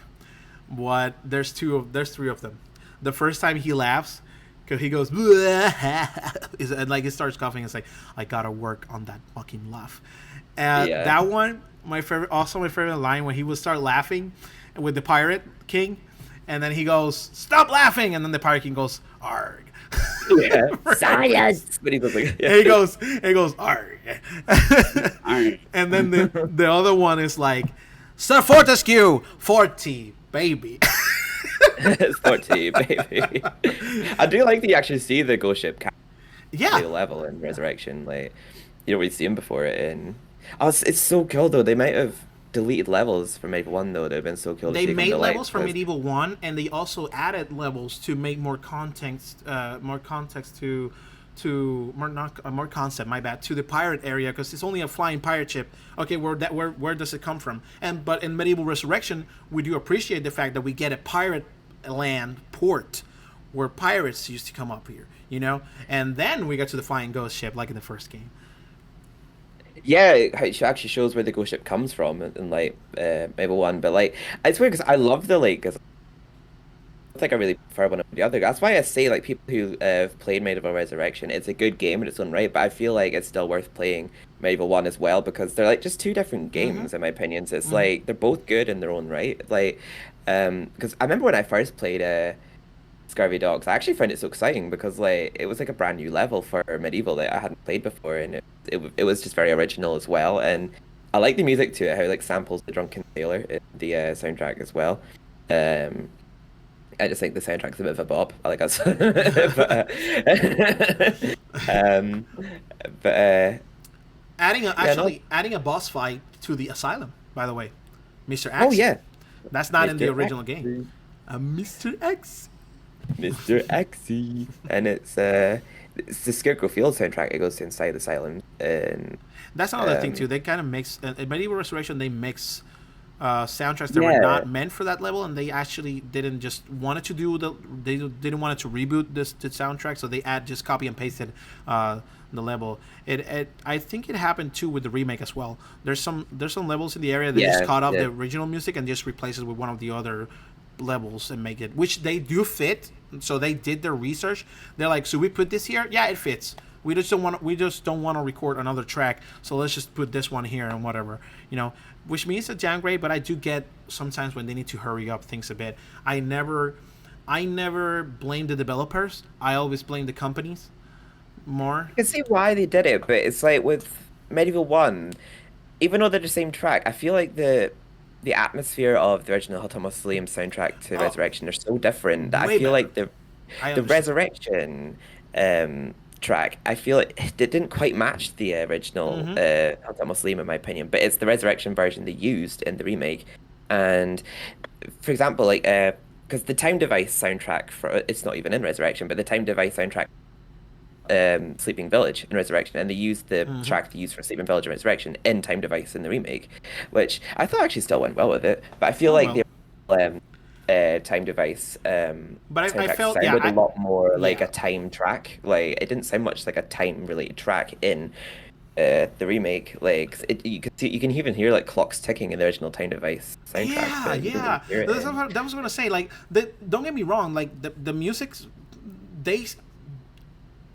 S1: There's three of them. The first time he laughs, because he goes and like he starts coughing. It's like, I gotta work on that fucking laugh. And that one, my favorite line when he would start laughing with the Pirate King, and then he goes, stop laughing, and then the Pirate King goes, arg.
S2: Yeah, science. But he goes like,
S1: he goes arg. Arg. And then the other one is like, Sir Fortescue, 40, baby.
S2: 40, baby. I do like that you actually see the ghost ship level in Resurrection. Like, you don't really see him before it. And it's so cool though. They might have deleted levels from Medieval 1 though. They've been so cool.
S1: They made levels from Medieval 1, and they also added levels to make more context to more concept. My bad, to the pirate area, because it's only a flying pirate ship. Okay, where does it come from? But in Medieval Resurrection, we do appreciate the fact that we get a pirate land port where pirates used to come up here, you know. And then we got to the flying ghost ship, like in the first game.
S2: Yeah, it actually shows where the ghost ship comes from in like Medieval 1. But like, it's weird because I love the like, because I think I really prefer one over the other. That's why I say like people who have played Medieval Resurrection, it's a good game in its own right, but I feel like it's still worth playing Medieval 1 as well because they're like just two different
S1: Mm-hmm.
S2: games in my opinion. So it's
S1: Mm-hmm.
S2: like they're both good in their own right. Like, because I remember when I first played Scurvy Dogs, I actually found it so exciting because like it was like a brand new level for medieval that I hadn't played before, and it was just very original as well. And I like the music to it, how it like samples the Drunken Sailor in the soundtrack as well. Um, I just think the soundtrack's a bit of a bop. I like us, um, but yeah, no.
S1: Adding a boss fight to the asylum, by the way, Mr.
S2: Oh
S1: Axie.
S2: yeah,
S1: That's not in the
S2: Mr.
S1: original game.
S2: Axie,
S1: Mr. X.
S2: Mr. Axie, and it's the Scarecrow Field soundtrack. It goes to Inside the Asylum, and
S1: That's another thing
S2: um,
S1: too. They kind of mix in Medieval Restoration. They mix soundtracks that were
S2: yeah,
S1: not meant for that level, and they actually didn't just wanted to do the. They didn't want it to reboot this the soundtrack, so they just copy and pasted the level. I think it happened too with the remake as well. There's some levels in the area that just
S2: yeah,
S1: cut off
S2: yeah,
S1: the original music and just replaces with one of the other levels and make it, which they do fit. So they did their research. They're like, so we put this here. Yeah, it fits. We just don't want to record another track, so let's just put this one here and whatever, which means a downgrade. But I do get sometimes when they need to hurry up things a bit. I never blame the developers. I always blame the companies more.
S2: I can see why they did it, but it's like with Medieval 1, even though they're the same track, I feel like the atmosphere of the original Hot Mausoleum soundtrack to
S1: Oh,
S2: Resurrection are so different that I
S1: way
S2: feel
S1: better.
S2: like the
S1: I
S2: the
S1: understand.
S2: Resurrection track, I feel it didn't quite match the original
S1: Mm-hmm.
S2: Hot Mausoleum in my opinion, but it's the Resurrection version they used in the remake. And for example, like because the Time Device soundtrack for it's not even in Resurrection, but the Time Device soundtrack Sleeping Village in Resurrection, and they used the
S1: Mm-hmm.
S2: track they used for Sleeping Village in Resurrection in Time Device in the remake, which I thought actually still went well with it. But I feel
S1: Oh
S2: like
S1: well.
S2: the Time Device
S1: But I
S2: soundtrack
S1: felt, yeah,
S2: sounded a lot more like a
S1: yeah.
S2: time track. Like it didn't sound much like a time related track in the remake. Like you could see, you can even hear like clocks ticking in the original Time Device soundtrack,
S1: Yeah,
S2: but you don't really
S1: yeah.
S2: hear it
S1: That's
S2: in.
S1: what, that was gonna say. Like, don't get me wrong. Like the music's, they,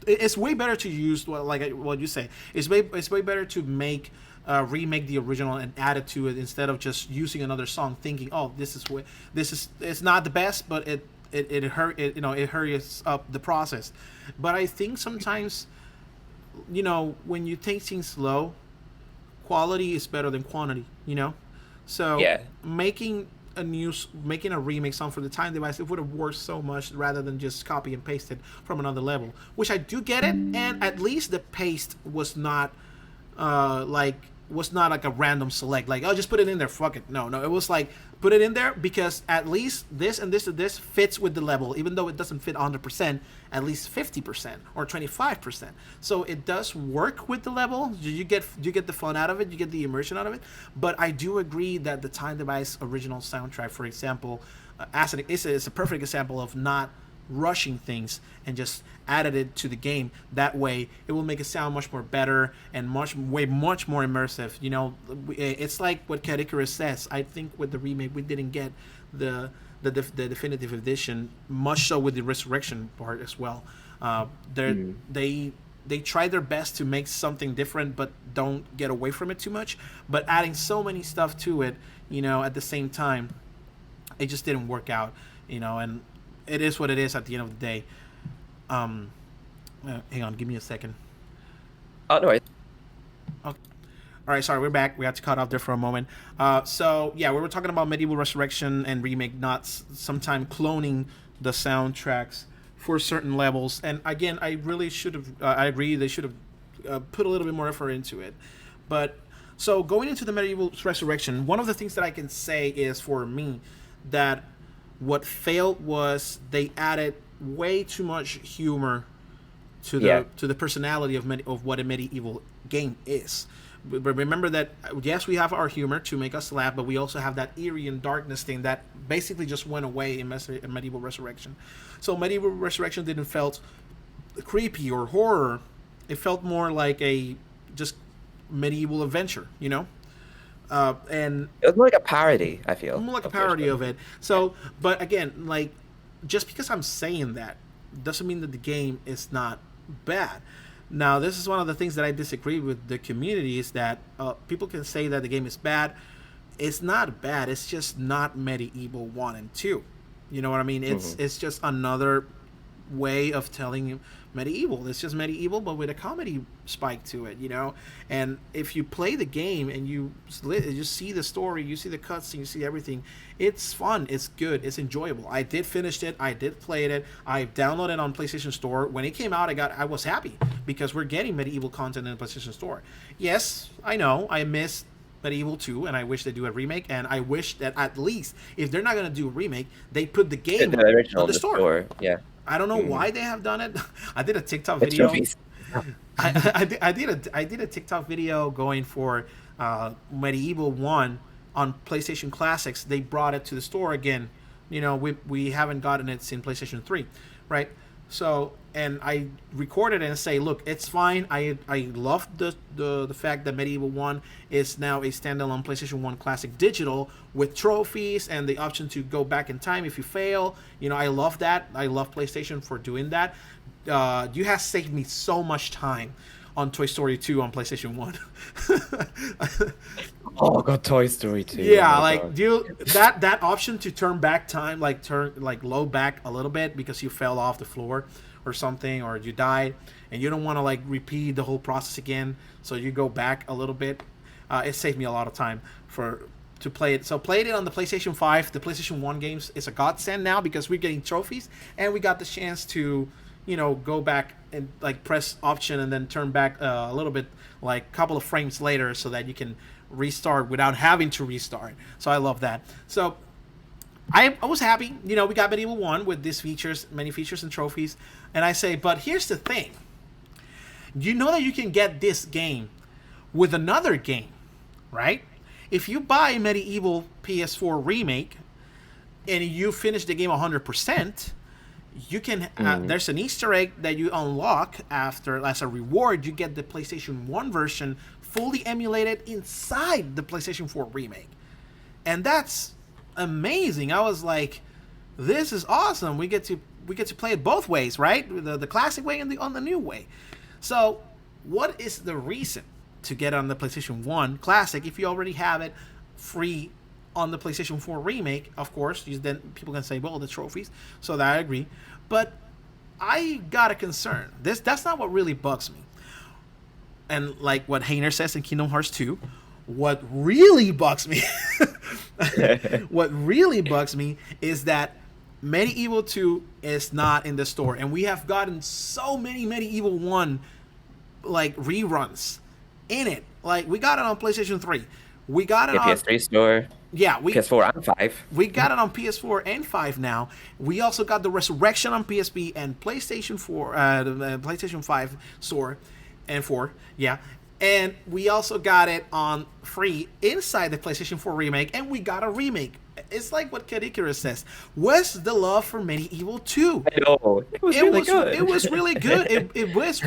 S1: it's way better to use like what you say. It's way better to remake the original and add it to it instead of just using another song, thinking, oh, this is it's not the best, but it hurries up the process. But I think sometimes, when you take things slow, quality is better than quantity. So
S2: Yeah,
S1: making a remake song for the Time Device, it would have worked so much rather than just copy and paste it from another level, which I do get it. And at least the paste was not like a random select, like, oh, just put it in there, fuck it. No, no, it was like, put it in there because at least this and this and this fits with the level, even though it doesn't fit 100%, at least 50% or 25%. So it does work with the level. You get the fun out of it, you get the immersion out of it. But I do agree that the Time Device original soundtrack, for example, it's a perfect example of not rushing things and just added it to the game. That way it will make it sound much more better and much more immersive. It's like what Cat Icarus says. I think with the remake we didn't get the the definitive edition, much so with the resurrection part as well. they
S2: mm,
S1: they they try their best to make something different but don't get away from it too much, but adding so many stuff to it, at the same time, it just didn't work out. And it is what it is at the end of the day. Um, Hang on, give me a second.
S2: oh no,
S1: Okay. All right, sorry, we're back. We had to cut off there for a moment. So yeah, we were talking about Medieval Resurrection and remake, not sometime cloning the soundtracks for certain levels. And again, I really should have. I agree, they should have put a little bit more effort into it. But so going into the Medieval Resurrection, one of the things that I can say is for me that what failed was they added way too much humor to
S2: yeah,
S1: the personality of what a medieval game is. But remember that, yes, we have our humor to make us laugh, but we also have that eerie and darkness thing that basically just went away in Medieval Resurrection. So Medieval Resurrection didn't felt creepy or horror. It felt more like a just medieval adventure, and
S2: It was more like a parody, I feel,
S1: more like a
S2: of First
S1: parody
S2: Person.
S1: of it. So, but again, like, just because I'm saying that doesn't mean that the game is not bad. Now, this is one of the things that I disagree with the community is that people can say that the game is bad. It's not bad. It's just not Medieval 1 and 2. You know what I mean?
S2: Hmm.
S1: It's just another way of telling medieval. It's just medieval, but with a comedy spike to it, And if you play the game and you just see the story, you see the cutscene, you see everything, it's fun, it's good, it's enjoyable. I did finish it, I did play it, I downloaded it on PlayStation Store. When it came out, I was happy because we're getting medieval content in the PlayStation Store. Yes, I know, I missed Medieval 2, and I wish they do a remake, and I wish that at least, if they're not going to do a remake, they put the game
S2: The original
S1: on
S2: in
S1: the
S2: the
S1: store.
S2: store, yeah.
S1: I don't know
S2: Hmm.
S1: why they have done it. I did a TikTok
S2: The
S1: video.
S2: trophies.
S1: I did a TikTok video going for Medieval 1 on PlayStation Classics. They brought it to the store again. We haven't gotten it since PlayStation 3, right? So, and I recorded it and say, look, it's fine. I love the fact that Medieval 1 is now a standalone PlayStation 1 Classic Digital with trophies and the option to go back in time if you fail. I love that. I love PlayStation for doing that. You have saved me so much time on Toy Story 2 on PlayStation 1.
S2: Oh god, Toy Story 2. Oh
S1: Yeah,
S2: my
S1: like
S2: god.
S1: that option to turn back time, like load back a little bit because you fell off the floor or something, or you died, and you don't want to like repeat the whole process again, so you go back a little bit. It saved me a lot of time to play it. So played it on the PlayStation 5. The PlayStation 1 games is a godsend now because we're getting trophies and we got the chance to go back and like press option and then turn back a little bit, like a couple of frames later, so that you can restart without having to restart. So I love that. So I was happy. We got Medieval 1 with these features, many features and trophies. And I say, but here's the thing. You know that you can get this game with another game, right? If you buy Medieval PS4 Remake and you finish the game 100%, you can there's an Easter egg that you unlock after, as a reward. You get the PlayStation 1 version fully emulated inside the PlayStation 4 Remake, and that's amazing. I was like, this is awesome. We get to play it both ways, right? The classic way and the new way. So what is the reason to get on the PlayStation 1 Classic if you already have it free on the PlayStation 4 Remake? Of course, then people can say, well, the trophies. So that I agree. But I got a concern. That's not what really bugs me. And like what Hainer says in Kingdom Hearts 2, what really bugs me what really bugs me is that Medieval 2 is not in the store. And we have gotten so many Medieval 1 like reruns in it. Like, we got it on PlayStation 3. We got it
S2: Yeah,
S1: on
S2: PS3 store,
S1: yeah,
S2: PS4 and 5.
S1: we got it on PS4 and 5 now. We also got the Resurrection on PSP and PlayStation 4, the PlayStation 5 store and 4. Yeah. And we also got it on free inside the PlayStation 4 Remake, and we got a remake. It's like what Kid Icarus says. Where's the love for Medieval 2?
S2: I know. It was really good.
S1: It was really good. It was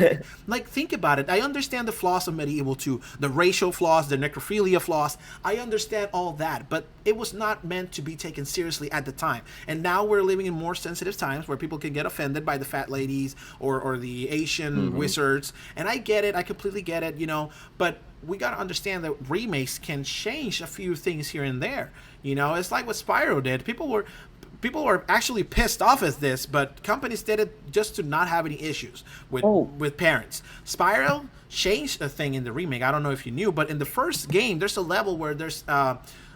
S1: like, think about it. I understand the flaws of Medieval 2, the racial flaws, the necrophilia flaws. I understand all that, but it was not meant to be taken seriously at the time. And now we're living in more sensitive times where people can get offended by the fat ladies or the Asian wizards. And I get it. I completely get it. But we got to understand that remakes can change a few things here and there. It's like what Spyro did. People were actually pissed off at this, but companies did it just to not have any issues with parents. Spyro changed a thing in the remake. I don't know if you knew, but in the first game, there's a level where there's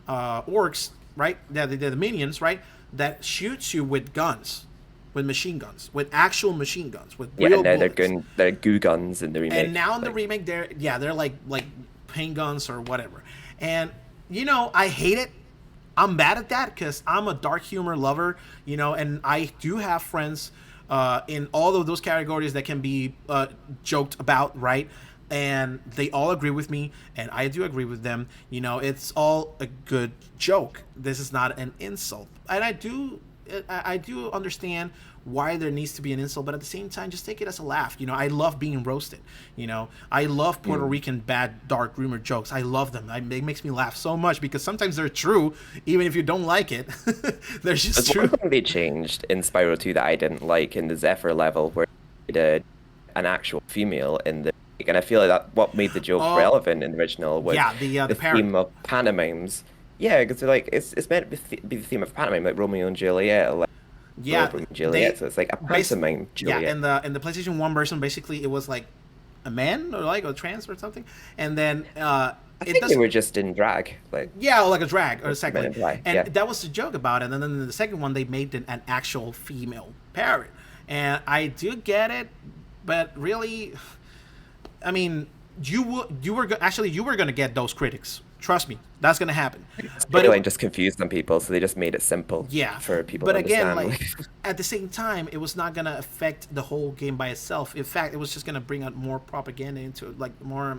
S1: orcs, right? The minions, right? That shoots you with guns, with machine guns, with actual machine guns, with real bullets.
S2: They're goo guns in the remake.
S1: And now in the remake, they're like paint guns or whatever. And I hate it. I'm bad at that because I'm a dark humor lover, and I do have friends in all of those categories that can be joked about, right? And they all agree with me, and I do agree with them. It's all a good joke. This is not an insult. And I do I do understand why there needs to be an insult, but at the same time, just take it as a laugh. I love being roasted. I love Puerto Rican bad dark rumor jokes. I love them. It makes me laugh so much because sometimes they're true, even if you don't like it. They're just
S2: There's
S1: true.
S2: one thing they changed in Spyro 2 that I didn't like in the Zephyr level, where they did an actual female in the, and I feel like that what made the joke relevant in the original was
S1: Yeah, the parrot.
S2: theme of pantomimes. Yeah, because like it's meant to be the theme of pantomime, like Romeo and Juliet, like
S1: Yeah,
S2: Romeo and Juliet. So it's like a pantomime Juliet.
S1: Yeah, in the PlayStation 1 version, basically it was like a man or like a trans or something, and then
S2: I think they were just in drag, like
S1: yeah, like a drag or exactly. And
S2: yeah.
S1: that was the joke about it. And then in the second one, they made an actual female parrot, and I do get it, but really, I mean, you were gonna get those critics. Trust me, that's gonna happen.
S2: But it just confused some people, so they just made it simple.
S1: Yeah,
S2: for people.
S1: But
S2: to
S1: again,
S2: understand.
S1: like at the same time, it was not gonna affect the whole game by itself. In fact, it was just gonna bring out more propaganda into it, like more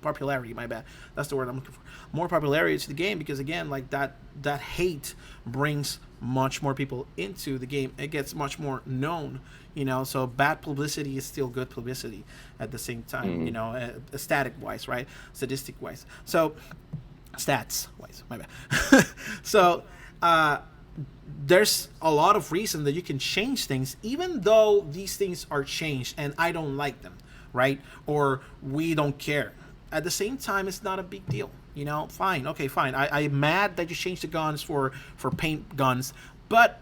S1: popularity. My bad. That's the word I'm looking for. More popularity to the game because again, like that hate brings much more people into the game. It gets much more known. So bad publicity is still good publicity at the same time. Static wise, right? Statistic wise. So stats wise, my bad. So there's a lot of reason that you can change things, even though these things are changed and I don't like them, right? Or we don't care. At the same time, it's not a big deal. Fine, okay, fine. I'm mad that you changed the guns for paint guns, but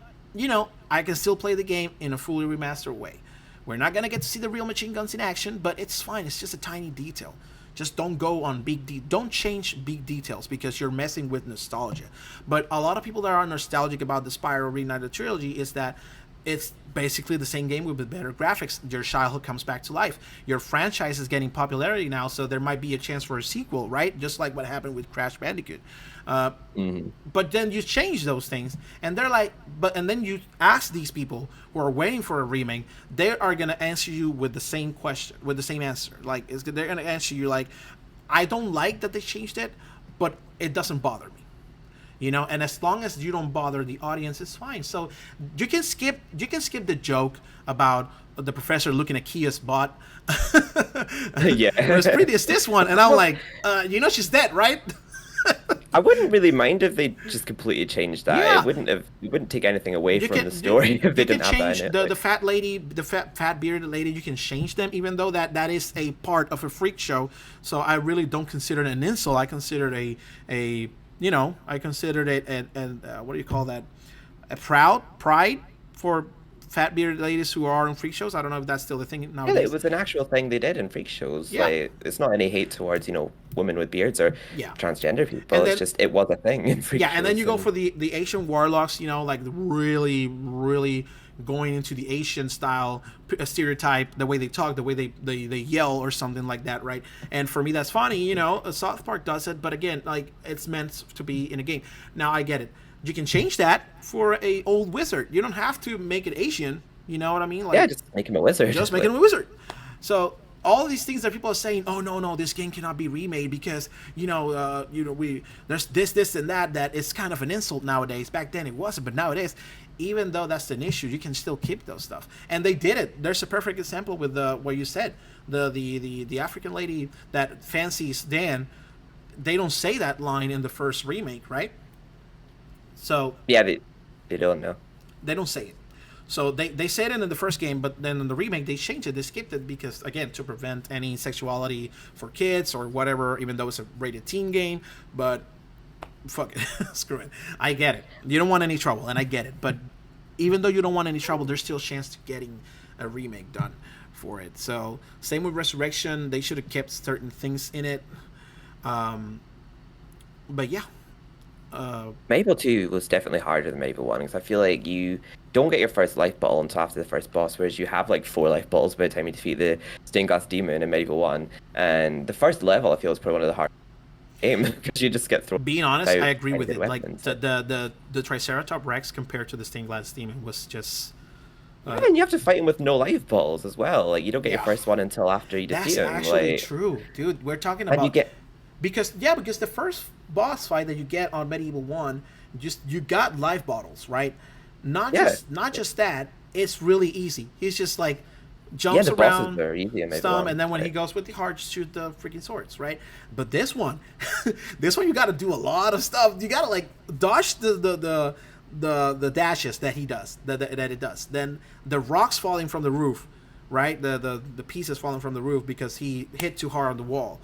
S1: I can still play the game in a fully remastered way. We're not gonna get to see the real machine guns in action, but it's fine. It's just a tiny detail. Just don't go on don't change big details because you're messing with nostalgia. But a lot of people that are nostalgic about the Spyro Reignited trilogy is that it's basically the same game with better graphics. Your childhood comes back to life. Your franchise is getting popularity now, so there might be a chance for a sequel, right? Just like what happened with Crash Bandicoot. But then you change those things, and they're like, and then you ask these people who are waiting for a remake, they are gonna answer you with the same question, with the same answer. Like, they're gonna answer you like, I don't like that they changed it, but it doesn't bother me. And as long as you don't bother the audience, it's fine. So you can skip the joke about the professor looking at Kia's butt.
S2: Yeah,
S1: as pretty as this one, and I'm like, she's dead, right?
S2: I wouldn't really mind if they just completely changed that.
S1: Yeah.
S2: It wouldn't take anything away from the story if they didn't have that in it.
S1: The fat lady, the fat bearded lady, you can change them, even though that is a part of a freak show. So I really don't consider it an insult. I consider it I considered it what do you call that? A pride for fat bearded ladies who are on freak shows. I don't know if that's still a thing nowadays.
S2: Yeah, it was an actual thing they did in freak shows. Yeah. Like, it's not any hate towards women with beards or transgender people. Then, it's just it was a thing in freak shows.
S1: Yeah, and then you go for the Asian warlocks. Like really, really going into the Asian style stereotype, the way they talk, the way they yell or something like that, right? And for me, that's funny. South Park does it, but again, like it's meant to be in a game. Now I get it. You can change that for a old wizard. You don't have to make it Asian. You know what I mean? Like,
S2: yeah, just make him a wizard.
S1: Just make him a wizard. So all these things that people are saying, oh no, this game cannot be remade because there's this and that is kind of an insult nowadays. Back then it wasn't, but nowadays, even though that's an issue, you can still keep those stuff. And they did it. There's a perfect example with what you said. The African lady that fancies Dan. They don't say that line in the first remake, right? So
S2: yeah, they don't know.
S1: They don't say it. So they said it in the first game, but then in the remake they changed it. They skipped it because, again, to prevent any sexuality for kids or whatever, even though it's a rated teen game. But fuck it. Screw it. I get it. You don't want any trouble, and I get it. But even though you don't want any trouble, there's still a chance to getting a remake done for it. So same with Resurrection. They should have kept certain things in it. But yeah.
S2: Medieval 2 was definitely harder than Medieval 1 because I feel like you don't get your first life bottle until after the first boss, whereas you have like 4 life bottles by the time you defeat the stained glass demon in Medieval 1. And the first level, I feel, is probably one of the hardest game because you just get thrown.
S1: Being honest, I agree with it.
S2: Weapons.
S1: Like the Triceratops Rex compared to the stained glass demon was just.
S2: And you have to fight him with no life balls as well. Like you don't get your first one until after you defeat him.
S1: That's actually true, dude. We're talking about
S2: and you get
S1: because the boss fight that you get on Medieval 1, just you got life bottles, right?
S2: Yeah.
S1: Not just that, it's really easy. He's just like
S2: Yeah,
S1: jumps
S2: the bosses
S1: around,
S2: are easy in Medieval
S1: stomp,
S2: 1.
S1: and then when he
S2: Right.
S1: goes with the heart, shoot the freaking swords, right? But this one, this one you got to do a lot of stuff. You got to like dodge the dashes that he does, that it does. Then the rocks falling from the roof, right? The pieces falling from the roof because he hit too hard on the wall.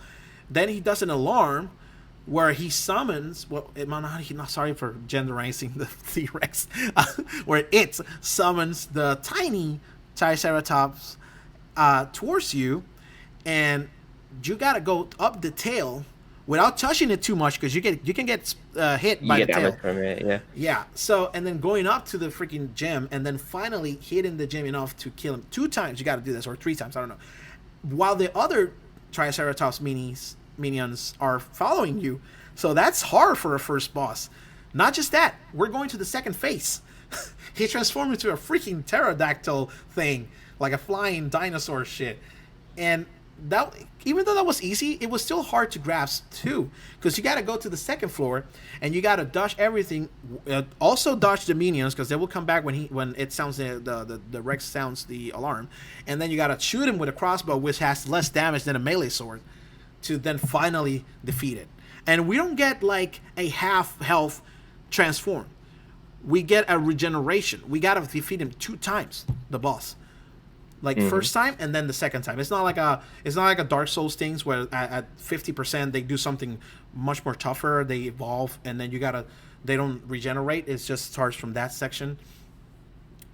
S1: Then he does an alarm where he summons. Well, not sorry for genderizing the T-Rex, where it summons the tiny Triceratops towards you, and you gotta go up the tail without touching it too much because you can get hit
S2: You
S1: by
S2: get
S1: the tail.
S2: damage from it, yeah.
S1: Yeah. So and then going up to the freaking gem and then finally hitting the gem enough to kill him 2 times. You got to do this, or 3 times. I don't know. While the other Triceratops minions are following you, so that's hard for a first boss. Not just that, we're going to the second phase. He transformed into a freaking pterodactyl thing, like a flying dinosaur shit, and that even though that was easy, it was still hard to grasp too, because you got to go to the second floor and you got to dodge everything. Also dodge the minions because they will come back when it sounds the Rex sounds the alarm, and then you got to shoot him with a crossbow, which has less damage than a melee sword, to then finally defeat it. And we don't get like a half health transform. We get a regeneration. We gotta defeat him 2 times, the boss. Like first time and then the second time. It's not like a Dark Souls things where at 50% they do something much more tougher. They evolve and then they don't regenerate. It just starts from that section.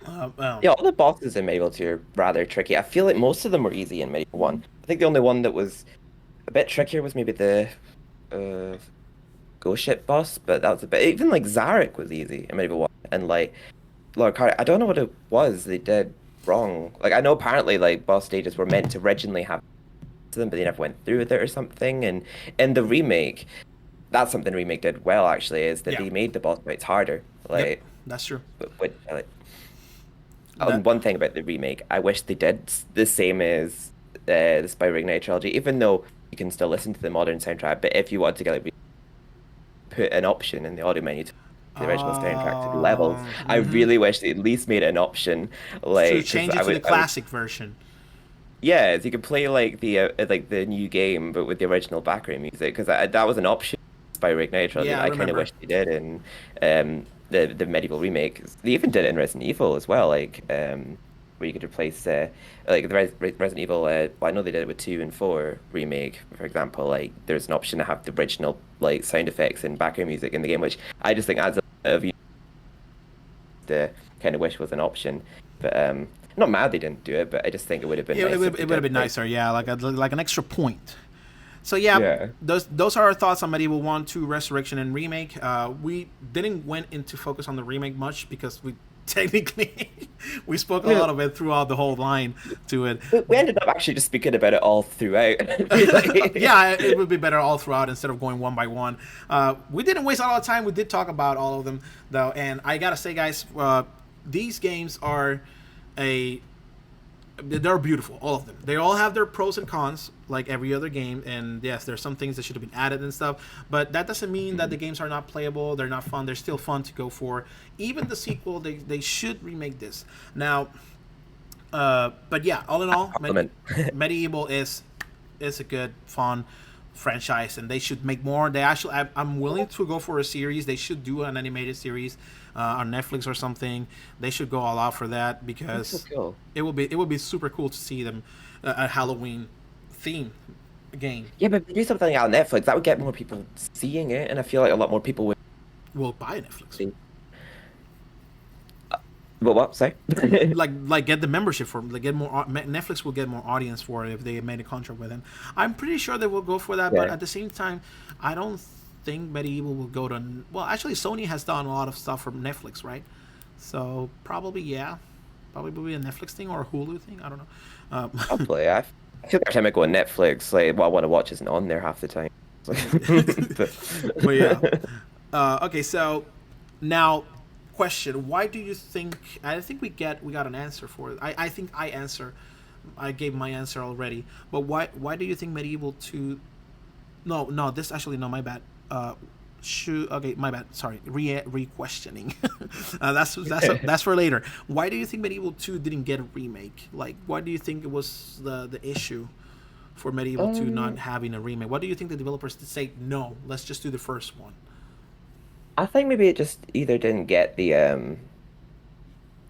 S2: Yeah, all the bosses in Medieval 2 are rather tricky. I feel like most of them were easy in Medieval 1. I think the only one that was a bit trickier was maybe the Ghost Ship boss, but that was a bit. Even like Zarek was easy in Medieval 1, and like Lord Carter, I don't know what it was they did wrong. Like I know apparently like boss stages were meant to originally have them, but they never went through with it or something. And in the remake, that's something the remake did well actually, is that
S1: Yeah.
S2: they made the boss fights harder. Like,
S1: Yep, that's true.
S2: which one thing about the remake, I wish they did the same as the Spy Reignite trilogy, even though you can still listen to the modern soundtrack. But if you want to get like put an option in the audio menu to the original soundtrack to the levels, I really wish they at least made it an option, like
S1: To
S2: 'cause
S1: change it to the classic version.
S2: yeah, so you could play like the new game but with the original background music, because that was an option by Reignite trilogy.
S1: Yeah, I
S2: I kind of
S1: remember.
S2: wish they did in the medieval remake. They even did it in Resident Evil as well, like where you could replace like the Resident Evil. Well, I know they did it with 2 and 4 remake, for example. Like there's an option to have the original like sound effects and background music in the game, which I just think adds a bit of the kind of wish was an option. But not mad they didn't do it, but I just think it would have been nice
S1: It
S2: if
S1: would
S2: they
S1: have
S2: did,
S1: been
S2: like-
S1: nicer, yeah, like an extra point. So yeah,
S2: Yeah.
S1: those are our thoughts on Medieval 1, 2, Resurrection, and Remake. We didn't went into focus on the remake much because we technically we spoke a lot of it throughout the whole line to it.
S2: We ended up actually just speaking about it all throughout. Really.
S1: Yeah, it would be better all throughout instead of going one by one. We didn't waste a lot of time. We did talk about all of them though, and I gotta say, guys, these games they're beautiful, all of them. They all have their pros and cons, like every other game. And yes, there's some things that should have been added and stuff, but that doesn't mean that the games are not playable. They're not fun. They're still fun to go for. Even the sequel, they should remake this now. But yeah, all in all, Medieval is a good, fun franchise, and they should make more. I'm willing to go for a series. They should do an animated series on Netflix or something. They should go all out for that because
S2: That's so cool.
S1: it would be super cool to see them a Halloween theme game.
S2: Yeah, but if you do something out on Netflix, that would get more people seeing it, and I feel like a lot more people would.
S1: We'll buy Netflix.
S2: See. But what? Sorry.
S1: like get the membership for like get more Netflix will get more audience for it if they made a contract with them. I'm pretty sure they will go for that, but
S2: Yeah.
S1: at the same time, I don't think Medieval will go to. Well, actually, Sony has done a lot of stuff for Netflix, right? So probably will be a Netflix thing or a Hulu thing. I don't know.
S2: Probably. I feel like every time I go on Netflix, like what I want to watch isn't on there half the time.
S1: But yeah. Okay, so now question: why do you think? I think we got an answer for it. I think I gave my answer already. But why do you think Medieval 2? No, this actually no, my bad. should okay, my bad. Sorry, re-questioning. That's for later. Why do you think Medieval 2 didn't get a remake? Like, why do you think it was the issue for Medieval 2 not having a remake? What do you think the developers did say? No, let's just do the first one.
S2: I think maybe it just either didn't get the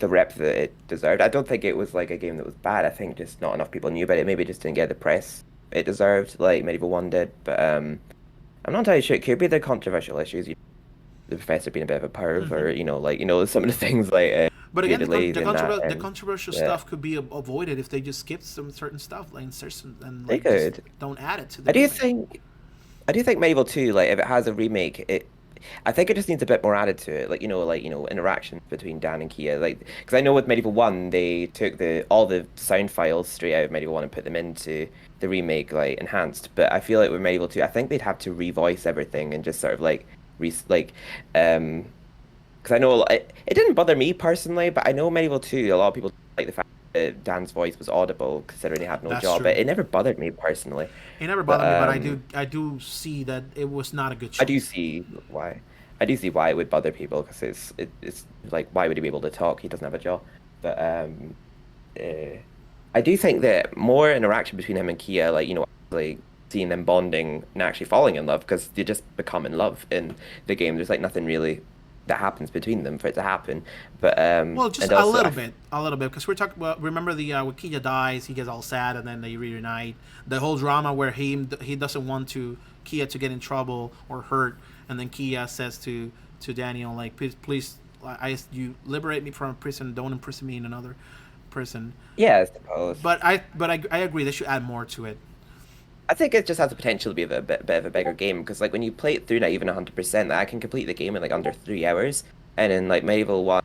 S2: rep that it deserved. I don't think it was like a game that was bad. I think just not enough people knew about it. Maybe it just didn't get the press it deserved, like Medieval 1 did. But I'm not entirely sure. It could be the controversial issues. The professor being a bit of a perv, or some of the things like
S1: But again, the
S2: and
S1: controversial
S2: yeah,
S1: stuff could be avoided if they just skipped some certain stuff, like certain, and
S2: they
S1: like just
S2: could.
S1: don't add it to the
S2: I do
S1: remake.
S2: think I do think Medieval 2, like if it has a remake, I think it just needs a bit more added to it, interaction between Dan and Kia, like because I know with Medieval 1 they took all the sound files straight out of Medieval 1 and put them into the remake like enhanced, but I feel like with Medieval 2, I think they'd have to revoice everything and just sort of like um because I know it didn't bother me personally, but I know Medieval 2, a lot of people like the fact that Dan's voice was audible considering he had no
S1: That's
S2: job,
S1: true.
S2: but it never bothered me personally.
S1: It never
S2: But
S1: bothered me, but I do see that it was not a good
S2: I do
S1: choice.
S2: see why. I do see why it would bother people because it's like why would he be able to talk? He doesn't have a jaw. But uh, I do think that more interaction between him and Kia, like seeing them bonding and actually falling in love because they just become in love in the game. There's like nothing really that happens between them for it to happen. But
S1: Well, just
S2: and also
S1: a little bit, because we're talking. Well, remember the when Kia dies, he gets all sad, and then they reunite. The whole drama where he doesn't want Kia to get in trouble or hurt, and then Kia says to Daniel, like, please, you liberate me from prison. Don't imprison me in another prison.
S2: yeah, I suppose.
S1: But I agree. They should add more to it.
S2: I think it just has the potential to be a bit of a bigger game because like when you play it through now even 100%, I can complete the game in like under 3 hours, and in like Medieval 1,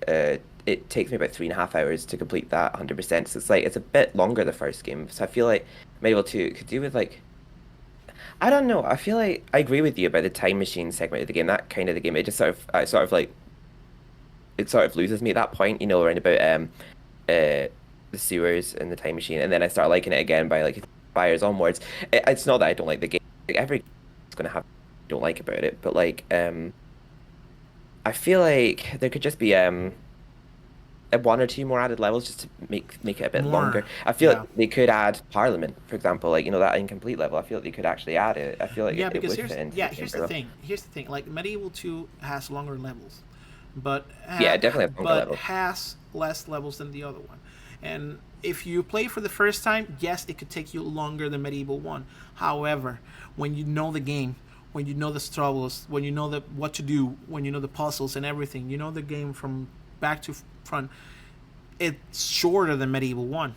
S2: it takes me about 3.5 hours to complete that 100%. So it's a bit longer the first game. So I feel like Medieval 2 could do with like I don't know. I feel like I agree with you about the time machine segment of the game. That kind of the game, it just sort of like it sort of loses me at that point. Around about the sewers and the time machine, and then I start liking it again by like fires onwards. It's not that I don't like the game. Like, every game is gonna have don't like about it, but like I feel like there could just be one or two more added levels just to make it a bit longer.
S1: More,
S2: I feel
S1: yeah.
S2: like they could add Parliament, for example, like that incomplete level. I feel like they could actually add it. I feel like
S1: Yeah,
S2: it
S1: because
S2: would fit into the game
S1: here's
S2: very
S1: the
S2: well.
S1: thing. Here's the thing. Like Medieval 2 has longer levels, but
S2: Yeah, it definitely has longer levels.
S1: has less levels than the other one. And if you play for the first time, yes, it could take you longer than Medieval 1. However, when you know the game, when you know the struggles, when you know what to do, when you know the puzzles and everything, you know the game from back to front, it's shorter than Medieval 1,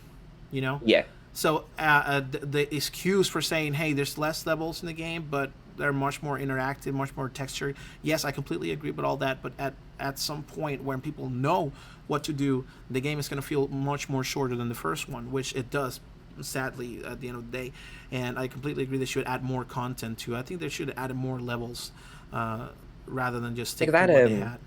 S1: you know?
S2: Yeah,
S1: So the excuse for saying, hey, there's less levels in the game, but they're much more interactive, much more textured. Yes, I completely agree with all that, but at some point when people know what to do, the game is going to feel much more shorter than the first one, which it does, sadly, at the end of the day. And I completely agree they should add more content to it. I think they should add more levels rather than just stick
S2: like
S1: to
S2: that.
S1: what they had.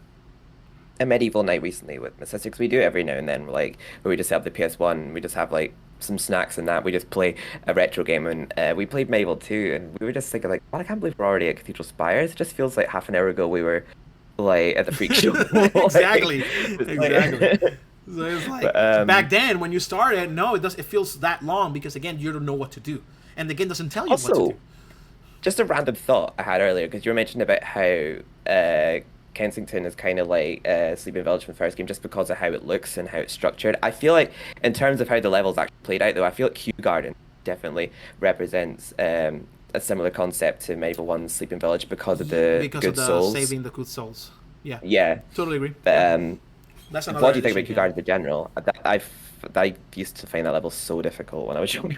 S2: A medieval night recently with my sister 'cause we do it every now and then, like where we just have the PS1, we just have like some snacks and that we just play a retro game, and we played Medieval 2, and we were just thinking like, God, I can't believe we're already at Cathedral Spires. It just feels like half an hour ago we were like at the freak show.
S1: Exactly,
S2: It's
S1: exactly.
S2: like-
S1: So it's like
S2: but
S1: back then when you started, no, it does. It feels that long because again, you don't know what to do, and the game doesn't tell you what to
S2: also
S1: do.
S2: just a random thought I had earlier because you were mentioning about how Kensington is kind of like Sleeping Village from the first game just because of how it looks and how it's structured. I feel like in terms of how the levels actually played out, though, I feel like Kew Garden definitely represents a similar concept to Medieval 1's Sleeping Village because of the
S1: Because of
S2: good
S1: the
S2: souls.
S1: saving the good souls. Yeah,
S2: Yeah,
S1: totally agree.
S2: but
S1: Yeah, that's another
S2: what do you think
S1: addition.
S2: about Kew
S1: Yeah.
S2: Garden in general? I used to find that level so difficult when I was younger.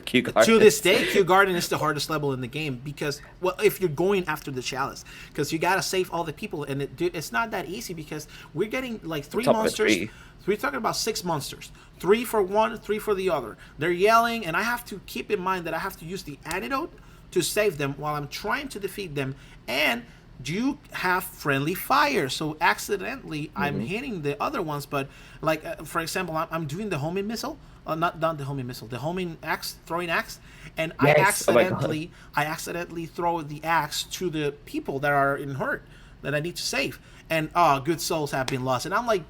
S2: Kew
S1: To
S2: Garden.
S1: this day, Kew Garden is the hardest level in the game because, well, if you're going after the chalice, because you gotta save all the people, and it's not that easy because we're getting like three
S2: Top of a
S1: monsters.
S2: tree.
S1: We're talking about 6 monsters, 3 for one, 3 for the other. They're yelling, and I have to keep in mind that I have to use the antidote to save them while I'm trying to defeat them, and do you have friendly fire? So accidentally, I'm
S2: Hmm.
S1: hitting the other ones, but like for example, I'm doing the homing missile, not the homing missile, the homing axe, throwing axe, and
S2: Yes. Oh my God.
S1: I accidentally throw the axe to the people that are in hurt that I need to save, and good souls have been lost, and I'm like,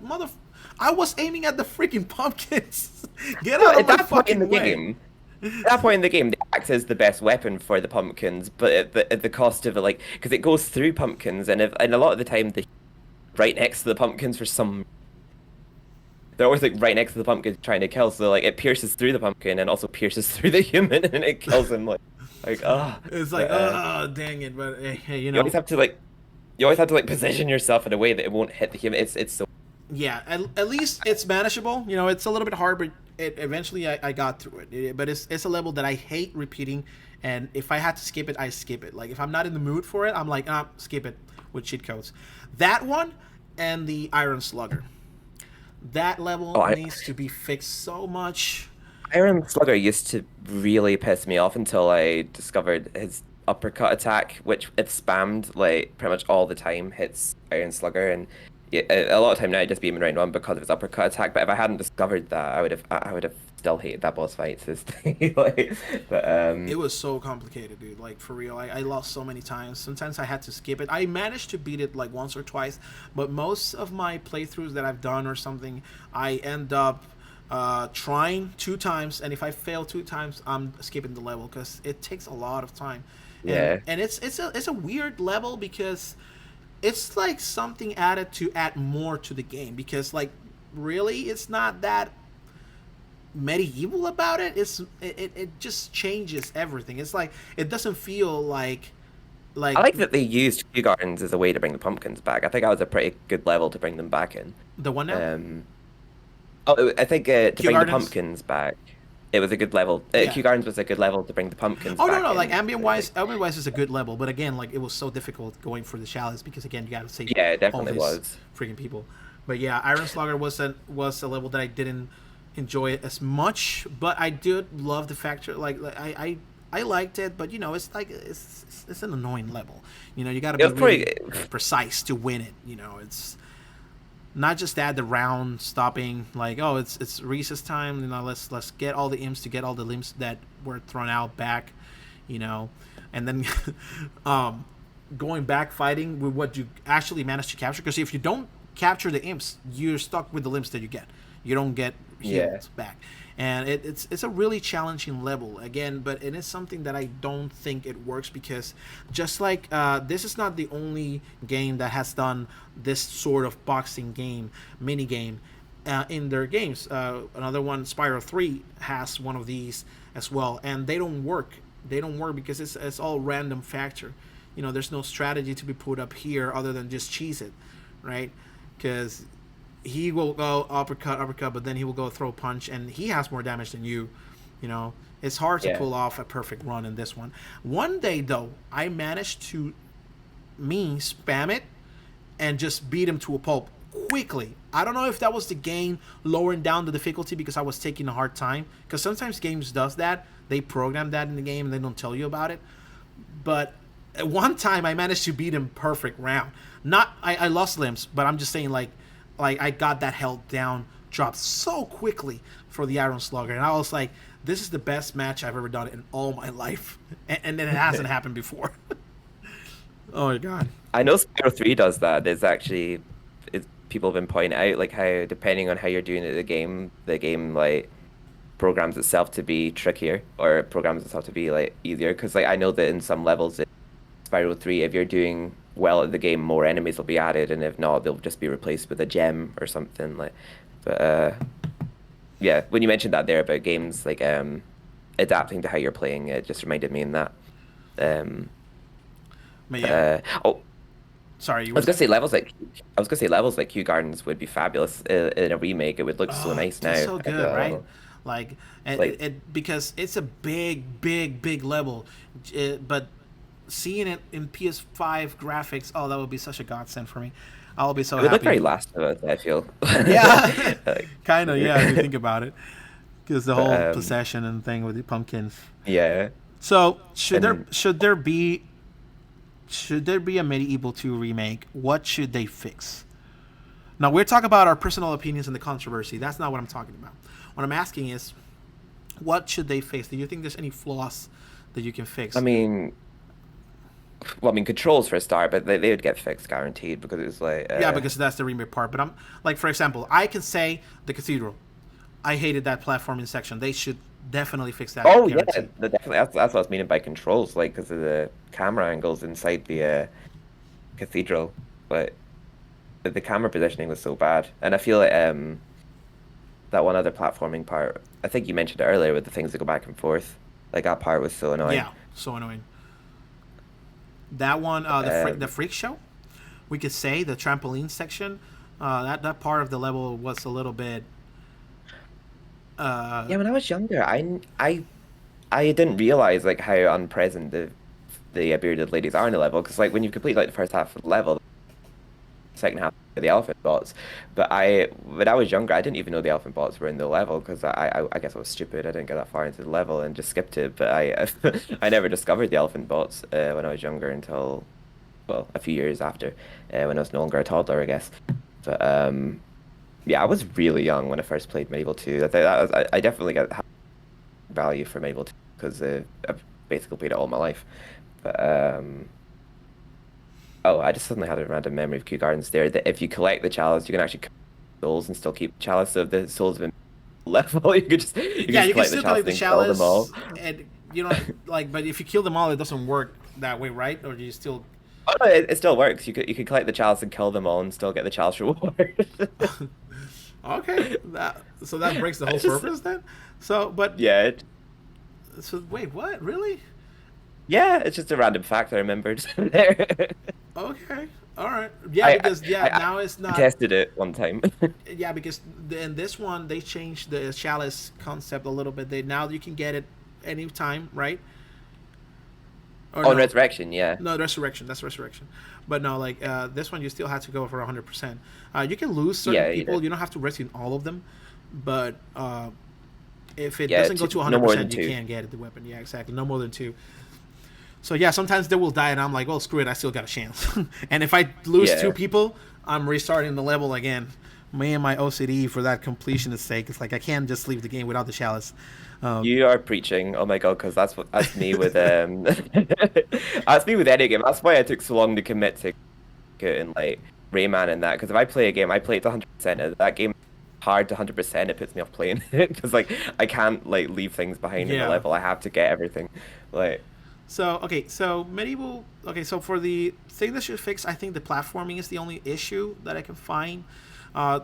S1: I was aiming at the freaking pumpkins. Get
S2: No,
S1: out of
S2: at
S1: my
S2: that point in the
S1: fucking way.
S2: game, the axe is the best weapon for the pumpkins, but at the cost of like, because it goes through pumpkins, and a lot of the time the right next to the pumpkins for some. They're always like right next to the pumpkin trying to kill, so like it pierces through the pumpkin and also pierces through the human, and it kills him like ah.
S1: It's like,
S2: But
S1: dang it, but hey,
S2: you always have to like position yourself in a way that it won't hit the human. It's so
S1: yeah, at least it's manageable. It's a little bit hard, but eventually I got through it. But it's a level that I hate repeating, and if I had to skip it, I skip it. Like if I'm not in the mood for it, I'm like, skip it with cheat codes. That one and the Iron Slugger. That level
S2: oh
S1: needs to be fixed so much.
S2: Iron Slugger used to really piss me off until I discovered his uppercut attack, which if spammed like pretty much all the time hits Iron Slugger, and yeah, a lot of time now I just beam in round one because of his uppercut attack. But if I hadn't discovered that, I would have still hated that boss fight to this day. Like, but
S1: It was so complicated, dude. Like for real, I lost so many times. Sometimes I had to skip it. I managed to beat it like once or twice, but most of my playthroughs that I've done or something, I end up trying 2 times, and if I fail 2 times, I'm skipping the level because it takes a lot of time,
S2: yeah.
S1: and it's a weird level because it's like something added to add more to the game because like really it's not that medieval about it. It just changes everything. It's like it doesn't feel like
S2: I like that they used Kew Gardens as a way to bring the pumpkins back. I think that was a pretty good level to bring them back in.
S1: the one now.
S2: Um, I think to
S1: Kew
S2: bring the
S1: Gardens.
S2: pumpkins back, it was a good level.
S1: Yeah.
S2: Kew Gardens was a good level to bring the pumpkins
S1: Oh no
S2: back
S1: no, like
S2: in. Like,
S1: ambient wise is a good level, but again like it was so difficult going for the chalice because again you got to save
S2: yeah, it
S1: all
S2: definitely
S1: these
S2: was.
S1: freaking people. But yeah, Iron Slugger was a level that I didn't enjoy it as much, but I did love the factor. I liked it, but it's like it's an annoying level. You got to
S2: It
S1: be
S2: was probably
S1: really precise to win it. It's not just that the round stopping like it's recess time. Let's get all the imps to get all the limbs that were thrown out back. you know and then going back fighting with what you actually managed to capture, because if you don't capture the imps, you're stuck with the limbs that you don't get
S2: yeah.
S1: healed back. And it's a really challenging level again, but it is something that I don't think it works because just like this is not the only game that has done this sort of boxing game mini game in their games. Another one, Spiral 3, has one of these as well, and they don't work because it's all random factor. There's no strategy to be put up here other than just cheese it, right? Because he will go uppercut, but then he will go throw punch, and he has more damage than you. It's hard to
S2: Yeah.
S1: pull off a perfect run in this one. One day though, I managed to spam it and just beat him to a pulp quickly. I don't know if that was the game lowering down the difficulty because I was taking a hard time. Because sometimes games does that. They program that in the game and they don't tell you about it. But at one time I managed to beat him perfect round. Not I lost limbs, but I'm just saying like I got that health down dropped so quickly for the Iron Slugger, and I was like, this is the best match I've ever done in all my life, and then it hasn't happened before. Oh my god.
S2: I know Spyro 3 does that. There's actually people have been pointing out like how depending on how you're doing it, the game like programs itself to be trickier or programs itself to be like easier. Because like I know that in some levels in Spyro 3, if you're doing well at the game, more enemies will be added, and if not, they'll just be replaced with a gem or something like. But yeah, when you mentioned that there about games like adapting to how you're playing, it just reminded me in that. Um,
S1: But yeah,
S2: oh,
S1: sorry, you
S2: I
S1: were
S2: was gonna
S1: saying.
S2: say levels like Kew Gardens would be fabulous in a remake. It would look so
S1: Oh,
S2: nice now.
S1: it's so good, right?
S2: Uh,
S1: Like,
S2: like
S1: because it's a big, big, big level, but seeing it in PS5 graphics, oh, that would be such a godsend for me. I'll be so
S2: it would look
S1: happy.
S2: very Last of Us, I feel.
S1: Yeah,
S2: Like,
S1: kind of. Yeah, if you think about it, because the
S2: but,
S1: whole possession and thing with the pumpkins.
S2: yeah,
S1: So should there
S2: and
S1: should there be should there be a Medieval 2 remake, what should they fix? Now, we're talking about our personal opinions and the controversy. That's not what I'm talking about. What I'm asking is, what should they fix? Do you think there's any flaws that you can fix?
S2: I mean, well, I mean, controls for a start, but they would get fixed guaranteed because it was like
S1: yeah, because that's the remake part. But I'm like, for example, I can say the Cathedral. I hated that platforming section. They should definitely fix that.
S2: Oh yeah,
S1: guaranteed.
S2: definitely. That's what I was meaning by controls, like because of the camera angles inside the cathedral. But the camera positioning was so bad, and I feel like that one other platforming part. I think you mentioned it earlier with the things that go back and forth. Like that part was so annoying.
S1: Yeah, so annoying. That one, the freak show, we could say the trampoline section. That part of the level was a little bit.
S2: Yeah, when I was younger, I didn't realize like how unpresent the bearded ladies are in the level because like when you complete like the first half of the level, the second half of the elephant bots. But when I was younger, I didn't even know the elephant bots were in the level because I guess I was stupid. I didn't get that far into the level and just skipped it. But I never discovered the elephant bots when I was younger until well a few years after when I was no longer a toddler, I guess. But yeah, I was really young when I first played Medieval 2. I think I definitely got value for Medieval 2 because I've basically played it all my life. But oh, I just suddenly had a random memory of Kew Gardens there that if you collect the chalice, you can actually collect souls and still keep the chalice. So if the souls have been level, you could just
S1: Yeah, you can
S2: collect
S1: still
S2: the
S1: collect the
S2: chalice and kill
S1: chalice,
S2: them all.
S1: and you know, like, but if you kill them all, it doesn't work that way, right? Or do you still?
S2: Oh, no, it still works. You could collect the chalice and kill them all and still get the chalice reward.
S1: Okay, that breaks the whole
S2: It's just-
S1: purpose then. So, but
S2: Yeah,
S1: so wait, what? Really?
S2: yeah, it's just a random fact I remembered there.
S1: Okay, all right. Yeah,
S2: I,
S1: because now it's
S2: I
S1: not.
S2: tested it one time.
S1: Yeah, because in this one they changed the chalice concept a little bit. Now you can get it anytime, right? Or
S2: On
S1: no?
S2: Resurrection, yeah.
S1: No, resurrection. That's resurrection. But no, like this one, you still have to go for 100%. You can lose certain
S2: Yeah, you
S1: people.
S2: did.
S1: You don't have to rescue all of them, but if it
S2: Yeah,
S1: doesn't go to
S2: no more than
S1: 100%, you
S2: two.
S1: can't get it, the weapon. Yeah, exactly. No more than two. So yeah, sometimes they will die, and I'm like, well, screw it. I still got a chance. And if I lose
S2: Yeah.
S1: two people, I'm restarting the level again. Me and my OCD for that completionist sake. It's like I can't just leave the game without the chalice.
S2: You are preaching. Oh my God, because that's me with that's me with any game. That's why I took so long to commit to it and like Rayman and that. Because if I play a game, I play it to 100%. And that game hard to 100%. It puts me off playing it because like I can't like leave things behind in
S1: Yeah.
S2: the level. I have to get everything. Like
S1: So okay, so medieval. Okay, so for the thing that should fix, I think the platforming is the only issue that I can find.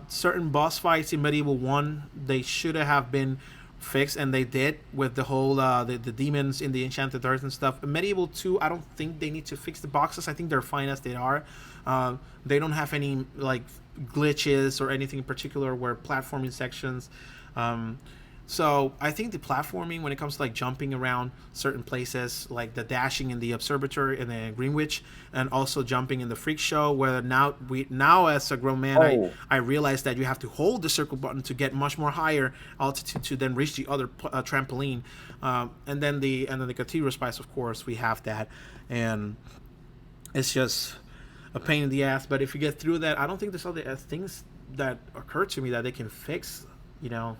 S1: Certain boss fights in Medieval 1, they should have been fixed, and they did with the whole the demons in the Enchanted Earth and stuff. In Medieval 2, I don't think they need to fix the boxes. I think they're fine as they are. They don't have any like glitches or anything in particular where platforming sections. So I think the platforming when it comes to like jumping around certain places, like the dashing in the observatory and the Greenwich, and also jumping in the freak show, where now as a grown man,
S2: Oh.
S1: I realized that you have to hold the circle button to get much more higher altitude to then reach the other trampoline, and then the cathedral spice, of course, we have that, and it's just a pain in the ass. But if you get through that, I don't think there's other things that occur to me that they can fix. You know.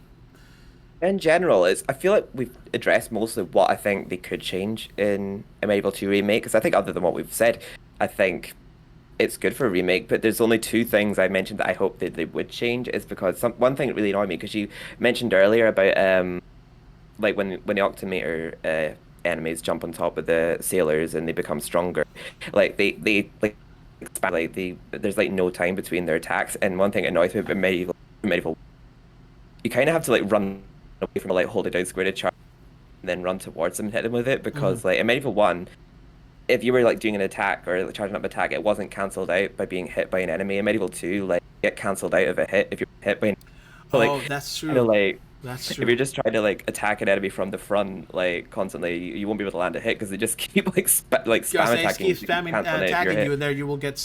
S2: in general, I feel like we've addressed mostly what I think they could change in a Medieval 2 remake. Because I think other than what we've said, I think it's good for a remake. But there's only two things I mentioned that I hope that they would change. Is because one thing that really annoyed me because you mentioned earlier about like when the Octometer enemies jump on top of the sailors and they become stronger, like they like expand, like there's like no time between their attacks. And one thing that annoys me about medieval, you kind of have to like run away from like hold it down square to charge and then run towards them and hit them with it because like in Medieval 1, if you were like doing an attack or like, charging up an attack, it wasn't cancelled out by being hit by an enemy. In Medieval 2, like you get cancelled out of a hit if you're hit by an so,
S1: Oh,
S2: like
S1: that's
S2: kind of
S1: true.
S2: like
S1: That's
S2: if
S1: true.
S2: you're just trying to like attack an enemy from the front like constantly, you won't be able to land a hit because they just keep like spam attacking
S1: Keep
S2: you,
S1: spamming
S2: canceling out your
S1: attacking
S2: hit.
S1: you, and there you will get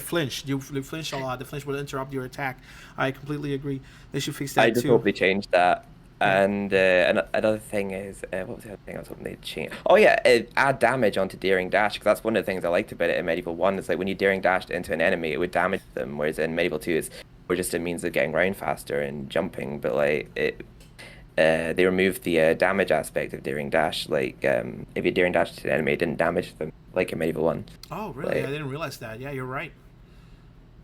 S1: flinched. You flinch a lot. The flinch will interrupt your attack. I completely agree. They should fix
S2: I
S1: that
S2: just
S1: too.
S2: hope they change that.
S1: Yeah.
S2: And another thing is, what was the other thing I was hoping they'd change? Oh yeah, add damage onto daring dash, because that's one of the things I liked about it in Medieval 1 is like when you daring dashed into an enemy, it would damage them, whereas in Medieval 2 is or just a means of getting around faster and jumping. But like they removed the damage aspect of daring dash. Like if you daring dash to an enemy, it didn't damage them like in Medieval 1.
S1: Oh, really? I
S2: Like
S1: didn't realize that. Yeah, you're right.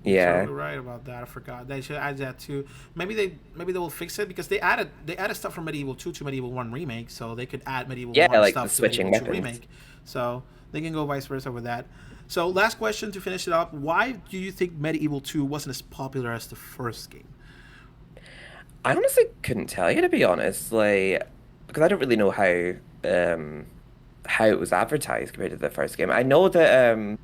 S1: You're
S2: yeah,
S1: totally right about that. I forgot. They should add that too. Maybe they will fix it because they added stuff from Medieval 2 to Medieval 1 remake, so they could add Medieval
S2: yeah,
S1: 1
S2: like the
S1: stuff to Medieval
S2: switching
S1: 2
S2: weapons.
S1: remake. So they can go vice versa with that. So last question to finish it up: why do you think Medieval 2 wasn't as popular as the first game?
S2: I honestly couldn't tell you to be honest, like because I don't really know how it was advertised compared to the first game. I know that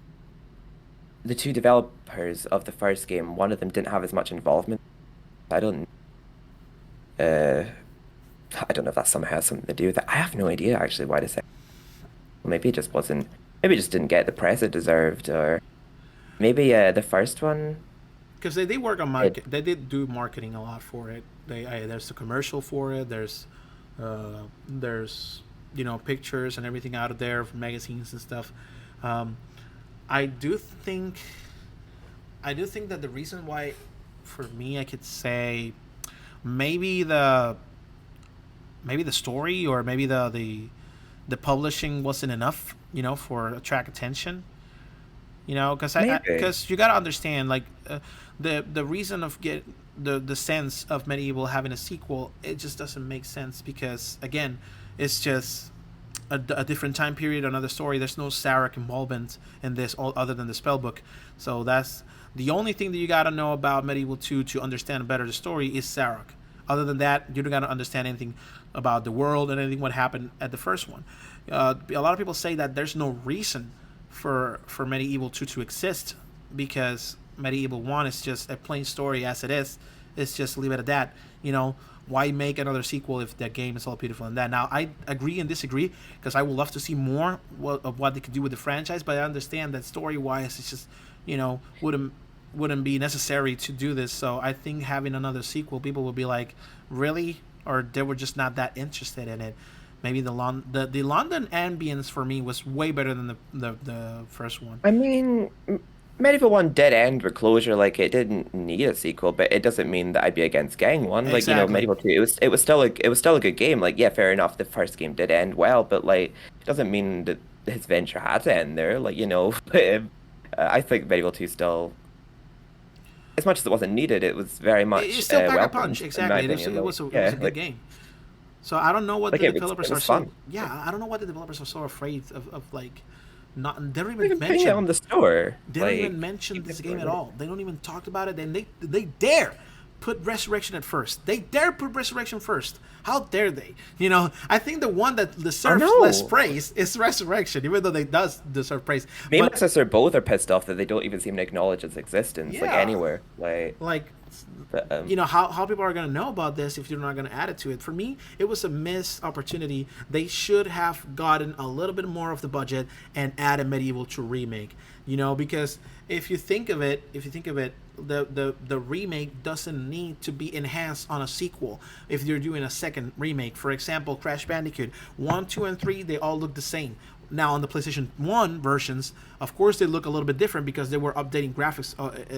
S2: the two developers of the first game, one of them didn't have as much involvement. I don't uh I don't know if that somehow has something to do with it. I have no idea actually why this maybe it just wasn't maybe it just didn't get the press it deserved or maybe the first one
S1: Because they did work on
S2: it
S1: market. They did do marketing a lot for it. There's a commercial for it. There's pictures and everything out of there from magazines and stuff. Um, I do think I do think that the reason why, for me, I could say maybe the story or maybe the publishing wasn't enough, for attract attention. Because
S2: maybe.
S1: because you got to understand, like, the reason of get the sense of Medieval having a sequel, it just doesn't make sense because, again, it's just a different time period, another story. There's no Sarek involvement in this, all other than the spell book. So that's the only thing that you got to know about Medieval 2 to understand better the story is Sarek. Other than that, you don't got to understand anything about the world and anything what happened at the first one. A lot of people say that there's no reason for Medieval 2 to exist because Medieval 1 is just a plain story as it is. It's just leave it at that. Why make another sequel if the game is all beautiful and that? Now, I agree and disagree because I would love to see more of what they could do with the franchise, but I understand that story wise, it's just, wouldn't be necessary to do this. So I think having another sequel, people would be like, really? Or they were just not that interested in it. Maybe the London ambience for me was way better than the first one.
S2: I mean, Medieval 1 did end with closure, like it didn't need a sequel, but it doesn't mean that I'd be against getting one. Like,
S1: Exactly.
S2: Medieval 2, it was still a good game. Like, yeah, fair enough, the first game did end well, but like it doesn't mean that his venture had to end there. Like, I think Medieval 2 still, as much as it wasn't needed, it was very
S1: It
S2: much
S1: still packed a punch.
S2: welcomed, in my
S1: Exactly.
S2: opinion. Like,
S1: It was
S2: yeah,
S1: a good game. So I don't know what
S2: like
S1: the
S2: it
S1: developers are
S2: was
S1: so.
S2: fun.
S1: Yeah, I don't know why the developers are so afraid of like, not. They don't
S2: Not
S1: even
S2: even putting it
S1: mention.
S2: on the store,
S1: They don't even
S2: like
S1: mention
S2: even
S1: this
S2: if
S1: game
S2: it
S1: at
S2: were-
S1: all. They don't even talk about it. And they dare put Resurrection at first. They dare put Resurrection first. How dare they? I think the one that
S2: I
S1: deserves less
S2: know.
S1: praise is Resurrection, even though they does deserve praise.
S2: Me and
S1: But
S2: my sister both are pissed off that they don't even seem to acknowledge its existence, like
S1: yeah,
S2: anywhere. Like,
S1: like
S2: but,
S1: how people are going to know about this if you're not going to add it to it. For me, it was a missed opportunity. They should have gotten a little bit more of the budget and add a Medieval 2 remake, because if you think of it, the remake doesn't need to be enhanced on a sequel if you're doing a second remake. For example, Crash Bandicoot 1, 2, and 3, they all look the same. Now, on the PlayStation 1 versions, of course, they look a little bit different because they were updating graphics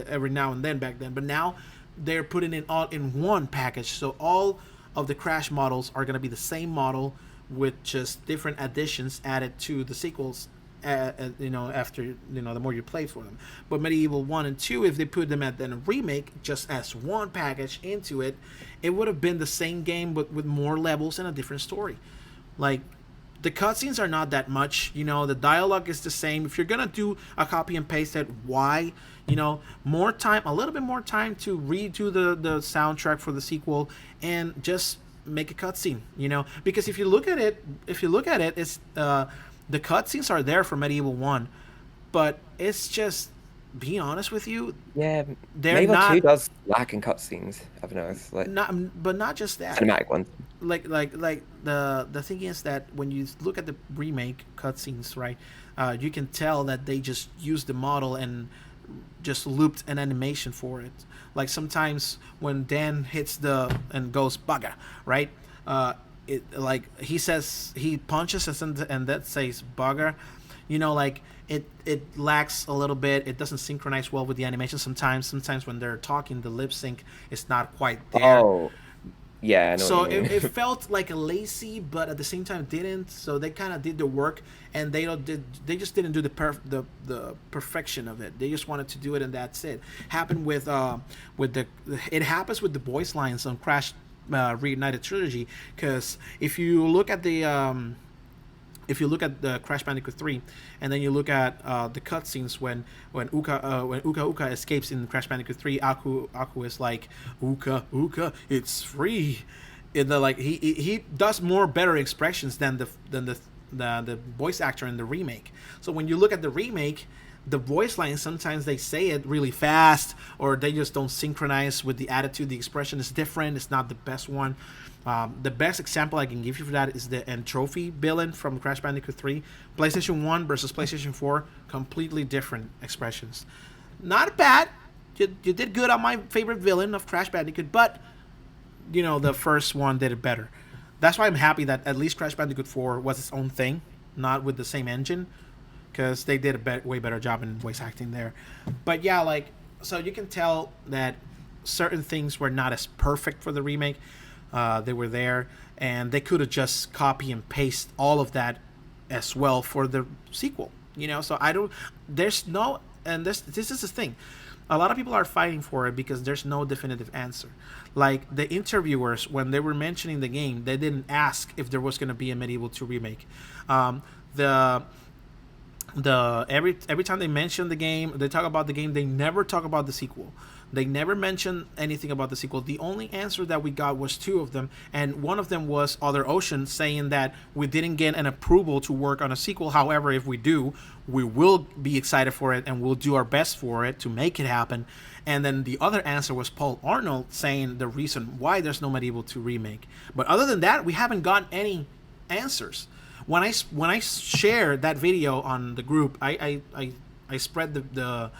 S1: every now and then back then. But now they're putting it all in one package. So all of the Crash models are going to be the same model with just different additions added to the sequels. After the more you play for them. But Medieval 1 and 2, if they put them at then a remake just as one package into it, it would have been the same game but with more levels and a different story. Like, the cutscenes are not that much. The dialogue is the same. If you're gonna do a copy and paste it, why? More time, a little bit more time to redo the soundtrack for the sequel and just make a cutscene. Because if you look at it, it's the cutscenes are there for Medieval 1, but it's just, being honest with you,
S2: yeah,
S1: they're
S2: Medieval 2
S1: not
S2: does lack in cutscenes, I've noticed, like
S1: but not just that.
S2: cinematic ones.
S1: Like the thing is that when you look at the remake cutscenes, right, you can tell that they just used the model and just looped an animation for it. Like sometimes when Dan hits the and goes bugger, right? it like he says he punches us and that says bugger, like it lacks a little bit. It doesn't synchronize well with the animation sometimes. Sometimes when they're talking, the lip sync is not quite there.
S2: Oh, yeah, I know
S1: So
S2: what you
S1: it
S2: mean.
S1: felt like a lazy, but at the same time didn't. So they kind of did the work, and they just didn't do the perfection of it. They just wanted to do it, and that's it. Happened with the it happens with the voice lines on Crash Reignited Trilogy, because if you look at the Crash Bandicoot 3, and then you look at the cutscenes when Uka escapes in Crash Bandicoot 3, Aku is like, Uka, it's free. In the like he does more better expressions than the voice actor in the remake. So when you look at the remake, the voice lines sometimes they say it really fast, or they just don't synchronize with the attitude. The expression is different. It's not the best one. The best example I can give you for that is the Entropy villain from Crash Bandicoot 3. PlayStation 1 versus PlayStation 4, completely different expressions. Not bad. You did good on my favorite villain of Crash Bandicoot, but the first one did it better. That's why I'm happy that at least Crash Bandicoot 4 was its own thing, not with the same engine, because they did a way better job in voice acting there. But yeah, so you can tell that certain things were not as perfect for the remake. They were there, and they could have just copy and paste all of that as well for the sequel. So I don't. There's no, and this is the thing. A lot of people are fighting for it because there's no definitive answer. Like the interviewers, when they were mentioning the game, they didn't ask if there was going to be a Medieval 2 remake. The every time they mention the game, they talk about the game. They never talk about the sequel. They never mention anything about the sequel. The only answer that we got was two of them, and one of them was Other Ocean saying that we didn't get an approval to work on a sequel. However, if we do, we will be excited for it and we'll do our best for it to make it happen. And then the other answer was Paul Arnold saying the reason why there's no Medieval 2 remake. But other than that, we haven't gotten any answers. When I shared that video on the group, I spread the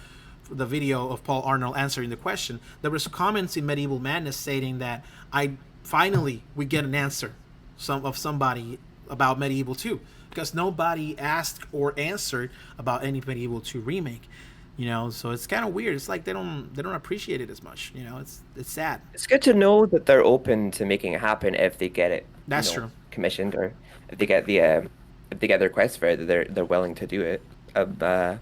S1: video of Paul Arnold answering the question. There was comments in Medieval Madness stating that we get an answer of somebody about Medieval 2, because nobody asked or answered about any Medieval 2 remake. So it's kind of weird. It's like they don't appreciate it as much. It's sad.
S2: It's good to know that they're open to making it happen if they get it.
S1: That's true.
S2: Commissioned, or if they get the request for it, they're willing to do it. So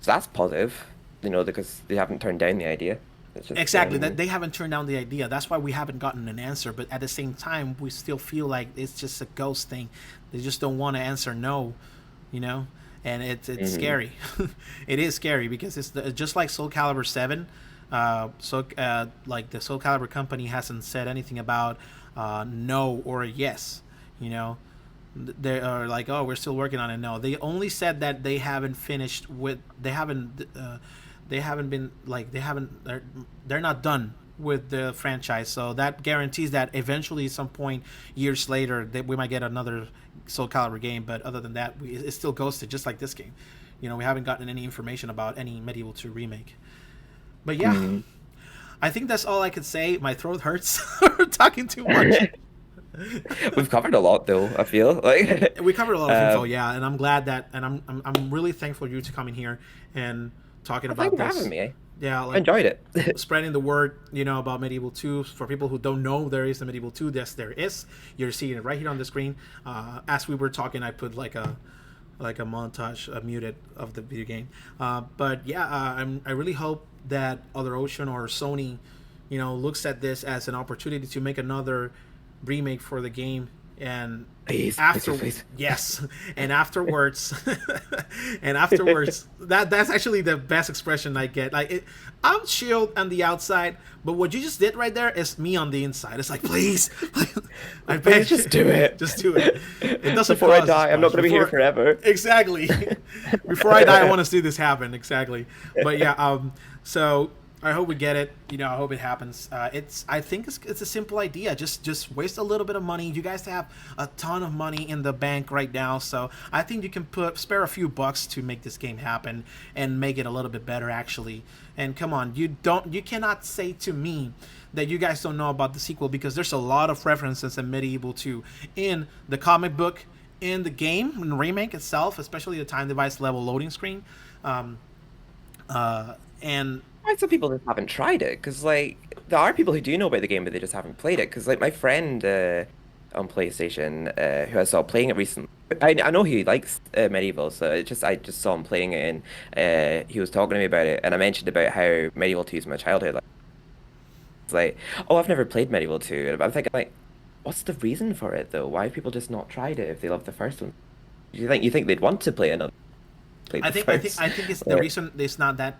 S2: that's positive. Because they haven't turned down the idea.
S1: Exactly, that they haven't turned down the idea. That's why we haven't gotten an answer. But at the same time, we still feel like it's just a ghost thing. They just don't want to answer no, and it's scary. It is scary because it's just like Soul Calibur 7. Like the Soul Calibur company hasn't said anything about no or a yes. They are like, oh, we're still working on it. No, they only said that they haven't finished with. They're not done with the franchise. So that guarantees that eventually, at some point, years later, that we might get another Soul Calibur game. But other than that, it's still ghosted, just like this game. We haven't gotten any information about any Medieval 2 remake. But yeah, I think that's all I could say. My throat hurts. We're talking too much.
S2: We've covered a lot, though. I feel like
S1: we covered a lot of info, yeah, and I'm glad that, and I'm really thankful you to coming here and talking about
S2: thank you for
S1: this.
S2: having me.
S1: Yeah,
S2: I enjoyed it.
S1: Spreading the word, about Medieval 2. For people who don't know, there is a Medieval 2. Yes, there is. You're seeing it right here on the screen. As we were talking, I put like a montage muted of the video game. But yeah, I really hope that Other Ocean or Sony, looks at this as an opportunity to make another remake for the game, and
S2: please.
S1: Yes, and afterwards that's actually the best expression I get. Like I'm chilled on the outside, but what you just did right there is me on the inside. It's like, please, I beg,
S2: just do it.
S1: Just do it. It doesn't.
S2: Before I die, I'm not going to be here forever.
S1: Exactly. Before I die, I want to see this happen. Exactly. But yeah, so I hope we get it. You know, I hope it happens. I think it's a simple idea. Just waste a little bit of money. You guys have a ton of money in the bank right now, so I think you can spare a few bucks to make this game happen and make it a little bit better, actually. And come on, you cannot say to me that you guys don't know about the sequel, because there's a lot of references in Medieval 2 in the comic book, in the game, in the remake itself, especially the time device level loading screen. Um, and
S2: Why some people just haven't tried it? Because like there are people who do know about the game, but they just haven't played it. Because like my friend on PlayStation, who I saw playing it recently, I know he likes Medieval, so I just saw him playing it, and he was talking to me about it, and I mentioned about how Medieval 2 is my childhood. Like, it's like, oh, I've never played Medieval 2, and I'm thinking like, what's the reason for it though? Why have people just not tried it if they love the first one? You think they'd want to play another? Play the first?
S1: I think it's the reason it's not that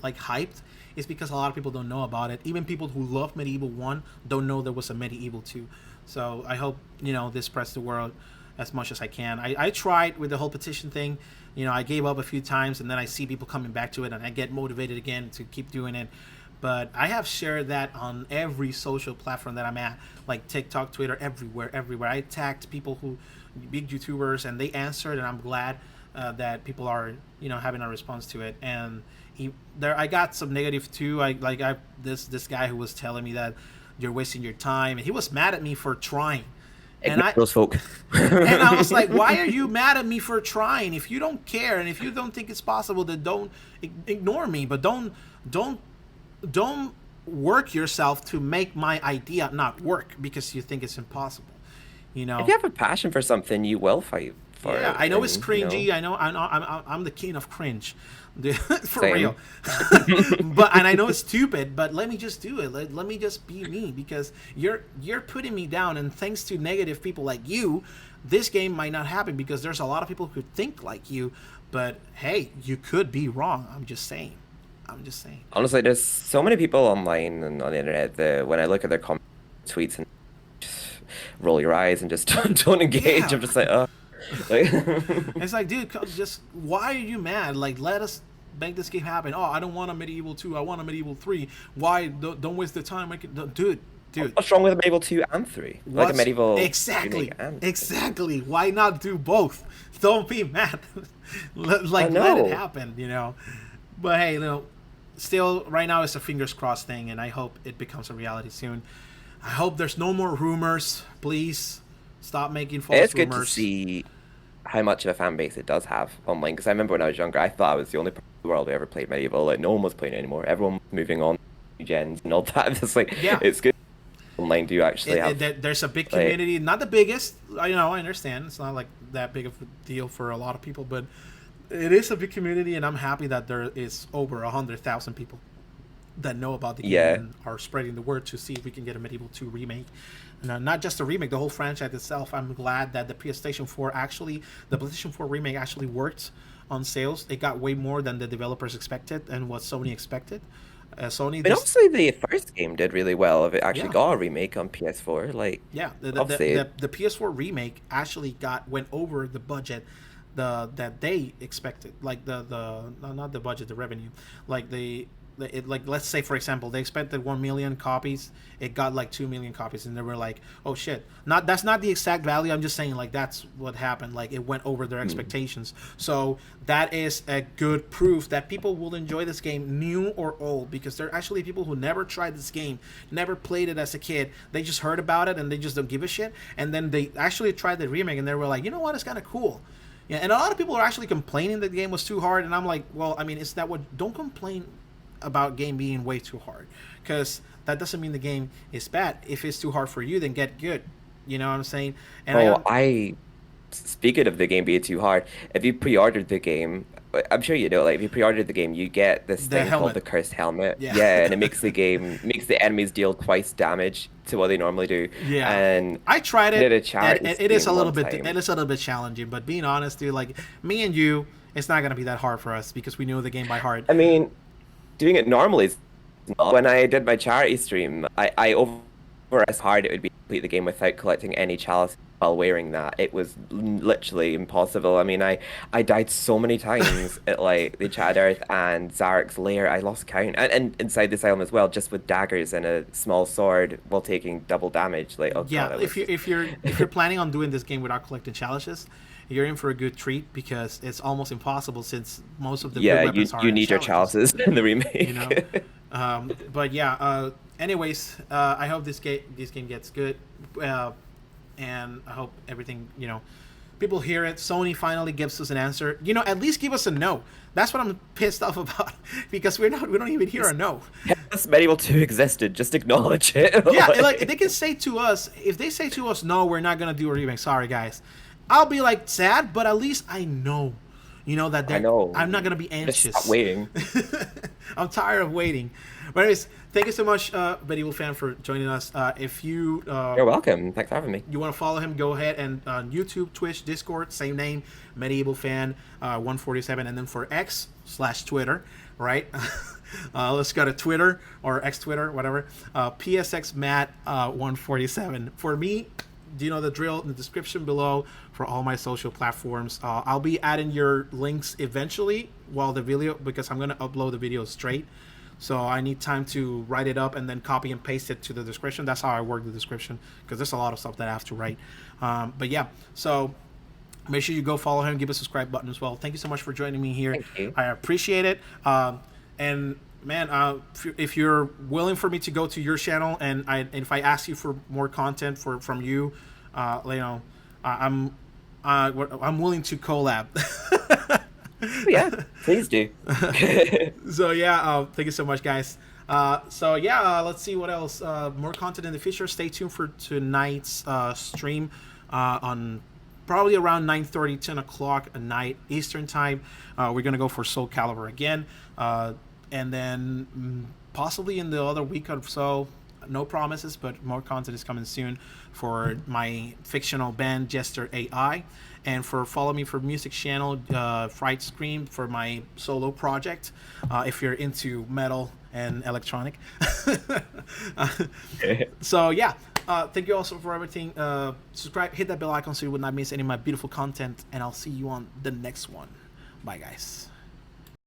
S1: like hyped is because a lot of people don't know about it. Even people who love Medieval 1 don't know there was a Medieval 2. So I hope, this spreads the word as much as I can. I tried with the whole petition thing. I gave up a few times, and then I see people coming back to it, and I get motivated again to keep doing it. But I have shared that on every social platform that I'm at, like TikTok, Twitter, everywhere. I tagged people big YouTubers, and they answered, and I'm glad that people are, having a response to it. And I got some negative too. This guy who was telling me that you're wasting your time, and he was mad at me for trying. And
S2: Those folk.
S1: and I was like, why are you mad at me for trying? If you don't care and if you don't think it's possible, then don't ignore me. But don't work yourself to make my idea not work because you think it's impossible.
S2: If you have a passion for something, you will fight for it.
S1: Yeah, I know
S2: and,
S1: it's cringy. I know I'm the king of cringe, for
S2: Same.
S1: real. And I know it's stupid, but let me just do it. Let me just be me, because you're putting me down, and thanks to negative people like you, this game might not happen, because there's a lot of people who think like you. But hey, you could be wrong. I'm just saying.
S2: Honestly, there's so many people online and on the internet that when I look at their tweets and just roll your eyes and just don't engage,
S1: Yeah.
S2: I'm just like, oh. Like,
S1: It's like, dude, just why are you mad? Like, let us make this game happen. Oh, I don't want a Medieval 2. I want a Medieval 3. Why? Don't waste the time. Dude.
S2: what's wrong with a Medieval 2 and 3? Like a Medieval
S1: Exactly.
S2: remake and
S1: Exactly. Why not do both? Don't be mad. Let it
S2: know.
S1: happen, But hey, still, right now it's a fingers crossed thing, and I hope it becomes a reality soon. I hope there's no more rumors. Please stop making false
S2: It's
S1: rumors.
S2: good to see how much of a fan base it does have online. Because I remember when I was younger, I thought I was the only person in the world who ever played Medieval. Like, no one was playing it anymore. Everyone was moving on to new gens and all that. It's like,
S1: Yeah.
S2: it's good online. Do you actually have?
S1: There's a big community, not the biggest. I understand it's not like that big of a deal for a lot of people, but it is a big community, and I'm happy that there is over 100,000 people that know about the game and are spreading the word to see if we can get a Medieval 2 remake. Not just a remake, the whole franchise itself. I'm glad that the PlayStation 4 remake actually worked on sales. It got way more than the developers expected and what Sony expected. Sony,
S2: Obviously the first game did really well. If it actually
S1: Yeah.
S2: got a remake on PS4, like
S1: yeah,
S2: obviously
S1: the PS4 remake actually went over the budget that they expected. Like not the budget, the revenue. Like let's say, for example, they expected 1 million copies. It got like 2 million copies, and they were like, oh shit. That's not the exact value. I'm just saying, like, that's what happened. Like, it went over their expectations. So that is a good proof that people will enjoy this game, new or old, because there are actually people who never tried this game, never played it as a kid. They just heard about it and they just don't give a shit. And then they actually tried the remake, and they were like, you know what, it's kind of cool. Yeah, and a lot of people are actually complaining that the game was too hard, and I'm like, well, I mean, don't complain about game being way too hard, because that doesn't mean the game is bad. If it's too hard for you, then get good. You know what I'm saying? And
S2: speaking of the game being too hard, if you pre-ordered the game, I'm sure you know, like if you pre-ordered the game, you get this thing called the cursed helmet.
S1: Yeah.
S2: And it makes the enemies deal twice damage to what they normally do.
S1: Yeah,
S2: And
S1: I tried it.
S2: did a charity
S1: And it is a
S2: stream
S1: little
S2: one
S1: bit.
S2: time.
S1: It is a little bit challenging, but being honest, dude, like me and you, it's not gonna be that hard for us because we know the game by heart.
S2: I mean, doing it normally is not. When I did my charity stream, I over for us hard it would be to complete the game without collecting any chalice while wearing that. It was literally impossible. I mean, I died so many times at like the Enchanted Earth and Zarek's lair. I lost count, and inside this island as well, just with daggers and a small sword while taking double damage. Like, oh
S1: Yeah,
S2: God, it was
S1: if you
S2: just
S1: if you're planning on doing this game without collecting chalices, you're in for a good treat because it's almost impossible since most of the good
S2: yeah.
S1: weapons are
S2: You
S1: in
S2: need your
S1: chalices.
S2: chalices in the
S1: You know,
S2: remake.
S1: but yeah. Anyways, I hope this game gets good, uh, and I hope everything people hear it. Sony finally gives us an answer. At least give us a no. That's what I'm pissed off about because we don't even hear a no.
S2: Yes, Medieval 2 existed. Just acknowledge it.
S1: Yeah, like they can say to us, if they say to us, no, we're not gonna do a remake. Sorry, guys. I'll be like sad, but at least I know, that
S2: I know.
S1: I'm not gonna be
S2: Just
S1: anxious.
S2: stop waiting.
S1: I'm tired of waiting. But anyways, thank you so much, Medieval Fan, for joining us. If you
S2: You're welcome. Thanks for having me.
S1: you want to follow him, go ahead and on YouTube, Twitch, Discord, same name, Medieval Fan 147, and then for X/Twitter, right? Let's go to Twitter or X Twitter, whatever. PSX Matt 147. For me, do you know the drill in the description below for all my social platforms. I'll be adding your links eventually while the video, because I'm going to upload the video straight. So I need time to write it up and then copy and paste it to the description. That's how I work the description, because there's a lot of stuff that I have to write. But yeah, so make sure you go follow him, give a subscribe button as well. Thank you so much for joining me here.
S2: Thank you.
S1: I appreciate it. And man, if you're willing for me to go to your channel and if I ask you for more content from you, I'm willing to collab.
S2: Oh, yeah, please do.
S1: So yeah, thank you so much, guys. So yeah, let's see what else. More content in the future. Stay tuned for tonight's stream on probably around 9:30, 10 o'clock at night Eastern time. We're gonna go for Soul Calibur again, and then possibly in the other week or so. No promises, but more content is coming soon for my fictional band Jester AI, and for follow me for music channel Fright Scream for my solo project. If you're into metal and electronic. So yeah, thank you also for everything. Subscribe, hit that bell icon so you would not miss any of my beautiful content, and I'll see you on the next one. Bye, guys.